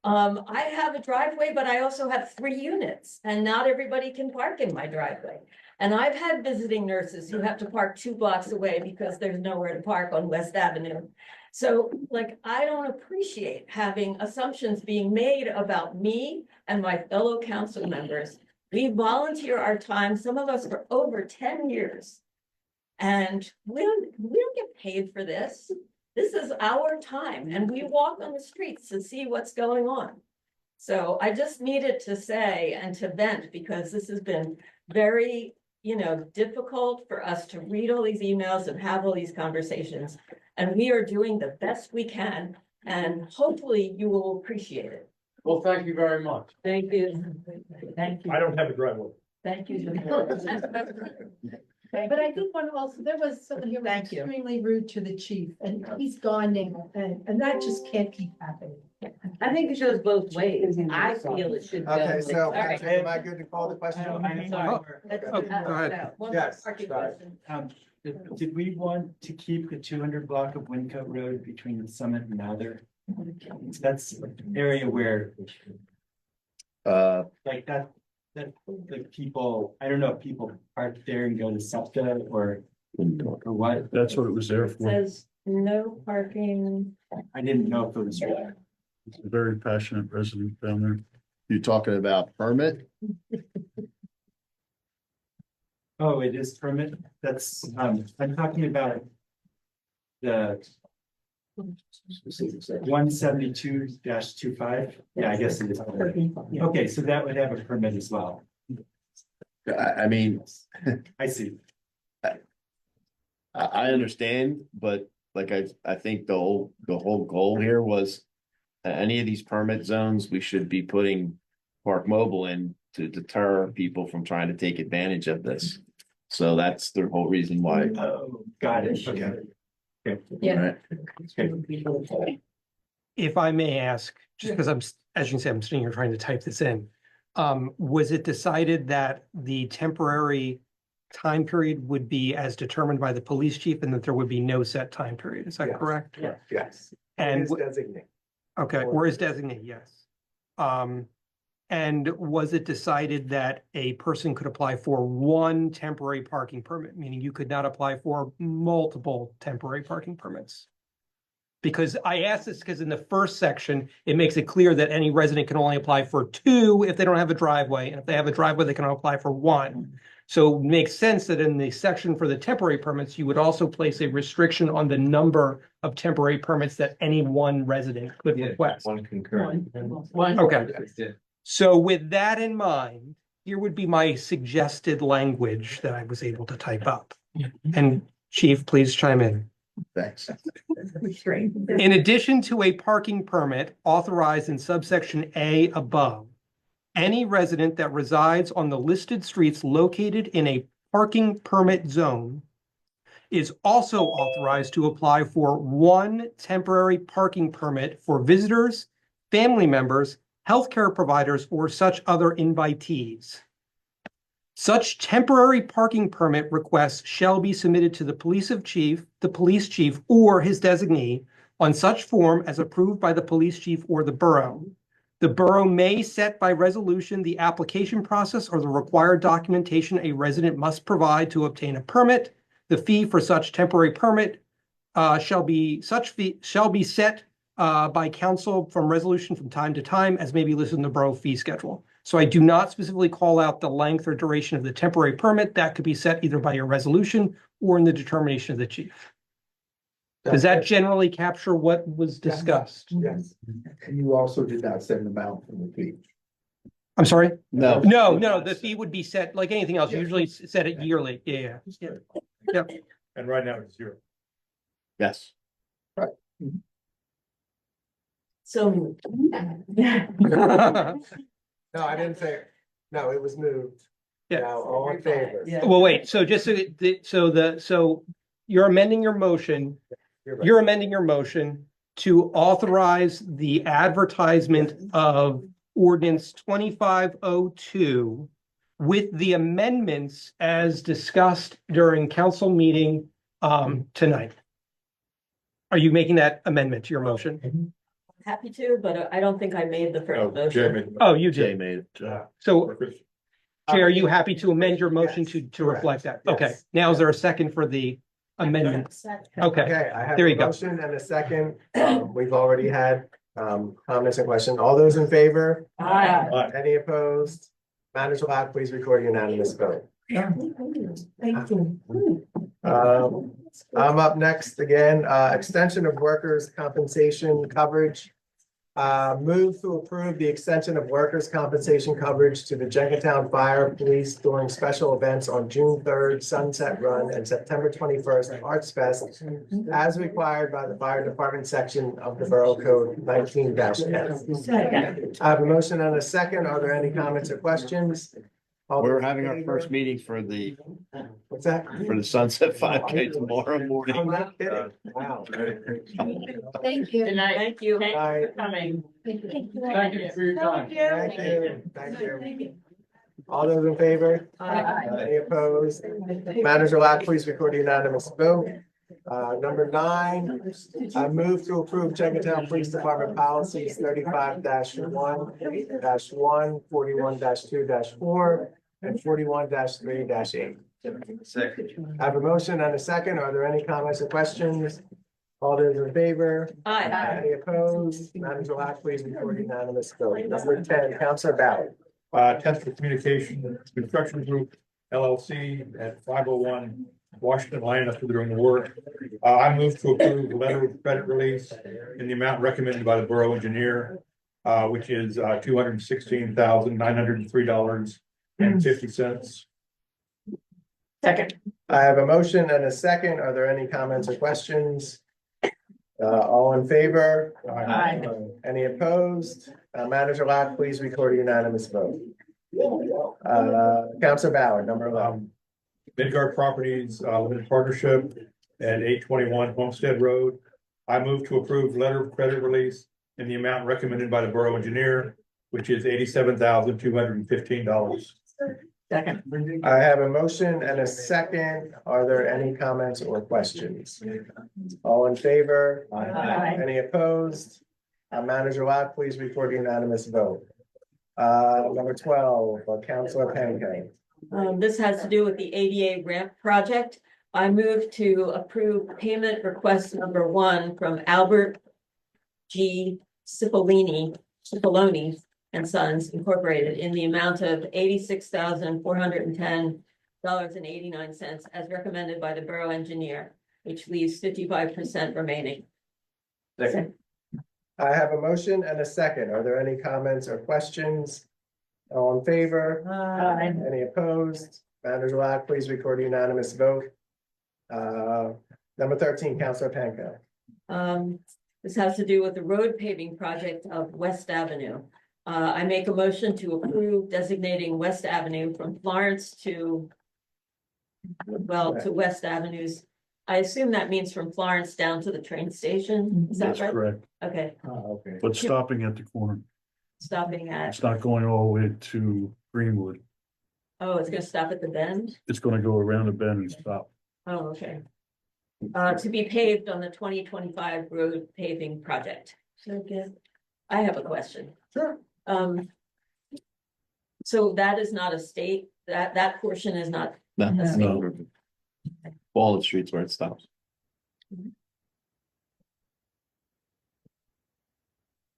S18: I have a driveway, but I also have 3 units, and not everybody can park in my driveway. And I've had visiting nurses who have to park 2 blocks away because there's nowhere to park on West Avenue. So, like, I don't appreciate having assumptions being made about me and my fellow council members. We volunteer our time, some of us for over 10 years. And we don't get paid for this. This is our time, and we walk on the streets to see what's going on. So I just needed to say and to vent, because this has been very, difficult for us to read all these emails and have all these conversations. And we are doing the best we can, and hopefully you will appreciate it.
S12: Well, thank you very much.
S18: Thank you. Thank you.
S20: I don't have a driveway.
S18: Thank you.
S6: But I did want to also, there was someone here was extremely rude to the chief, and he's gone now, and that just can't keep happening.
S3: I think it goes both ways. I feel it should go.
S1: Okay, so
S3: All right.
S1: am I good to call the question?
S16: Go ahead.
S1: Yes, sorry.
S17: Did we want to keep the 200 block of Winco Road between Summit and Mather? That's an area where, like that the people, I don't know if people park there and go to SEPTA or what.
S4: That's what it was there
S18: It
S4: for.
S18: says no parking.
S17: I didn't know if it was
S4: He's a very passionate resident down there.
S2: You talking about permit?
S17: Oh, it is permit, that's, I'm talking about the 172-25, yeah, I guess it is. Okay, so that would have a permit as well,
S2: I mean,
S17: I see.
S2: I understand, but like I think the whole goal here was. Any of these permit zones, we should be putting Park Mobile in to deter people from trying to take advantage of this. So that's the whole reason why.
S17: Oh, got it, okay. Okay.
S18: Yeah.
S2: Right.
S16: If I may ask, just because as you can see, I'm sitting here trying to type this in. Was it decided that the temporary time period would be as determined by the police chief and that there would be no set time period? Is that
S1: Yes.
S16: correct?
S1: Yeah. Yes.
S16: And
S1: His designate.
S16: okay, or is designate, yes. And was it decided that a person could apply for one temporary parking permit, meaning you could not apply for multiple temporary parking permits? Because I asked this because in the first section, it makes it clear that any resident can only apply for two if they don't have a driveway, and if they have a driveway, they can only apply for one. So it makes sense that in the section for the temporary permits, you would also place a restriction on the number of temporary permits that any one resident could request.
S7: One concurrent.
S16: Okay. So with that in mind, here would be my suggested language that I was able to type up. And Chief, please chime in.
S2: Thanks.
S16: In addition to a parking permit authorized in subsection A above, any resident that resides on the listed streets located in a parking permit zone is also authorized to apply for one temporary parking permit for visitors, family members, healthcare providers, or such other invitees. Such temporary parking permit requests shall be submitted to the police chief, or his designee on such form as approved by the police chief or the borough. The borough may set by resolution the application process or the required documentation a resident must provide to obtain a permit. The fee for such temporary permit shall be set by council from resolution from time to time as may be listed in the borough fee schedule. So I do not specifically call out the length or duration of the temporary permit. That could be set either by your resolution or in the determination of the chief. Does that generally capture what was discussed?
S9: Yes. And you also did not send them out from the fee.
S16: I'm sorry?
S2: No.
S16: No, the fee would be set like anything else, usually set it yearly. Yeah. Yep.
S20: And right now it's 0.
S2: Yes.
S18: So.
S1: No, I didn't say, no, it was moved.
S16: Yeah.
S1: Now, all in favor?
S16: Well, wait, so just so you're amending your motion.
S1: You're
S16: You're
S1: right.
S16: amending your motion to authorize the advertisement of ordinance 2502 with the amendments as discussed during council meeting tonight. Are you making that amendment to your motion?
S18: Happy to, but I don't think I made the first motion.
S16: Oh, you
S2: Jay
S16: did.
S2: made it.
S16: So, Chair, are you happy to amend your motion to reflect that?
S1: Yes.
S16: Okay, now is there a second for the amendment? Okay,
S1: Okay, I have
S16: There
S1: a
S16: you go.
S1: motion and a second. We've already had comments and questions. All those in favor?
S21: Aye.
S1: Any opposed? Manager Locke, please record a unanimous vote.
S18: Thank you.
S1: I'm up next again, extension of workers' compensation coverage. Move to approve the extension of workers' compensation coverage to the Jenkintown Fire Police during special events on June 3rd, Sunset Run, and September 21st, Arts Fest, as required by the Fire Department section of the Borough Code 19-F. I have a motion and a second. Are there any comments or questions? All
S2: We're
S1: those in
S2: having our
S1: favor?
S2: first meeting for the
S1: What's that?
S2: Sunset 5K tomorrow
S1: I'm
S2: morning.
S1: not kidding. Wow.
S6: Thank you.
S21: Good night.
S18: Thank you.
S21: Thanks
S1: Bye.
S21: for coming.
S12: Thank you for your time.
S1: Thank you. Thank you. All those in favor? Any opposed? Manager Locke, please record a unanimous vote. Number 9, I move to approve Jenkintown Police Department policies 35-1-1, 41-2-4, and 41-3-8.
S7: Second.
S1: I have a motion and a second. Are there any comments or questions? All those in favor?
S18: Aye.
S1: Any opposed? Manager Locke, please record unanimous vote. Number 10, Councilor Ballard.
S20: Test Communication Construction Group LLC at 501 Washington Lane, that's where they're doing the work. I move to approve the letter of credit release in the amount recommended by the borough engineer, which is $216,903.50.
S21: Second.
S1: I have a motion and a second. Are there any comments or questions? All in favor?
S21: Aye.
S1: Any opposed? Manager Locke, please record a unanimous vote. Councilor Ballard, number 11.
S20: Midgard Properties, Limited Partnership at 821 Homestead Road. I move to approve letter of credit release in the amount recommended by the borough engineer, which is $87,215.
S21: Second.
S1: I have a motion and a second. Are there any comments or questions? All in favor?
S21: Aye.
S1: Any opposed? Manager Locke, please record a unanimous vote. Number 12, Councilor Panko.
S18: This has to do with the ADA ramp project. I move to approve payment request number 1 from Albert G. Cipollini and Sons Incorporated in the amount of $86,410.89 as recommended by the borough engineer, which leaves 55% remaining.
S7: Second.
S1: I have a motion and a second. Are there any comments or questions? All in favor?
S21: Aye.
S1: Any opposed? Manager Locke, please record a unanimous vote. Number 13, Councilor Panko.
S18: This has to do with the road paving project of West Avenue. I make a motion to approve designating West Avenue from Florence to West Avenues. I assume that means from Florence down to the train station. Is that
S4: That's
S18: right?
S4: correct,
S18: Okay,
S1: Okay.
S4: but stopping at the corner.
S18: stopping at,
S4: It's not going all the way to Greenwood.
S18: oh, it's gonna stop at the bend?
S4: It's gonna go around the bend and stop.
S18: Oh, okay. To be paved on the 2025 road paving project. I have a question.
S1: Sure.
S18: So that is not a state, that portion is not a state.
S4: No.
S2: All the streets where it stops.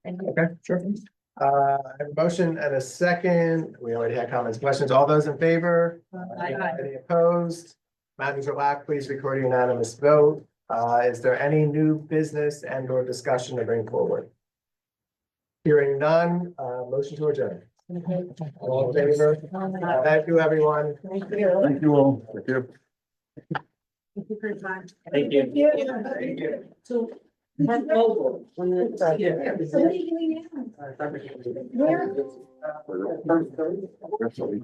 S1: Okay, sure. I have a motion and a second. We already had comments, questions. All those in favor?
S18: Aye.
S1: Any opposed? Manager Locke, please record a unanimous vote. Is there any new business and or discussion to bring forward? Hearing none, motion to adjourn. All in favor? Thank you, everyone.
S4: Thank you all. Thank you.
S3: Thank you. So, that's over. When the-
S6: What are you doing now?
S4: That's what we-